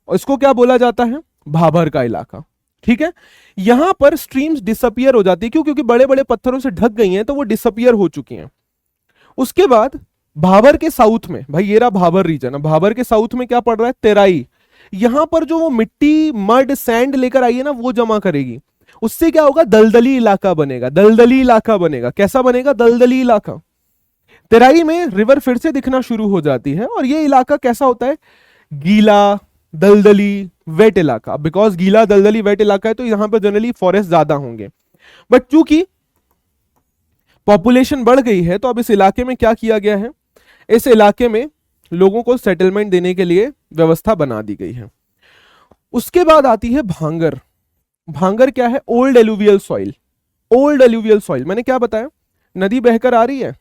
और इसको क्या बोला जाता है? भाबर का इलाका। ठीक है, यहां पर स्ट्रीम्स डिसअपियर हो जाती है, क्यों? क्योंकि बड़े बड़े पत्थरों से ढक गई हैं तो वो डिसअपियर हो चुकी हैं। उसके बाद भाबर के साउथ में, भाई ये रहा भाबर रीजन, भाबर के साउथ में क्या पड़ रहा है? तेराई। यहां पर जो वो मिट्टी, मड, सैंड लेकर आई है ना, वो जमा करेगी। उससे क्या होगा? दलदली इलाका बनेगा, दलदली इलाका बनेगा। कैसा बनेगा? दलदली इलाका। तेराई में रिवर फिर से दिखना शुरू हो जाती है, और ये इलाका कैसा होता है? गीला, दलदली, वेट इलाका। बिकॉज गीला, दलदली, वेट इलाका है तो यहां पर जनरली फॉरेस्ट ज्यादा होंगे, बट चूंकि पॉपुलेशन बढ़ गई है तो अब इस इलाके में क्या किया गया है? इस इलाके में लोगों को सेटलमेंट देने के लिए व्यवस्था बना दी गई है। उसके बाद आती है भांगर। भांगर क्या है? Old alluvial soil. Old alluvial soil, मैंने क्या बताया? नदी बहकर आ रही है,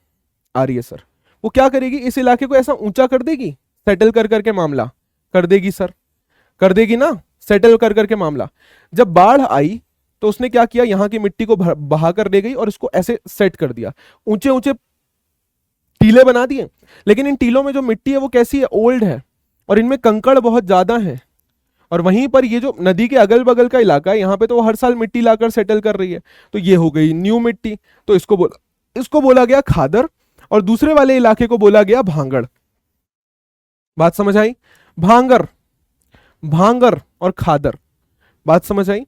आ रही है सर, वो क्या करेगी? इस इलाके को ऐसा ऊंचा कर देगी, सेटल कर करके मामला कर देगी सर, कर देगी ना, सेटल कर करके मामला। जब बाढ़ आई तो उसने क्या किया? यहां की मिट्टी को बहा कर ले गई और इसको ऐसे सेट कर दिया, ऊंचे ऊंचे टीले बना दिए। लेकिन इन टीलों में जो मिट्टी है वो कैसी है? ओल्ड है, और इनमें कंकड़ बहुत ज्यादा है। और वहीं पर ये जो नदी के अगल बगल का इलाका है, यहां पे तो वो हर साल मिट्टी लाकर सेटल कर रही है, तो ये हो गई न्यू मिट्टी। तो इसको बोला गया खादर, और दूसरे वाले इलाके को बोला गया भांगड़। बात समझ आई? भांगर, भांगर और खादर, बात समझ आई?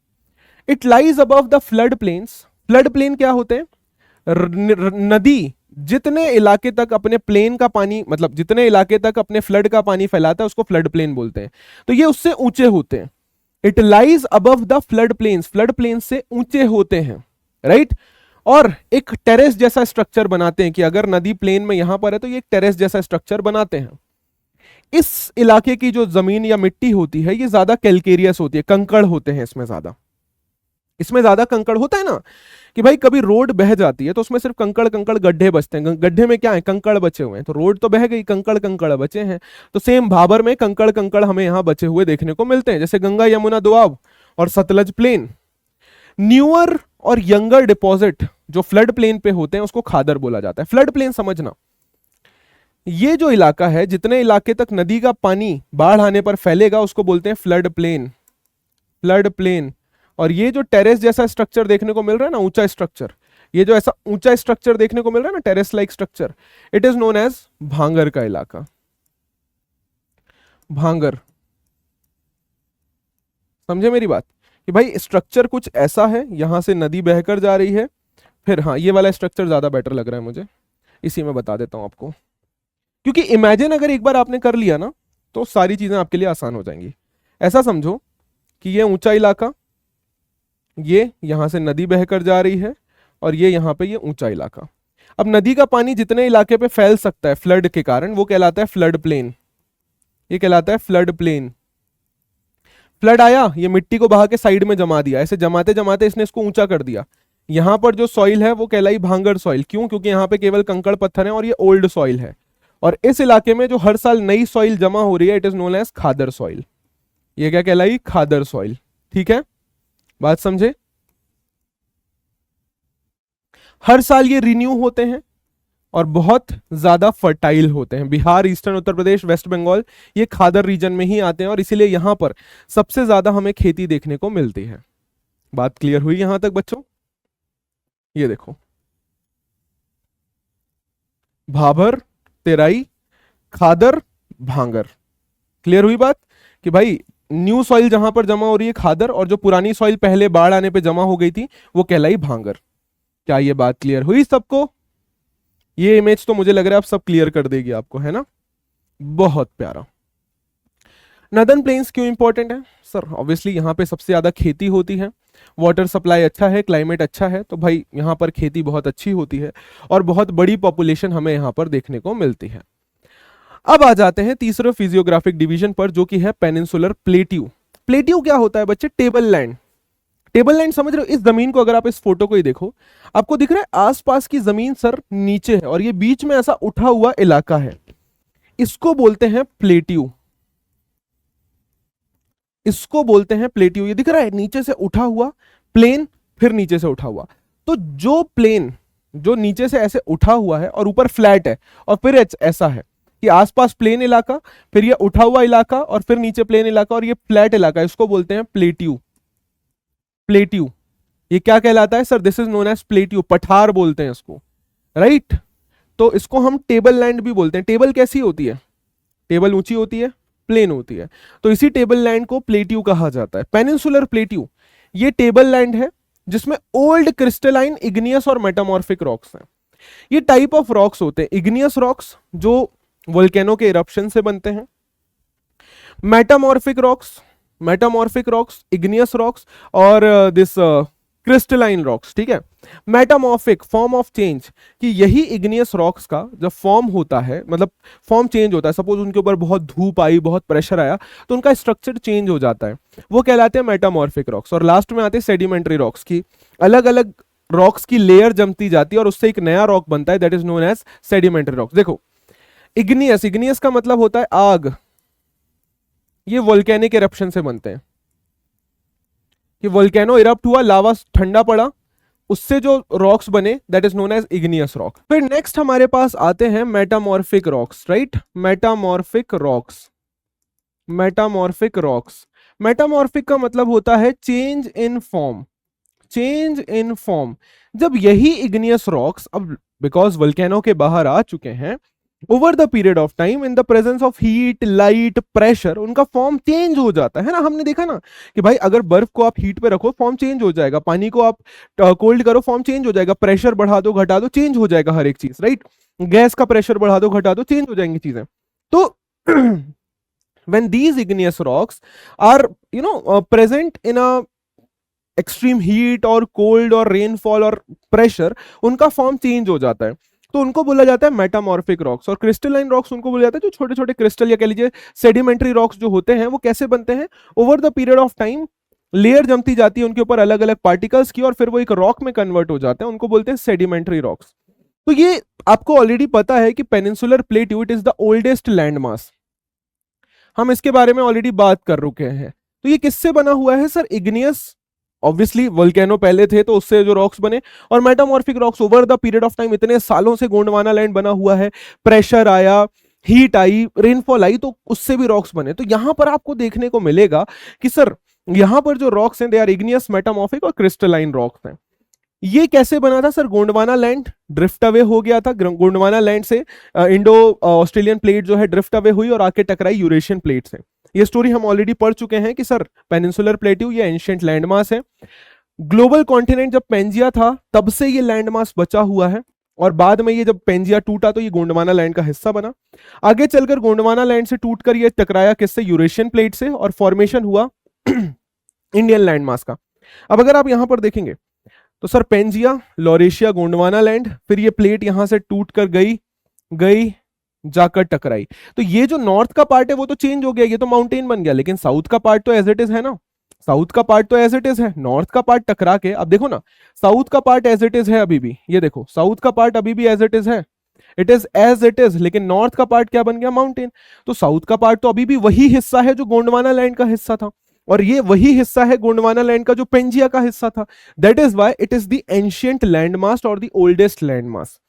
It lies above the flood plains. Flood plain क्या होते हैं? नदी जितने इलाके तक अपने प्लेन का पानी, मतलब जितने इलाके तक अपने फ्लड का पानी फैलाता है उसको फ्लड प्लेन बोलते हैं, तो ये उससे ऊंचे होते हैं। It lies above the flood plains, flood plane से ऊंचे होते हैं, राइट? और एक टेरेस जैसा स्ट्रक्चर बनाते हैं कि अगर नदी प्लेन में यहां पर है तो ये एक टेरेस जैसा स्ट्रक्चर बनाते हैं। इस इलाके की जो जमीन या मिट्टी होती है ये ज्यादा कैल्केरियस होती है, कंकड़ होते हैं इसमें ज्यादा। इसमें ज्यादा कंकड़ होता है ना, कि भाई कभी रोड बह जाती है तो उसमें सिर्फ कंकड़ कंकड़ गड्ढे बचते हैं, गड्ढे में क्या है? कंकड़ बचे हुए हैं, तो रोड तो बह गई, कंकड़ कंकड़ बचे हैं। तो सेम भाबर में कंकड़ कंकड़ हमें यहां बचे हुए देखने को मिलते हैं, जैसे गंगा यमुना दोआब और सतलज प्लेन। न्यूअर और यंगर डिपॉजिट जो फ्लड प्लेन पे होते हैं उसको खादर बोला जाता है। फ्लड प्लेन समझना, ये जो इलाका है, जितने इलाके तक नदी का पानी बाढ़ आने पर फैलेगा उसको बोलते हैं फ्लड प्लेन, फ्लड प्लेन। और ये जो टेरेस जैसा स्ट्रक्चर देखने को मिल रहा है ना, ऊंचा स्ट्रक्चर, ये जो ऐसा ऊंचा स्ट्रक्चर देखने को मिल रहा है ना, terrace like structure, it is known as Bhangar का इलाका। भांगर, समझे मेरी बात? कि भाई स्ट्रक्चर कुछ ऐसा है, यहां से नदी बहकर जा रही है, फिर हाँ ये वाला स्ट्रक्चर ज्यादा बेटर लग रहा है मुझे, इसी में बता देता हूं आपको, क्योंकि इमेजिन अगर एक बार आपने कर लिया ना तो सारी चीजें आपके लिए आसान हो जाएंगी। ऐसा समझो कि ये ऊंचा इलाका, ये यहां से नदी बहकर जा रही है, और ये यहां पे ये ऊंचा इलाका। अब नदी का पानी जितने इलाके पे फैल सकता है फ्लड के कारण वो कहलाता है फ्लड प्लेन, ये कहलाता है फ्लड प्लेन। फ्लड आया, ये मिट्टी को बहा के साइड में जमा दिया, ऐसे जमाते जमाते इसने इसको ऊंचा कर दिया। यहां पर जो सॉइल है वो कहलाई भांगर सॉइल, क्यों? क्योंकि यहाँ पे केवल कंकड़ पत्थर है और ये ओल्ड सॉइल है। और इस इलाके में जो हर साल नई सॉइल जमा हो रही है, it is known as Khadar soil. ये क्या कहलाई? खादर सॉइल। ठीक है, बात समझे? हर साल ये रिन्यू होते हैं और बहुत ज्यादा फर्टाइल होते हैं। बिहार, ईस्टर्न उत्तर प्रदेश, वेस्ट बंगाल, ये खादर रीजन में ही आते हैं और इसीलिए यहां पर सबसे ज्यादा हमें खेती देखने को मिलती है। बात क्लियर हुई यहां तक बच्चों? ये देखो, भाबर, तेराई, खादर, भांगर। क्लियर हुई बात कि भाई न्यू सॉइल जहां पर जमा हो रही है खादर, और जो पुरानी सॉइल पहले बाढ़ आने पे जमा हो गई थी वो कहलाई भांगर। क्या ये बात क्लियर हुई सबको? ये इमेज तो मुझे लग रहा है अब सब क्लियर कर देगी आपको, है ना? बहुत प्यारा। नदर्न प्लेन्स क्यों इंपॉर्टेंट है सर? ऑब्वियसली यहाँ पे सबसे ज्यादा खेती होती है, वाटर सप्लाई अच्छा है, क्लाइमेट अच्छा है, तो भाई यहाँ पर खेती बहुत अच्छी होती है और बहुत बड़ी पॉपुलेशन हमें यहाँ पर देखने को मिलती है। अब आ जाते हैं तीसरे फिजियोग्राफिक डिवीजन पर, जो कि है पेनिनसुलर प्लेट्यू। प्लेट्यू क्या होता है बच्चे? Table land. टेबल लैंड समझ रहे हो? इस जमीन को अगर आप इस फोटो को ही देखो, आपको दिख रहा है आसपास की जमीन सर नीचे है और ये बीच में ऐसा उठा हुआ इलाका है, इसको बोलते हैं प्लेट्यू। इसको बोलते हैं प्लेट्यू। ये दिख रहा है नीचे से उठा हुआ प्लेन, फिर नीचे से उठा हुआ। तो जो प्लेन जो नीचे से ऐसे उठा हुआ है और ऊपर फ्लैट है और फिर ऐसा है कि आसपास प्लेन इलाका, फिर ये उठा हुआ इलाका और फिर नीचे प्लेन इलाका और ये फ्लैट इलाका, इसको बोलते हैं प्लेट्यू। प्लेट्यू ये क्या कहलाता है sir? This is known as plateau. पठार बोलते हैं इसको, राइट? तो इसको हम टेबल लैंड भी बोलते हैं। टेबल कैसी होती है? टेबल ऊंची होती है, प्लेन होती है, तो इसी टेबल लैंड को प्लेट्यू कहा जाता है। पेनिनसुलर प्लेट्यू ये टेबल लैंड है जिसमें ओल्ड क्रिस्टलाइन, इग्नियस और मेटामॉर्फिक रॉक्स हैं। ये टाइप ऑफ रॉक्स होते हैं। इग्नियस रॉक्स जो वोल्केनो के इरप्शन से बनते हैं, मेटामॉर्फिक रॉक्स, इग्नियस रॉक्स और दिस क्रिस्टलाइन रॉक्स। ठीक है, मेटामॉर्फिक फॉर्म ऑफ चेंज, कि यही इग्नियस रॉक्स का जब फॉर्म होता है, मतलब फॉर्म चेंज होता है, सपोज उनके ऊपर बहुत धूप आई, बहुत प्रेशर आया, तो उनका स्ट्रक्चर चेंज हो जाता है, वो कहलाते हैं मेटामॉर्फिक रॉक्स। और लास्ट में आते हैं सेडिमेंट्री रॉक्स, की अलग अलग रॉक्स की लेयर जमती जाती है और उससे एक नया रॉक बनता है, that is known as sedimentary rocks. देखो इग्नियस का मतलब होता है आग, ये वोल्केनिक इरप्शन से बनते हैं, कि वोल्केनो इरप्ट हुआ, लावा ठंडा पड़ा, उससे जो रॉक्स बने that is known as igneous rock. फिर नेक्स्ट हमारे पास आते हैं मेटामॉर्फिक रॉक्स, राइट? मेटामॉर्फिक का मतलब होता है चेंज इन फॉर्म। जब यही इग्नियस रॉक्स अब बिकॉज वोल्केनो के बाहर आ चुके हैं, over the period of time in the presence of heat, light, pressure, उनका फॉर्म चेंज हो जाता है ना। हमने देखा ना कि भाई अगर बर्फ को आप हीट पे रखो फॉर्म चेंज हो जाएगा, पानी को आप कोल्ड करो फॉर्म चेंज हो जाएगा, प्रेशर बढ़ा दो घटा दो चेंज हो जाएगा हर एक चीज, राइट? गैस का प्रेशर बढ़ा दो घटा दो चेंज हो जाएंगी चीजें। तो when these igneous rocks are present in a extreme heat और cold और rainfall और pressure, उनका फॉर्म चेंज हो जाता है, तो उनको बोला जाता है मेटामॉर्फिक रॉक्स। और क्रिस्टलाइन रॉक्स उनको बोला जाता है जो छोटे छोटे क्रिस्टल या कह लीजिए सेडिमेंट्री रॉक्स जो होते हैं, वो कैसे बनते हैं? Over the period of time layer जमती जाती है उनके ऊपर अलग अलग पार्टिकल्स की और फिर वो एक रॉक में कन्वर्ट हो जाते हैं, उनको बोलते हैं सेडिमेंट्री रॉक्स। तो ये आपको ऑलरेडी पता है कि peninsular plateau it is the oldest land mass, हम इसके बारे में ऑलरेडी बात कर रुके हैं। तो ये किससे बना हुआ है सर? इग्नियस, ऑब्वियसली वोल्केनो पहले थे तो उससे जो रॉक्स बने, और metamorphic rocks over the period of time, इतने सालों से गोंडवाना लैंड बना हुआ है, प्रेशर आया, हीट आई, रेनफॉल आई, तो उससे भी रॉक्स बने। तो यहां पर आपको देखने को मिलेगा कि सर यहां पर जो रॉक्स हैं दे आर इग्नियस, मेटामॉर्फिक और क्रिस्टलाइन रॉक्स हैं। ये कैसे बना था sir? Gondwana land drift away हो गया था, गोंडवाना लैंड से इंडो ऑस्ट्रेलियन प्लेट जो है ड्रिफ्ट अवे हुई और आके टकराई यूरेशियन प्लेट से। ये स्टोरी हम ऑलरेडी पढ़ चुके हैं कि सर पेनिनसुलर प्लेट्यू ये एंशिएंट लैंडमास है। ग्लोबल कॉन्टिनेंट जब पेंजिया था तब से ये लैंडमास बचा हुआ है, और बाद में ये जब पेंजिया टूटा तो ये गोंडवाना लैंड का हिस्सा बना। आगे चलकर गोंडवाना लैंड से टूटकर ये टकराया किससे, यूरेशियन प्लेट से, और फॉर्मेशन हुआ इंडियन लैंडमास का। अब अगर आप यहां पर देखेंगे तो sir Pangaea, Laurasia, Gondwana land, फिर ये प्लेट यहां से टूट कर गई जाकर टकराई। तो ये जो नॉर्थ का पार्ट है वो तो चेंज हो गया, ये तो माउंटेन बन गया, लेकिन साउथ का पार्ट तो एज इट इज है ना, साउथ का पार्ट तो एज इट इज है। नॉर्थ का पार्ट टकरा के, अब देखो ना, साउथ का पार्ट एज इट इज है अभी भी, ये देखो साउथ का पार्ट अभी भी एज इट इज है, it is as it is, लेकिन नॉर्थ का पार्ट क्या बन गया, माउंटेन। तो साउथ का पार्ट तो अभी भी वही हिस्सा है जो गोंडवाना लैंड का हिस्सा था, और ये वही हिस्सा है गोंडवाना लैंड का जो पेंजिया का हिस्सा था। That is why it is the ancient landmass और the oldest landmass.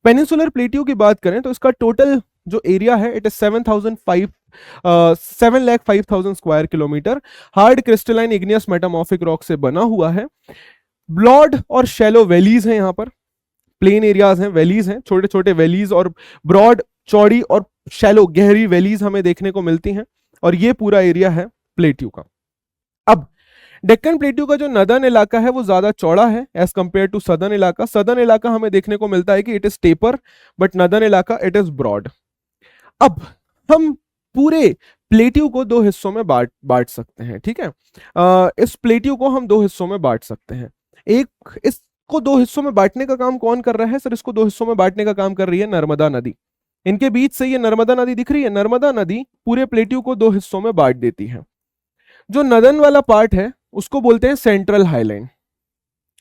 Peninsular plateau की बात करें तो इसका टोटल जो एरिया है it is 7,05,000 square kilometre. Hard crystalline igneous metamorphic rock से बना हुआ है। ब्रॉड और शैलो वैलीज हैं, यहाँ पर प्लेन एरियाज हैं, वैलीज हैं, छोटे छोटे वैलीज, और ब्रॉड, चौड़ी और शैलो, गहरी वैलीज हमें देखने को मिलती हैं, और ये पूरा एरिया है प्लेट्यू का। अब डेक्कन प्लेट्यू का जो नदर्न इलाका है वो ज्यादा चौड़ा है एज कंपेयर टू सदर्न इलाका। सदर्न इलाका हमें देखने को मिलता है कि it is taper, but northern इलाका इट इज ब्रॉड। अब हम पूरे प्लेट्यू को दो हिस्सों में बांट सकते हैं, ठीक है। इस प्लेट्यू को हम दो हिस्सों में बांट सकते हैं। एक, इसको दो हिस्सों में बांटने का काम कौन कर रहा है सर, इसको दो हिस्सों में बांटने का काम कर रही है नर्मदा नदी। इनके बीच से ये नर्मदा नदी दिख रही है, नर्मदा नदी पूरे प्लेट्यू को दो हिस्सों में बांट देती है। जो नदर्न वाला पार्ट है उसको बोलते हैं सेंट्रल हाईलैंड,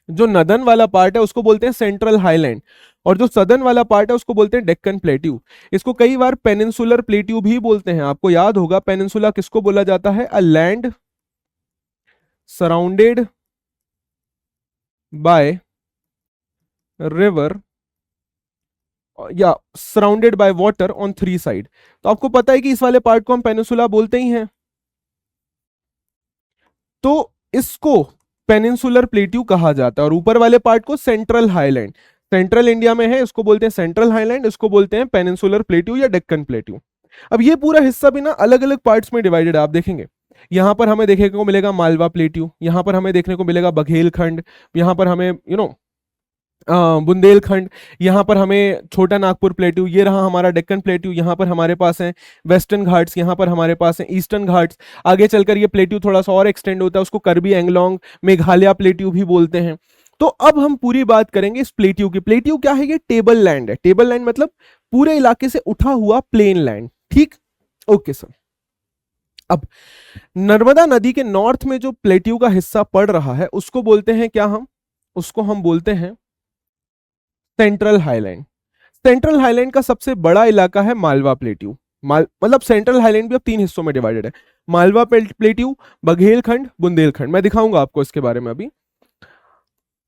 जो नदर्न वाला पार्ट है उसको बोलते हैं सेंट्रल हाईलैंड, और जो सदर्न वाला पार्ट है उसको बोलते हैं डेक्कन प्लेट्यू। इसको कई बार पेनिनसुलर प्लेट्यू भी बोलते हैं। आपको याद होगा पेनिनसुला किसको बोला जाता है, a land surrounded by river या surrounded by water on three side. तो आपको पता है कि इस वाले पार्ट को हम पेनिनसुला बोलते ही हैं, तो इसको पेनिनसुलर प्लेट्यू कहा जाता है, और ऊपर वाले पार्ट को सेंट्रल हाईलैंड, सेंट्रल इंडिया में है, इसको बोलते हैं सेंट्रल हाईलैंड, इसको बोलते हैं पेनिनसुलर प्लेट्यू या डेक्कन प्लेट्यू। अब ये पूरा हिस्सा भी ना अलग अलग पार्ट्स में डिवाइडेड है। आप देखेंगे यहां पर हमें देखने को मिलेगा मालवा प्लेट्यू, यहां पर हमें देखने को मिलेगा बघेलखंड, यहां पर हमें बुंदेलखंड, यहाँ पर हमें छोटा नागपुर प्लेट्यू, ये रहा हमारा डेक्कन प्लेट्यू, यहाँ पर हमारे पास है वेस्टर्न घाट्स, यहाँ पर हमारे पास है ईस्टर्न घाट्स। आगे चलकर ये प्लेट्यू थोड़ा सा और एक्सटेंड होता है, उसको कर्बी एंगलोंग मेघालय प्लेट्यू भी बोलते हैं। तो अब हम पूरी बात करेंगे इस प्लेट्यू की। प्लेट्यू क्या है, ये टेबल लैंड है। टेबल लैंड मतलब पूरे इलाके से उठा हुआ प्लेन लैंड, ठीक, ओके सर। अब नर्मदा नदी के नॉर्थ में जो प्लेट्यू का हिस्सा पड़ रहा है उसको बोलते हैं क्या, हम उसको हम बोलते हैं सेंट्रल हाईलैंड। सेंट्रल हाईलैंड का सबसे बड़ा इलाका है मालवा प्लेट्यू। मतलब सेंट्रल हाईलैंड भी अब तीन हिस्सों में डिवाइडेड है, मालवा प्लेट्यू, बघेलखंड, बुंदेलखंड। मैं दिखाऊंगा आपको इसके बारे में अभी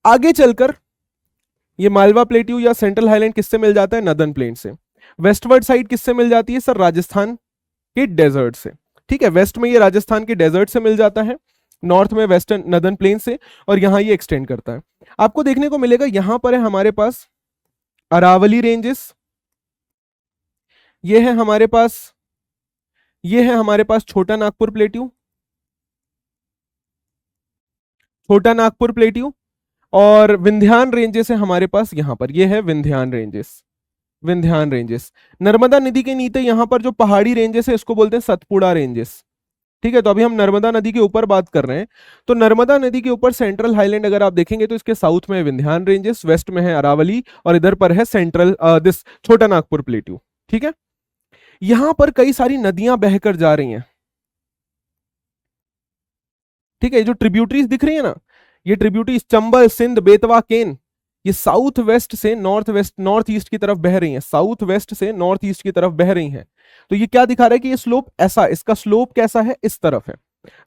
आगे चलकर। ये मालवा प्लेट्यू या सेंट्रल हाईलैंड किससे मिल जाता है, नदर्न प्लेन से। वेस्टवर्ड साइड किससे मिल जाती है सर, राजस्थान के डेजर्ट से, ठीक है। वेस्ट में ये राजस्थान के डेजर्ट से मिल जाता है, नॉर्थ में वेस्टर्न नदर्न प्लेन से, और यहां ये एक्सटेंड करता है। आपको देखने को मिलेगा यहां पर है हमारे पास अरावली रेंजेस, ये है हमारे पास छोटा नागपुर प्लेट्यू, छोटा नागपुर प्लेट्यू, और विंध्यान रेंजेस है हमारे पास यहां पर, ये है विंध्यान रेंजेस, विंध्यान रेंजेस। नर्मदा नदी के नीचे यहां पर जो पहाड़ी रेंजेस है इसको बोलते हैं सतपुड़ा रेंजेस, ठीक है। तो अभी हम नर्मदा नदी के ऊपर बात कर रहे हैं, तो नर्मदा नदी के ऊपर सेंट्रल हाईलैंड अगर आप देखेंगे तो इसके साउथ में है विंध्यान रेंजेस, वेस्ट में है अरावली, और इधर पर है सेंट्रल दिस छोटा नागपुर प्लेट्यू, ठीक है। यहां पर कई सारी नदियां बहकर जा रही हैं, ठीक है। जो ट्रिब्यूटरीज दिख रही है ना, ये ट्रिब्यूटरीज चंबल, सिंध, बेतवा, केन, ये साउथ वेस्ट से नॉर्थ ईस्ट की तरफ बह रही हैं, साउथ वेस्ट से नॉर्थ ईस्ट की तरफ बह रही हैं। तो ये क्या दिखा रहा है कि ये स्लोप ऐसा, इसका स्लोप कैसा है, इस तरफ है,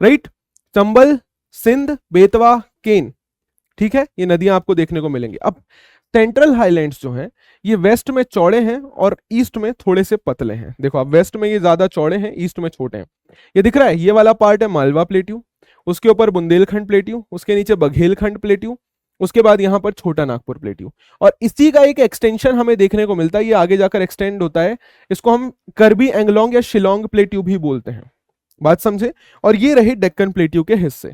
राइट। चंबल, सिंध, बेतवा, केन, ठीक है, ये नदियां आपको देखने को मिलेंगी। अब सेंट्रल हाईलैंड्स जो हैं ये वेस्ट में चौड़े हैं और ईस्ट में थोड़े से पतले हैं। देखो आप, वेस्ट में ये ज्यादा चौड़े हैं, ईस्ट में छोटे हैं। ये दिख रहा है, ये वाला पार्ट है मालवा प्लेट्यू, उसके ऊपर बुंदेलखंड प्लेट्यू, उसके नीचे बघेलखंड प्लेट्यू, उसके बाद यहां पर छोटा नागपुर प्लेट्यू, और इसी का एक एक्सटेंशन हमें देखने को मिलता है, ये आगे जाकर एक्सटेंड होता है, इसको हम कर्बी एंगलोंग या शिलोंग प्लेट्यू भी बोलते हैं, बात समझे। और ये रहे डेक्कन प्लेट्यू के हिस्से।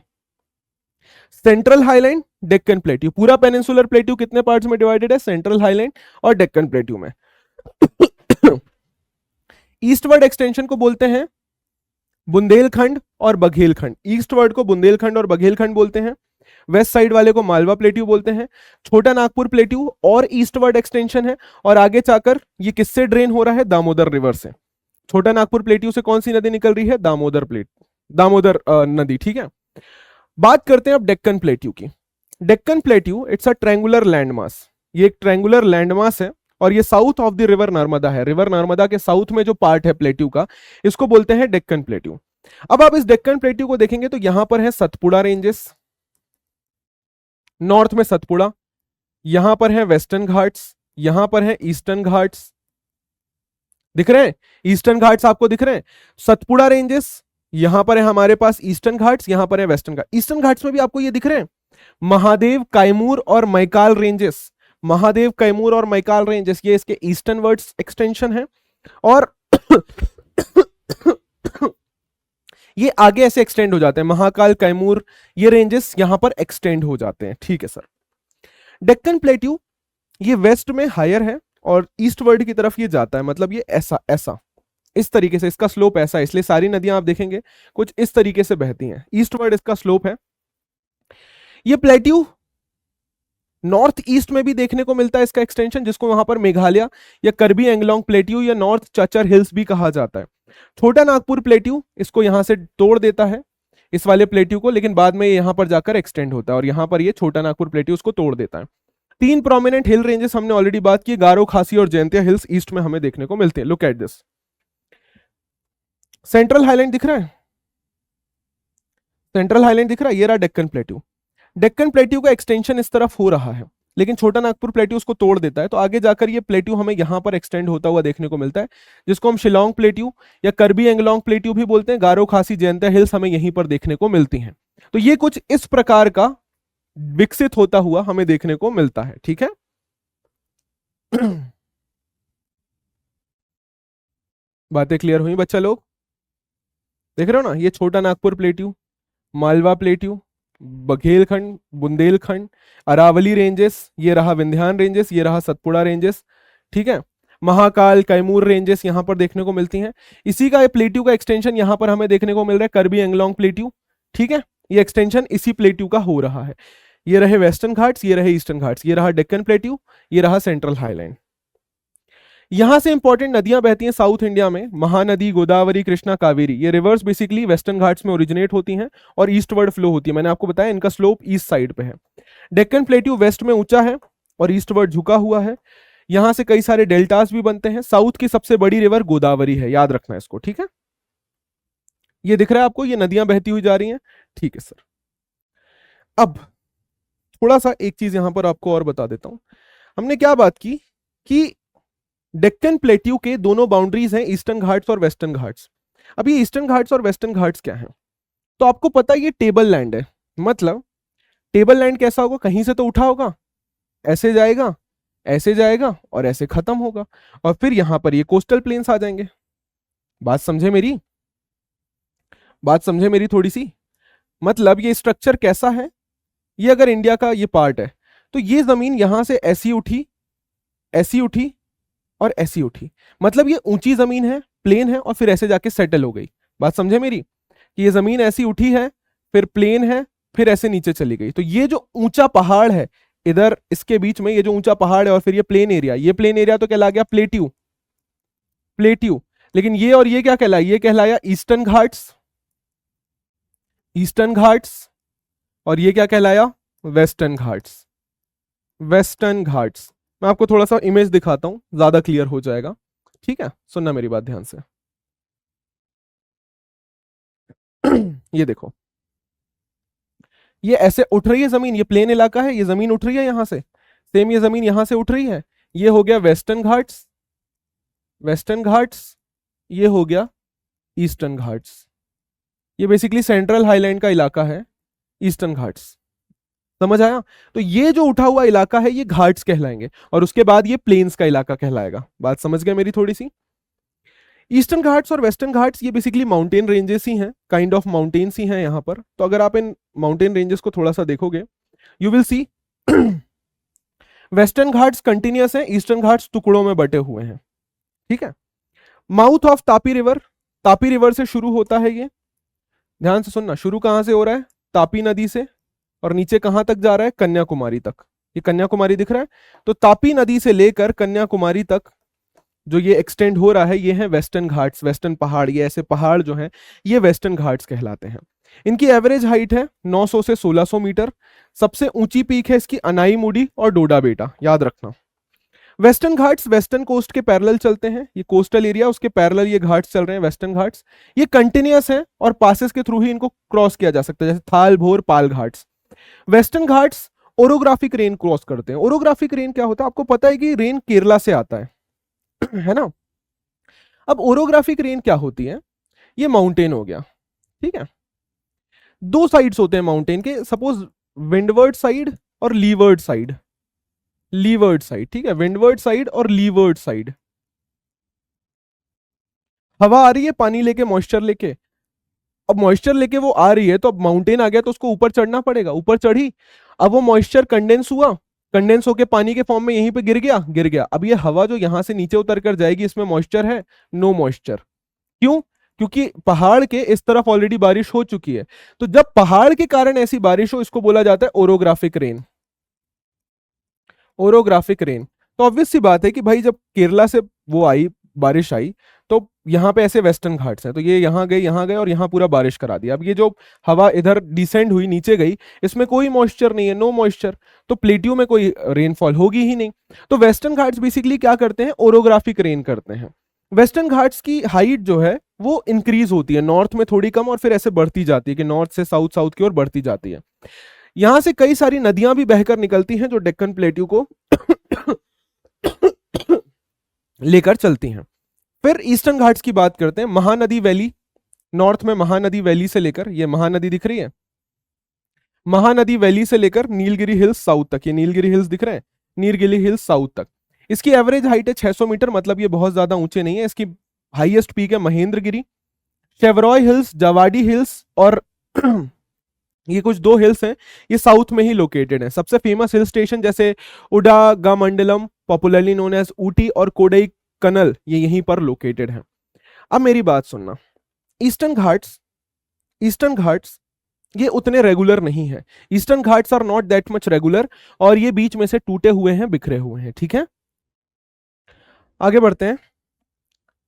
सेंट्रल हाईलैंड, डेक्कन प्लेट्यू, पूरा पेनिनसुलर प्लेट्यू कितने पार्ट्स में डिवाइडेड है? सेंट्रल हाईलैंड और डेक्कन प्लेट्यू में। ईस्टवर्ड एक्सटेंशन को बोलते हैं बुंदेलखंड और बघेलखंड। ईस्टवर्ड को बुंदेलखंड और बघेलखंड बोलते हैं, वेस्ट साइड वाले को मालवा प्लेट्यू बोलते हैं। छोटा नागपुर प्लेट्यू और ईस्टवर्ड एक्सटेंशन है, और आगे जाकर ये किससे ड्रेन हो रहा है? दामोदर रिवर से। छोटा नागपुर प्लेट्यू से कौन सी नदी निकल रही है? दामोदर नदी, ठीक है। बात करते हैं अब डेक्कन प्लेट्यू की। Deccan plateau it's a triangular landmass, ये एक ट्रायंगुलर लैंडमास है, और ये south of the river Narmada है। रिवर नर्मदा के साउथ में जो पार्ट है प्लेट्यू का, इसको बोलते हैं डेक्कन प्लेट्यू। अब आप इस डेक्कन प्लेट्यू को देखेंगे तो यहां पर है सतपुड़ा रेंजेस, नॉर्थ में सतपुड़ा, यहां पर है वेस्टर्न घाट्स, यहां पर है ईस्टर्न घाट्स, दिख रहे हैं? ईस्टर्न घाट्स आपको दिख रहे हैं, सतपुड़ा रेंजेस, यहां पर है हमारे पास ईस्टर्न घाट्स, यहां पर है वेस्टर्न घाट। ईस्टर्न घाट्स में भी आपको ये दिख रहे हैं महादेव, कैमूर और मैकाल रेंजेस। महादेव, कैमूर और मैकाल रेंजेस, ये इसके ईस्टर्न वर्ड्स एक्सटेंशन है, और ये आगे ऐसे एक्सटेंड हो जाते हैं। महाकाल, कैमूर, ये रेंजेस यहां पर एक्सटेंड हो जाते हैं, ठीक है सर। डेक्कन प्लेट्यू ये वेस्ट में हायर है और ईस्टवर्ड की तरफ ये जाता है, मतलब ये ऐसा ऐसा इस तरीके से, इसका स्लोप ऐसा है, इसलिए सारी नदियां आप देखेंगे कुछ इस तरीके से बहती हैं। ईस्टवर्ड इसका स्लोप है। ये प्लेट्यू नॉर्थ ईस्ट में भी देखने को मिलता है इसका एक्सटेंशन, जिसको वहां पर मेघालय या करबी एंगलोंग प्लेट्यू या नॉर्थ चचर हिल्स भी कहा जाता है। छोटा नागपुर प्लेट्यू इसको यहां से तोड़ देता है, इस वाले प्लेट्यू को, लेकिन बाद में यहां पर जाकर एक्सटेंड होता है, और यहां पर ये छोटा नागपुर प्लेट्यू उसको तोड़ देता है। तीन प्रोमिनेंट हिल रेंजेस हमने ऑलरेडी बात की, गारो, खासी और जयंतिया हिल्स ईस्ट में हमें देखने को मिलते हैं। Look at this, central highland दिख रहा है, सेंट्रल हाईलैंड दिख रहा है, ये रहा डेक्कन प्लेट्यू। डेक्कन प्लेट्यू का एक्सटेंशन इस तरफ हो रहा है, लेकिन छोटा नागपुर प्लेट्यू उसको तोड़ देता है, तो आगे जाकर ये प्लेट्यू हमें यहां पर एक्सटेंड होता हुआ देखने को मिलता है, जिसको हम शिलोंग प्लेट्यू या करबी एंगलोंग प्लेट्यू भी बोलते हैं। गारो, खासी, जयंतिया हिल्स हमें यहीं पर देखने को मिलती हैं। तो ये कुछ इस प्रकार का विकसित होता हुआ हमें देखने को मिलता है, ठीक है। बातें क्लियर हुई बच्चा लोग? देख रहे हो ना, ये छोटा Nagpur plateau, Malwa plateau, Baghelkhand, Bundelkhand, Aravalli ranges, ये रहा विंध्यान रेंजेस, ये रहा सतपुड़ा रेंजेस, ठीक है। महाकाल, कैमूर रेंजेस यहां पर देखने को मिलती हैं। इसी का प्लेट्यू का एक्सटेंशन यहां पर हमें देखने को मिल रहा है, करबी एंगलोंग प्लेट्यू, ठीक है। ये एक्सटेंशन इसी प्लेट्यू का हो रहा है। ये रहे वेस्टर्न घाट्स, ये रहे ईस्टर्न घाट्स, ये रहा डेक्कन प्लेट्यू, ये रहा सेंट्रल हाईलैंड। यहां से इंपॉर्टेंट नदियां बहती हैं साउथ इंडिया में, महानदी, गोदावरी, कृष्णा, कावेरी। ये रिवर्स बेसिकली वेस्टर्न घाट्स में ओरिजिनेट होती हैं और ईस्टवर्ड फ्लो होती है। मैंने आपको बताया इनका स्लोप ईस्ट साइड पे है। डेक्कन प्लेट्यू वेस्ट में ऊंचा है और ईस्टवर्ड झुका हुआ है। यहां से कई सारे डेल्टास भी बनते हैं। साउथ की सबसे बड़ी रिवर गोदावरी है, याद रखना इसको, ठीक है। ये दिख रहा है आपको, ये नदियां बहती हुई जा रही हैं, ठीक है सर। अब थोड़ा सा एक चीज यहां पर आपको और बता देता हूं। हमने क्या बात की कि डेक्कन प्लेट्यू के दोनों बाउंड्रीज हैं, ईस्टर्न घाट्स और वेस्टर्न घाट्स। अब ये ईस्टर्न घाट्स और वेस्टर्न घाट्स क्या है? तो आपको पता है ये टेबल लैंड है। मतलब टेबल लैंड कैसा होगा? कहीं से तो उठा होगा, ऐसे जाएगा, ऐसे जाएगा और ऐसे खत्म होगा, और फिर यहां पर ये कोस्टल प्लेन्स आ जाएंगे। बात समझे मेरी? बात समझे मेरी थोड़ी सी? मतलब ये स्ट्रक्चर कैसा है? ये अगर इंडिया का ये पार्ट है, तो ये जमीन यहां से ऐसी उठी, ऐसी उठी और ऐसी उठी, मतलब ये ऊंची जमीन है, प्लेन है, और फिर ऐसे जाके सेटल हो गई। बात समझे मेरी? कि ये जमीन ऐसी उठी है, फिर प्लेन है, फिर ऐसे नीचे चली गई। तो ये जो ऊंचा पहाड़ है इधर, इसके बीच में ये जो ऊंचा पहाड़ है और फिर ये प्लेन एरिया, ये प्लेन एरिया तो कहला गया प्लेट्यू, प्लेट्यू। लेकिन ये और ये क्या कहलाया? ये कहलाया ईस्टर्न घाट्स, ईस्टर्न घाट्स, और ये क्या कहलाया? Western Ghats, western Ghats. मैं आपको थोड़ा सा इमेज दिखाता हूं, ज्यादा क्लियर हो जाएगा, ठीक है। सुनना मेरी बात ध्यान से। ये देखो, ये ऐसे उठ रही है जमीन, ये प्लेन इलाका है, ये जमीन उठ रही है यहां से, सेम ये जमीन यहां से उठ रही है। ये हो गया वेस्टर्न घाट्स, वेस्टर्न घाट्स, ये हो गया ईस्टर्न घाट्स। ये बेसिकली सेंट्रल हाईलैंड का इलाका है, ईस्टर्न घाट्स। समझ आया? तो ये जो उठा हुआ इलाका है ये घाट्स कहलाएंगे, और उसके बाद ये प्लेन्स का इलाका कहलाएगा। बात समझ गए मेरी थोड़ी सी? ईस्टर्न घाट्स और वेस्टर्न घाट्स ये बेसिकली माउंटेन रेंजेस ही हैं, काइंड ऑफ माउंटेन्स ही हैं यहाँ पर। तो अगर आप इन माउंटेन रेंजेस को थोड़ा सा देखोगे, you will see western Ghats continuous हैं, ईस्टर्न घाट्स टुकड़ों में बटे हुए हैं, ठीक है। माउथ ऑफ तापी रिवर से शुरू होता है ये, ध्यान से सुनना, शुरू कहां से हो रहा है, तापी नदी से, और नीचे कहां तक जा रहा है, कन्याकुमारी तक। ये कन्याकुमारी दिख रहा है, तो तापी नदी से लेकर कन्याकुमारी तक जो ये एक्सटेंड हो रहा है, ये है वेस्टर्न घाट्स, वेस्टर्न पहाड़। ये ऐसे पहाड़ जो हैं ये वेस्टर्न घाट्स कहलाते हैं। इनकी एवरेज हाइट है 900 से 1600 मीटर। सबसे ऊंची पीक है इसकी अनाईमुडी और डोडा बेटा, याद रखना। वेस्टर्न घाट्स वेस्टर्न कोस्ट के पैरेलल चलते हैं, ये कोस्टल एरिया, उसके पैरेलल ये घाट्स चल रहे हैं वेस्टर्न घाट्स। ये कंटिन्यूअस है और पासेस के थ्रू ही इनको क्रॉस किया जा सकता है, जैसे Thal, Bhor, Pal Ghats. Western Ghats orographic rain cross करते हैं। ओरोग्राफिक रेन क्या होता है, आपको पता है कि रेन केरला से आता है है ना। अब ओरोग्राफिक रेन क्या होती है, ये माउंटेन हो गया, ठीक है। दो साइड्स होते हैं माउंटेन के, सपोज विंडवर्ड साइड और लीवर्ड साइड, लीवर्ड साइड, ठीक है, विंडवर्ड साइड और लीवर्ड साइड। हवा आ रही है पानी लेके, मॉइस्चर लेके, अब मॉइस्चर लेके वो आ रही है, तो अब माउंटेन आ गया तो उसको ऊपर चढ़ना पड़ेगा, ऊपर चढ़ी, अब वो मॉइस्चर कंडेंस हुआ, कंडेंस होके पानी के फॉर्म में यहीं पे गिर गया, गिर गया। अब ये हवा जो यहां से नीचे उतर कर जाएगी, इसमें मॉइस्चर है, नो मॉइस्चर। क्यों? क्योंकि पहाड़ के इस तरफ ऑलरेडी बारिश हो चुकी है। तो जब पहाड़ के कारण ऐसी बारिश हो, इसको बोला जाता है ओरोग्राफिक रेन, ओरोग्राफिक रेन। तो ऑब्वियस सी बात है कि भाई जब केरला से वो आई, बारिश आई, तो यहाँ पे ऐसे वेस्टर्न घाट्स हैं, तो ये यहाँ गए और यहाँ पूरा बारिश करा दिया। अब ये जो हवा इधर डिसेंड हुई, नीचे गई, इसमें कोई मॉइस्चर नहीं है, नो मॉइस्चर, तो प्लेट्यू में कोई रेनफॉल होगी ही नहीं। तो वेस्टर्न घाट्स बेसिकली क्या करते हैं, ओरोग्राफिक रेन करते हैं। वेस्टर्न घाट्स की हाइट जो है वो इंक्रीज होती है, नॉर्थ में थोड़ी कम और फिर ऐसे बढ़ती जाती है, कि नॉर्थ से साउथ, साउथ की ओर बढ़ती जाती है। यहां से कई सारी नदियां भी बहकर निकलती हैं जो डेक्कन प्लेट्यू को लेकर चलती हैं। फिर ईस्टर्न घाट्स की बात करते हैं। महानदी वैली, नॉर्थ में महानदी वैली से लेकर, ये महानदी दिख रही है, महानदी वैली से लेकर नीलगिरी हिल्स साउथ तक, ये नीलगिरी हिल्स दिख रहे हैं, नीलगिरी हिल्स साउथ तक। इसकी एवरेज हाइट है 600 मीटर, मतलब ये बहुत ज्यादा ऊंचे नहीं है। इसकी हाईएस्ट पीक है महेंद्रगिरी, शेवरॉय हिल्स, जावाडी हिल्स, और ये कुछ दो हिल्स हैं, ये साउथ में ही लोकेटेड है। सबसे फेमस हिल स्टेशन जैसे उडागामंडलम, पॉपुलरली नोन एज ऊटी, और कोडई कनल, ये यहीं पर लोकेटेड है। अब मेरी बात सुनना, ईस्टर्न घाट्स, ईस्टर्न घाट्स ये उतने रेगुलर नहीं है। Eastern Ghats are not that much regular, और ये बीच में से टूटे हुए हैं, बिखरे हुए हैं, ठीक है। आगे बढ़ते हैं,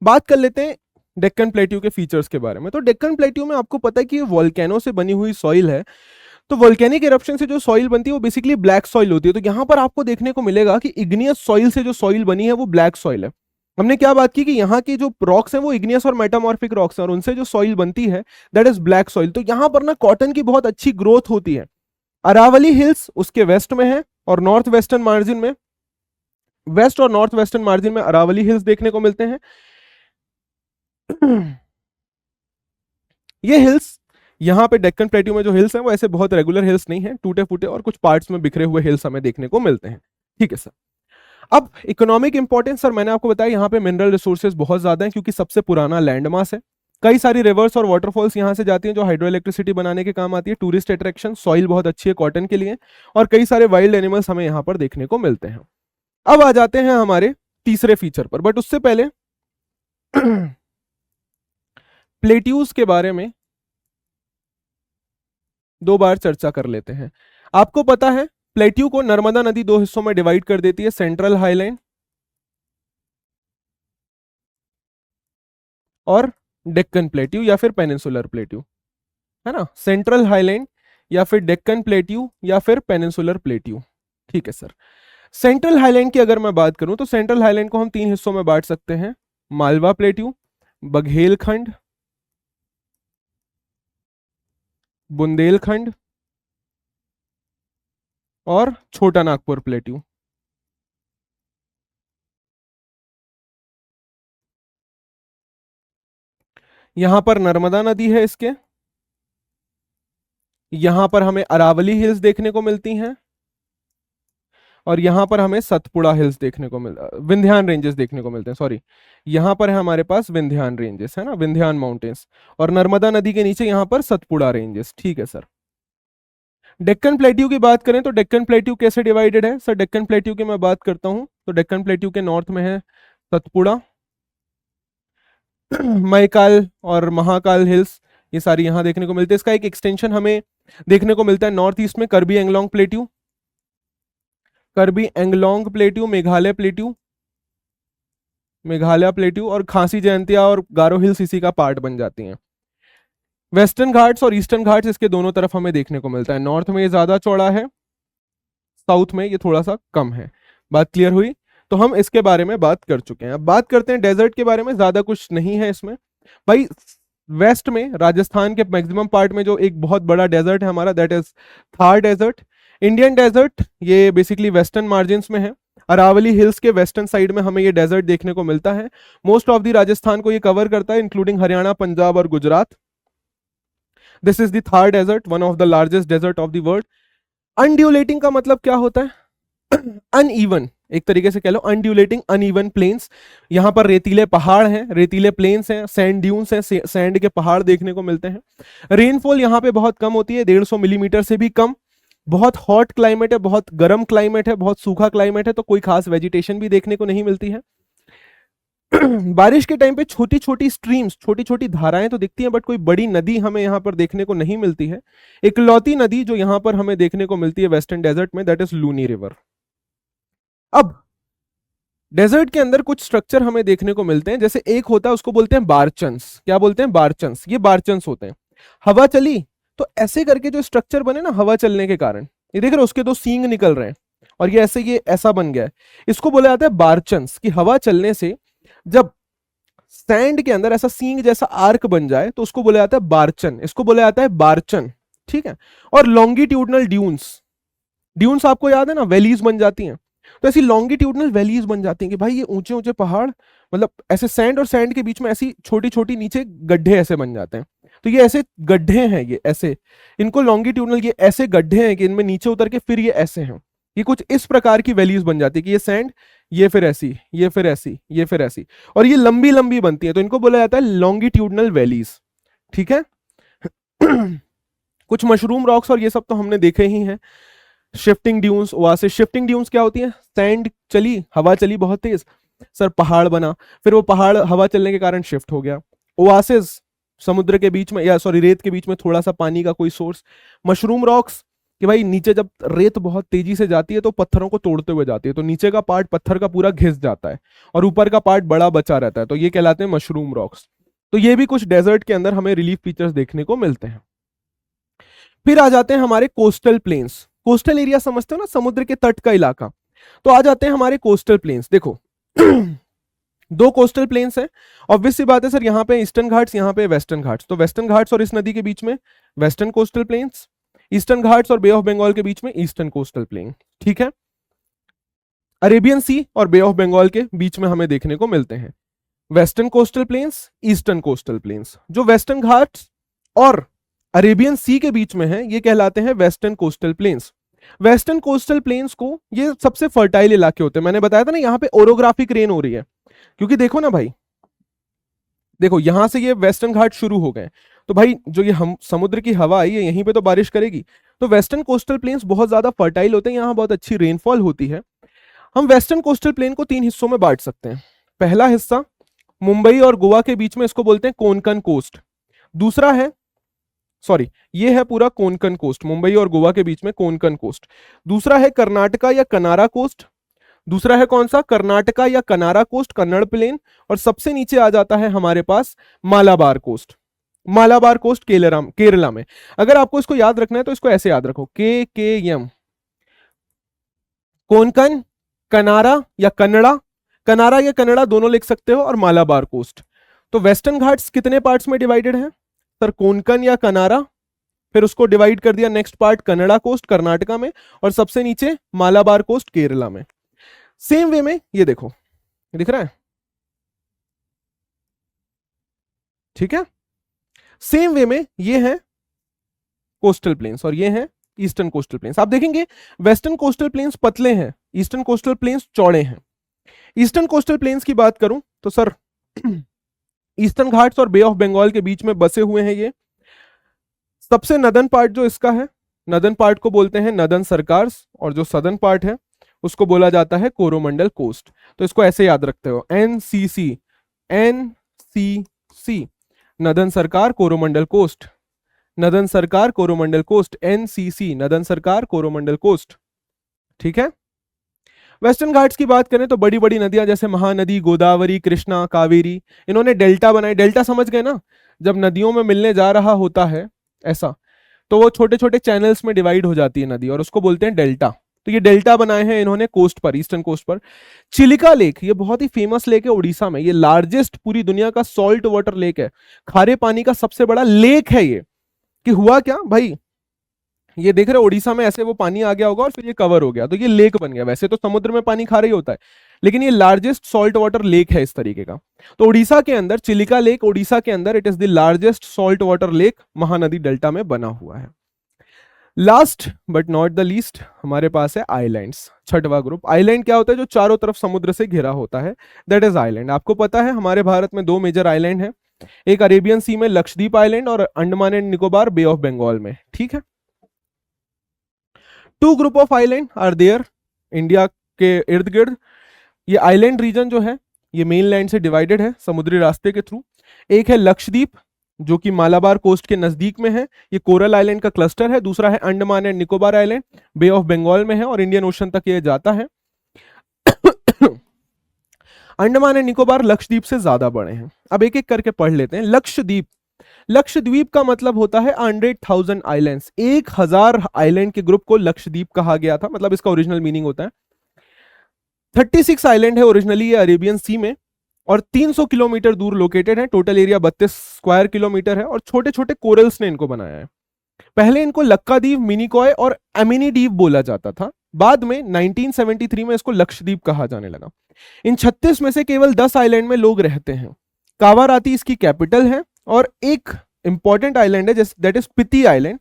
बात कर लेते हैं डेक्कन प्लेट्यू के फीचर्स के बारे में। तो डेक्कन प्लेट्यू में आपको पता है कि ये वोल्केनो से बनी हुई सॉइल है। तो वोल्केनिक इरप्शन से जो सॉइल बनती है वो बेसिकली ब्लैक सॉइल होती है। तो यहां पर आपको देखने को मिलेगा कि इग्नियस सॉइल से जो सॉइल बनी है वो ब्लैक सॉइल है। हमने क्या बात की कि यहाँ की जो रॉक्स हैं वो इग्नियस और मेटामॉर्फिक रॉक्स हैं, और उनसे जो सॉइल बनती है दैट इज ब्लैक सॉइल। तो यहाँ पर ना कॉटन की बहुत अच्छी ग्रोथ होती है। अरावली हिल्स उसके वेस्ट में है, और नॉर्थ वेस्टर्न मार्जिन में, वेस्ट और नॉर्थ वेस्टर्न मार्जिन में अरावली हिल्स देखने को मिलते हैं। ये हिल्स, यहाँ पे डेक्कन प्लेट्यू में जो हिल्स हैं वो ऐसे बहुत रेगुलर हिल्स नहीं है, टूटे फूटे और कुछ पार्ट्स में बिखरे हुए हिल्स हमें देखने को मिलते हैं, ठीक है सर। अब इकोनॉमिक इंपॉर्टेंस, सर मैंने आपको बताया यहाँ पे मिनरल रिसोर्सेज बहुत ज्यादा हैं, क्योंकि सबसे पुराना लैंड मास है। कई सारी रिवर्स और वाटरफॉल्स यहाँ से जाती हैं जो हाइड्रो इलेक्ट्रिसिटी बनाने के काम आती है। टूरिस्ट अट्रैक्शन, सॉइल बहुत अच्छी है कॉटन के लिए, और कई सारे वाइल्ड एनिमल्स हमें यहाँ पर देखने को मिलते हैं। अब आ जाते हैं हमारे तीसरे फीचर पर, बट उससे पहले प्लेट्यूज के बारे में दो बार चर्चा कर लेते हैं। आपको पता है प्लेट्यू को नर्मदा नदी दो हिस्सों में डिवाइड कर देती है, सेंट्रल हाईलैंड और डेक्कन प्लेट्यू या फिर पेनिनसुलर प्लेट्यू, है ना। सेंट्रल हाईलैंड या फिर डेक्कन प्लेट्यू या फिर पेनिनसुलर प्लेट्यू, ठीक है सर। सेंट्रल हाईलैंड की अगर मैं बात करूं तो सेंट्रल हाईलैंड को हम तीन हिस्सों में बांट सकते हैं, मालवा प्लेट्यू, बघेलखंड, बुंदेलखंड और छोटा नागपुर प्लेट्यू। यहां पर नर्मदा नदी है इसके, यहां पर हमें अरावली हिल्स देखने को मिलती हैं, और यहाँ पर हमें सतपुड़ा हिल्स देखने को विंध्यान रेंजेस देखने को मिलते हैं, सॉरी। यहाँ पर है हमारे पास विंध्यान रेंजेस, है ना, विंध्यान माउंटेन्स, और नर्मदा नदी के नीचे यहाँ पर सतपुड़ा रेंजेस। ठीक है सर। डेक्कन प्लेट्यू की बात करें तो डेक्कन प्लेट्यू कैसे डिवाइडेड है सर? डेक्कन प्लेट्यू की मैं बात करता हूँ तो डेक्कन प्लेट्यू के नॉर्थ में है सतपुड़ा, मैकाल और महाकाल हिल्स, ये सारी यहाँ देखने को मिलते हैं। इसका एक एक्सटेंशन हमें देखने को मिलता है नॉर्थ ईस्ट में, करबी एंगलोंग प्लेट्यू, करबी Anglong plateau, Meghalaya plateau, Meghalaya plateau, और खासी जयंतिया और गारो हिल्स इसी का पार्ट बन जाती हैं। वेस्टर्न घाट्स और ईस्टर्न घाट्स इसके दोनों तरफ हमें देखने को मिलता है। नॉर्थ में ये ज्यादा चौड़ा है, साउथ में ये थोड़ा सा कम है। बात क्लियर हुई? तो हम इसके बारे में बात कर चुके हैं। अब बात करते हैं डेजर्ट के बारे में। ज्यादा कुछ नहीं है इसमें भाई। वेस्ट में राजस्थान के मैक्सिमम पार्ट में जो एक बहुत बड़ा डेजर्ट है हमारा, that is Thar desert. Indian desert ये बेसिकली वेस्टर्न मार्जिन में है। अरावली हिल्स के वेस्टर्न साइड में हमें ये डेजर्ट देखने को मिलता है। मोस्ट ऑफ द राजस्थान को ये कवर करता है, इंक्लूडिंग हरियाणा, पंजाब और Gujarat. This is the Thar desert, one of the largest desert of the world. Undulating का मतलब क्या होता है? अनइवन, एक तरीके से कह लो अनड्यूलेटिंग, अनइवन प्लेन्स। यहां पर रेतीले पहाड़ हैं, रेतीले प्लेन्स हैं, सैंड ड्यून्स हैं, सैंड के पहाड़ देखने को मिलते हैं। रेनफॉल यहां पे बहुत कम होती है, 150 मिलीमीटर से भी कम। बहुत हॉट क्लाइमेट है, बहुत गर्म क्लाइमेट है, बहुत सूखा क्लाइमेट है, तो कोई खास वेजिटेशन भी देखने को नहीं मिलती है। बारिश के टाइम पे छोटी छोटी स्ट्रीम्स, छोटी छोटी धाराएं तो दिखती हैं, बट कोई बड़ी नदी हमें यहां पर देखने को नहीं मिलती है। इकलौती नदी जो यहां पर हमें देखने को मिलती है वेस्टर्न डेजर्ट में, दैट इज लूनी रिवर। अब डेजर्ट के अंदर कुछ स्ट्रक्चर हमें देखने को मिलते हैं, जैसे एक होता है उसको बोलते हैं बारचंस। क्या बोलते हैं? बारचंस। ये बारचंस होते हैं। हवा चली तो ऐसे करके जो स्ट्रक्चर बने ना हवा चलने के कारण, ये देख रहे हो उसके दो सींग निकल रहे हैं और ये ऐसा बन गया है, इसको बोला जाता है बारचंस। कि हवा चलने से जब सैंड के अंदर ऐसा सींग जैसा आर्क बन जाए तो उसको बोला जाता है बारचन, इसको बोला जाता है बारचन। ठीक है। और लॉन्गिट्यूडनल ड्यून्स, ड्यून्स आपको याद है ना, वैलीज बन जाती हैं। तो ऐसी लॉन्गिट्यूडनल वैलीज बन जाती हैं कि भाई ये ऊंचे ऊंचे पहाड़, मतलब ऐसे सैंड और सैंड के बीच में ऐसी छोटी छोटी नीचे गड्ढे ऐसे बन जाते हैं। तो ये ऐसे गड्ढे हैं, ये ऐसे, इनको लॉन्गिट्यूडनल, ये ऐसे गड्ढे हैं कि इनमें नीचे उतर के फिर ये ऐसे हैं। ये कुछ इस प्रकार की वैलीज बन जाती है कि ये सैंड, ये फिर ऐसी, ये फिर ऐसी, ये फिर ऐसी, और ये लंबी लंबी बनती है, तो इनको बोला जाता है लॉन्गिट्यूडनल वैलीज। ठीक है। कुछ मशरूम रॉक्स और ये सब तो हमने देखे ही हैं। Shifting dunes, oasis. Shifting dunes क्या होती है? सैंड चली, हवा चली बहुत तेज, सर पहाड़ बना, फिर वो पहाड़ हवा चलने के कारण शिफ्ट हो गया। ओआसिस, समुद्र के बीच में, या सॉरी रेत के बीच में थोड़ा सा पानी का कोई सोर्स। मशरूम रॉक्स कि भाई नीचे जब रेत बहुत तेजी से जाती है तो पत्थरों को तोड़ते हुए जाती है, तो नीचे का पार्ट पत्थर का पूरा घिस जाता है और ऊपर का पार्ट बड़ा बचा रहता है, तो ये कहलाते हैं मशरूम रॉक्स। तो ये भी कुछ डेजर्ट के अंदर हमें रिलीफ फीचर्स देखने को मिलते हैं। फिर आ जाते हैं हमारे कोस्टल प्लेन्स। कोस्टल एरिया समझते हो ना, समुद्र के तट का इलाका। तो आ जाते हैं हमारे कोस्टल प्लेन्स। देखो दो कोस्टल प्लेन्स हैं। ऑब्वियस सी बात है सर, यहाँ पे ईस्टर्न घाट्स, यहाँ पे वेस्टर्न घाट्स। तो वेस्टर्न घाट्स और इस नदी के बीच में western coastal planes, eastern Ghats और बे ऑफ बंगाल के बीच में ईस्टर्न कोस्टल प्लेन। ठीक है। अरेबियन सी और बे ऑफ बंगाल के बीच में हमें देखने को मिलते हैं western coastal planes, eastern coastal planes. जो वेस्टर्न घाट्स और अरेबियन सी के बीच में है ये कहलाते हैं western coastal planes. Western coastal planes को, ये सबसे फर्टाइल इलाके होते हैं। मैंने बताया था ना यहाँ पे ओरोग्राफिक रेन हो रही है, क्योंकि देखो ना भाई, देखो यहां से ये वेस्टर्न घाट शुरू हो गए, तो भाई जो ये हम समुद्र की हवा आई है यहीं पे तो बारिश करेगी। तो वेस्टर्न कोस्टल प्लेन्स बहुत ज्यादा फर्टाइल होते हैं, यहाँ बहुत अच्छी रेनफॉल होती है। हम वेस्टर्न कोस्टल प्लेन को 3 हिस्सों में बांट सकते हैं। पहला हिस्सा मुंबई और गोवा के बीच में, इसको बोलते हैं कोंकण कोस्ट। दूसरा है, सॉरी, ये है पूरा कोंकण कोस्ट, मुंबई और गोवा के बीच में कोंकण कोस्ट। दूसरा है कर्नाटका या कनारा कोस्ट। दूसरा है कौन सा? कर्नाटका या कनारा कोस्ट, कन्नड़ प्लेन। और सबसे नीचे आ जाता है हमारे पास मालाबार कोस्ट। मालाबार कोस्ट केरला में। अगर आपको इसको याद रखना है तो इसको ऐसे याद रखो, KKM, कोंकण, कनारा या कन्नड़ा, कनारा या कन्नड़ा दोनों लिख सकते हो, और मालाबार कोस्ट। तो वेस्टर्न घाट्स कितने पार्ट्स में डिवाइडेड है सर? कोंकण या कनारा, फिर उसको डिवाइड कर दिया next part Kannada coast Karnataka में, और सबसे नीचे मालाबार कोस्ट केरला में। सेम वे में ये देखो, दिख रहा है? ठीक है। सेम वे में ये है कोस्टल प्लेन्स और ये है ईस्टर्न कोस्टल प्लेन्स। आप देखेंगे वेस्टर्न कोस्टल प्लेन्स पतले हैं, ईस्टर्न कोस्टल प्लेन्स चौड़े हैं। ईस्टर्न कोस्टल प्लेन्स की बात करूं तो सर ईस्टर्न घाट्स और बे ऑफ बंगाल के बीच में बसे हुए हैं ये। सबसे नदन पार्ट जो इसका है, नदन पार्ट को बोलते हैं नदन सरकार्स, और जो सदर्न पार्ट है उसको बोला जाता है कोरोमंडल कोस्ट। तो इसको ऐसे याद रखते हो, एनसीसी, एनसीसी, नदन सरकार कोरोमंडल कोस्ट, नदन सरकार कोरोमंडल कोस्ट, एनसीसी, नदन सरकार कोरोमंडल कोस्ट। ठीक है। वेस्टर्न घाट्स की बात करें तो बड़ी बड़ी नदियां जैसे महानदी, गोदावरी, कृष्णा, कावेरी, इन्होंने डेल्टा बनाए। डेल्टा समझ गए ना, जब नदियों में मिलने जा रहा होता है ऐसा, तो वो छोटे छोटे चैनल्स में डिवाइड हो जाती है नदी, और उसको बोलते हैं डेल्टा। तो ये डेल्टा बनाए हैं इन्होंने कोस्ट पर, ईस्टर्न कोस्ट पर। चिलिका लेक, ये बहुत ही फेमस लेक है उड़ीसा में, ये लार्जेस्ट पूरी दुनिया का सॉल्ट वाटर लेक है, खारे पानी का सबसे बड़ा लेक है ये। कि हुआ क्या भाई, ये देख रहे हो उड़ीसा में ऐसे वो पानी आ गया होगा और फिर ये कवर हो गया तो ये लेक बन गया। वैसे तो समुद्र में पानी खारा ही होता है, लेकिन ये लार्जेस्ट सॉल्ट वाटर लेक है इस तरीके का। तो उड़ीसा के अंदर चिलिका लेक, उड़ीसा के अंदर it is the largest salt water lake, Mahanadi delta में बना हुआ है। Last but not the least हमारे पास है आइलैंड्स, छठवां ग्रुप। आइलैंड क्या होता है, जो चारों तरफ समुद्र से घिरा होता है, दैट इज आइलैंड। आपको पता है हमारे भारत में दो मेजर आइलैंड है, एक अरेबियन सी में लक्षद्वीप आइलैंड और Andaman and Nicobar bay of Bengal में। ठीक है। Two group of island are there India के इर्द गिर्द। ये आइलैंड रीजन जो है ये मेन लैंड से डिवाइडेड है समुद्री रास्ते के थ्रू। एक है लक्षद्वीप जो कि मालाबार कोस्ट के नजदीक में है, ये कोरल आइलैंड का क्लस्टर है। दूसरा है Andaman and Nicobar island, bay of Bengal में है और इंडियन ओशन तक ये जाता है। अंडमान एंड निकोबार लक्षद्वीप से ज्यादा बड़े हैं। अब एक एक करके पढ़ लेते हैं। लक्षद्वीप, लक्षद्वीप का मतलब होता है 100,000 आइलैंड्स। 1000 आइलैंड के ग्रुप को लक्षद्वीप कहा गया था, मतलब इसका ओरिजिनल मीनिंग होता है। 36 आइलैंड है ओरिजिनली ये अरेबियन सी में, और 300 किलोमीटर दूर लोकेटेड है। टोटल एरिया 32 स्क्वायर किलोमीटर है, और छोटे छोटे कोरल्स ने इनको बनाया है। पहले इनको लक्काद्वीप, मिनिकॉय और एमिनी द्वीप बोला जाता था। बाद में 1973 में इसको लक्षद्वीप कहा जाने लगा। इन 36 में से केवल 10 आइलैंड में लोग रहते हैं। कावाराती इसकी कैपिटल है, और एक इंपॉर्टेंट आइलैंड है that is Pitti island.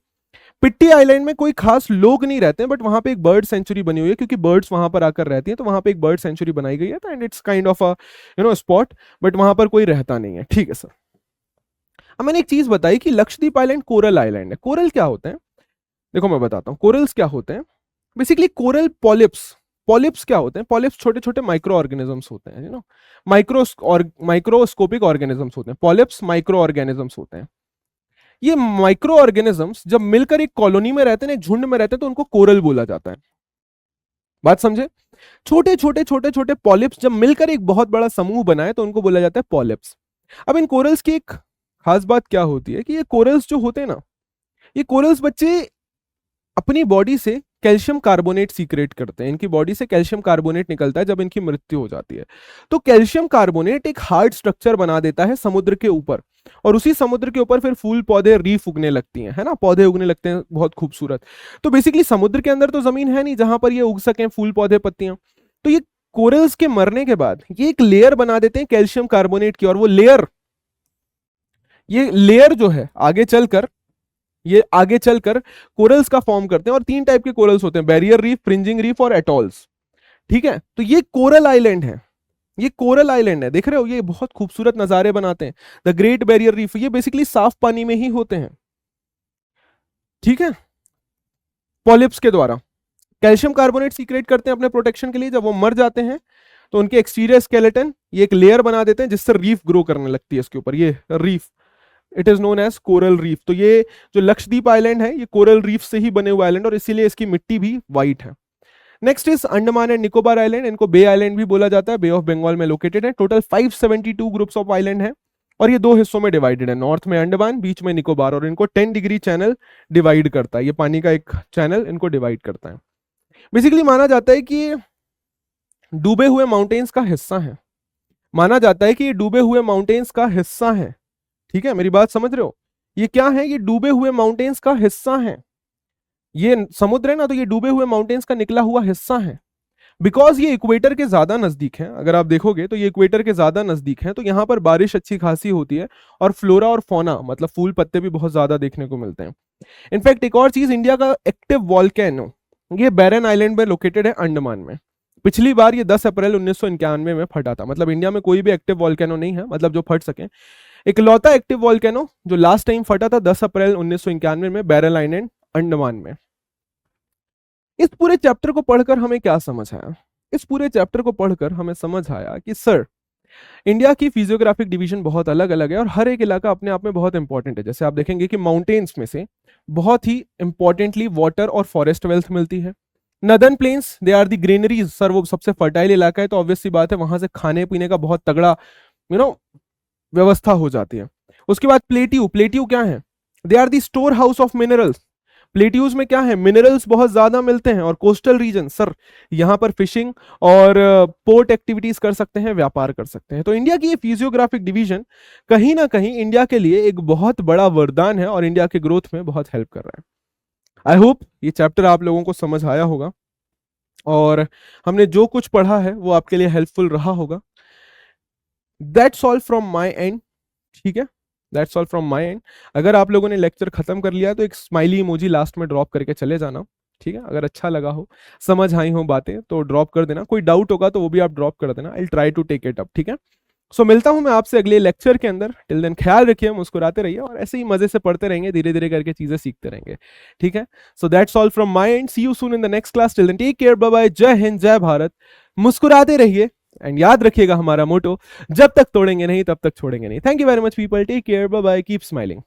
Pitti island में कोई खास लोग नहीं रहते हैं, बट वहां पे एक बर्ड सेंचुरी बनी हुई है, क्योंकि बर्ड्स वहां पर आकर रहती हैं, तो वहां पे एक बर्ड सेंचुरी बनाई गई है, and it's kind of a spot, but वहां पर कोई रहता नहीं है। ठीक है सर। अब मैंने एक चीज बताई कि लक्षद्वीप आइलैंड कोरल आइलैंड है। कोरल क्या होते हैं, देखो मैं बताता हूँ कोरल्स क्या होते हैं। बेसिकली कोरल पॉलिप्स, पॉलिप्स क्या होते हैं, पॉलिप्स छोटे छोटे माइक्रो ऑर्गेनिजम्स होते हैं, माइक्रोस्कोपिक ऑर्गेनिजम्स होते हैं। पॉलिप्स माइक्रो ऑर्गेनिजम्स होते हैं। ये माइक्रो ऑर्गेनिजम्स जब मिलकर एक कॉलोनी में रहते हैं, झुंड में रहते हैं, तो उनको कोरल बोला जाता है। बात समझे? छोटे छोटे छोटे छोटे पॉलिप्स जब मिलकर एक बहुत बड़ा समूह बनाए तो उनको बोला जाता है पॉलिप्स। अब इन कोरल्स की एक खास बात क्या होती है कि ये कोरल्स जो होते हैं ना, ये कोरल्स बच्चे अपनी बॉडी से कैल्शियम कार्बोनेट सीक्रेट करते हैं। इनकी बॉडी से कैल्शियम कार्बोनेट निकलता है जब इनकी मृत्यु हो जाती है। तो कैल्शियम कार्बोनेट एक हार्ड स्ट्रक्चर बना देता है समुद्र के ऊपर, और उसी समुद्र के ऊपर फिर फूल पौधे रीफ उगने लगती हैं, है ना, पौधे उगने लगते हैं बहुत खूबसूरत। तो बेसिकली समुद्र के अंदर तो जमीन है नहीं जहां पर ये उग सकें फूल पौधे पत्तियां। तो ये कोरल्स के मरने के बाद ये एक लेयर बना देते हैं कैल्शियम कार्बोनेट की, और वो लेयर, ये लेयर जो है आगे चलकर कोरल्स का फॉर्म करते हैं। और 3 टाइप के कोरल्स होते हैं, बैरियर रीफ, फ्रिंजिंग रीफ और एटॉल्स। ठीक है। तो ये कोरल आइलैंड है, ये कोरल आइलैंड है, देख रहे हो, ये बहुत खूबसूरत नजारे बनाते हैं। द ग्रेट बैरियर रीफ, ये बेसिकली साफ पानी में ही होते हैं। ठीक है। पॉलिप्स के द्वारा कैल्शियम कार्बोनेट सीक्रेट करते हैं अपने प्रोटेक्शन के लिए। जब वो मर जाते हैं तो उनके एक्सटीरियर स्केलेटन ये एक लेयर बना देते हैं जिससे रीफ ग्रो करने लगती है इसके ऊपर, ये reef, it is known as coral reef. तो ये जो लक्षद्वीप आइलैंड है ये कोरल रीफ से ही बने हुए आइलैंड, और इसीलिए इसकी मिट्टी भी व्हाइट है। Next is Andaman and Nicobar island, इनको बे आइलैंड भी बोला जाता है, बे ऑफ बंगाल में लोकेटेड है। टोटल 572 ग्रुप्स ऑफ आइलैंड है, और ये 2 हिस्सों में डिवाइडेड है, नॉर्थ में अंडमान, बीच में निकोबार, और इनको 10 डिग्री चैनल डिवाइड करता है। ये पानी का एक चैनल इनको डिवाइड करता है। बेसिकली माना जाता है कि डूबे हुए माउंटेन्स का हिस्सा है, माना जाता है कि ये डूबे हुए माउंटेन्स का हिस्सा है। ठीक है, मेरी बात समझ रहे हो? ये क्या है, ये डूबे हुए माउंटेन्स का हिस्सा है। ये समुद्र है ना, तो ये डूबे हुए माउंटेन्स का निकला हुआ हिस्सा है। बिकॉज ये इक्वेटर के ज्यादा नजदीक है, अगर आप देखोगे तो ये इक्वेटर के ज्यादा नजदीक है, तो यहाँ पर बारिश अच्छी खासी होती है, और फ्लोरा और फौना मतलब फूल पत्ते भी बहुत ज्यादा देखने को मिलते हैं। इनफैक्ट एक और चीज, इंडिया का एक्टिव वॉल्केनो ये बैरन आइलैंड में लोकेटेड है, अंडमान में। पिछली बार ये 10 अप्रैल 1991 में फटा था, मतलब इंडिया में कोई भी एक्टिव वॉल्केनो नहीं है, मतलब जो फट सके। इकलौता एक्टिव वॉल्केनो जो लास्ट टाइम फटा था 10 अप्रैल 1991 में, बैरल आइलैंड, अंडमान में। इस पूरे चैप्टर को पढ़कर हमें क्या समझ आया? इस पूरे चैप्टर को पढ़कर हमें समझ आया कि सर, इंडिया की फिजियोग्राफिक डिवीजन बहुत अलग अलग है और हर एक इलाका अपने आप में बहुत इंपॉर्टेंट है। जैसे आप देखेंगे कि माउंटेन्स में से बहुत ही इंपॉर्टेंटली वाटर और फॉरेस्ट वेल्थ मिलती है। Northern plains, they are the greeneries, sir वो सबसे फर्टाइल इलाका है, तो ऑब्वियस सी बात है वहां से खाने पीने का बहुत तगड़ा व्यवस्था हो जाती है। उसके बाद प्लेट्यू, प्लेट्यू क्या है? They are the store house of minerals. Plateaus में क्या है? मिनरल्स बहुत ज्यादा मिलते हैं। और कोस्टल रीजन, सर यहां पर फिशिंग और पोर्ट एक्टिविटीज कर सकते हैं, व्यापार कर सकते हैं। तो इंडिया की ये फिजियोग्राफिक डिवीजन कहीं ना कहीं इंडिया के लिए एक बहुत बड़ा वरदान है और इंडिया के ग्रोथ में बहुत हेल्प कर रहा है। आई होप ये चैप्टर आप लोगों को समझ आया होगा और हमने जो कुछ पढ़ा है वो आपके लिए हेल्पफुल रहा होगा। That's all from my and, ठीक है, that's all from my and. अगर आप लोगों ने लेक्चर खत्म कर लिया तो एक स्माइली इमोजी लास्ट में ड्रॉप करके चले जाना, ठीक है। अगर अच्छा लगा हो, समझ आई हो बातें तो ड्रॉप कर देना। कोई डाउट होगा तो वो भी आप ड्रॉप कर देना। I try to take it up, ठीक है। सो मिलता हूं मैं आपसे अगले लेक्चर के अंदर। टिल देन ख्याल रखिए, मुस्कुराते रहिए और ऐसे ही मजे से पढ़ते रहेंगे, धीरे धीरे करके चीजें सीखते रहेंगे, ठीक है। So that's all from my end, see you soon in the next class. Till then take care, bye bye, Jai Hind, जय भारत, मुस्कुराते रहिए एंड याद रखिएगा हमारा मोटो, जब तक तोड़ेंगे नहीं तब तक छोड़ेंगे नहीं। Thank you very much people, take care, bye bye, keep smiling.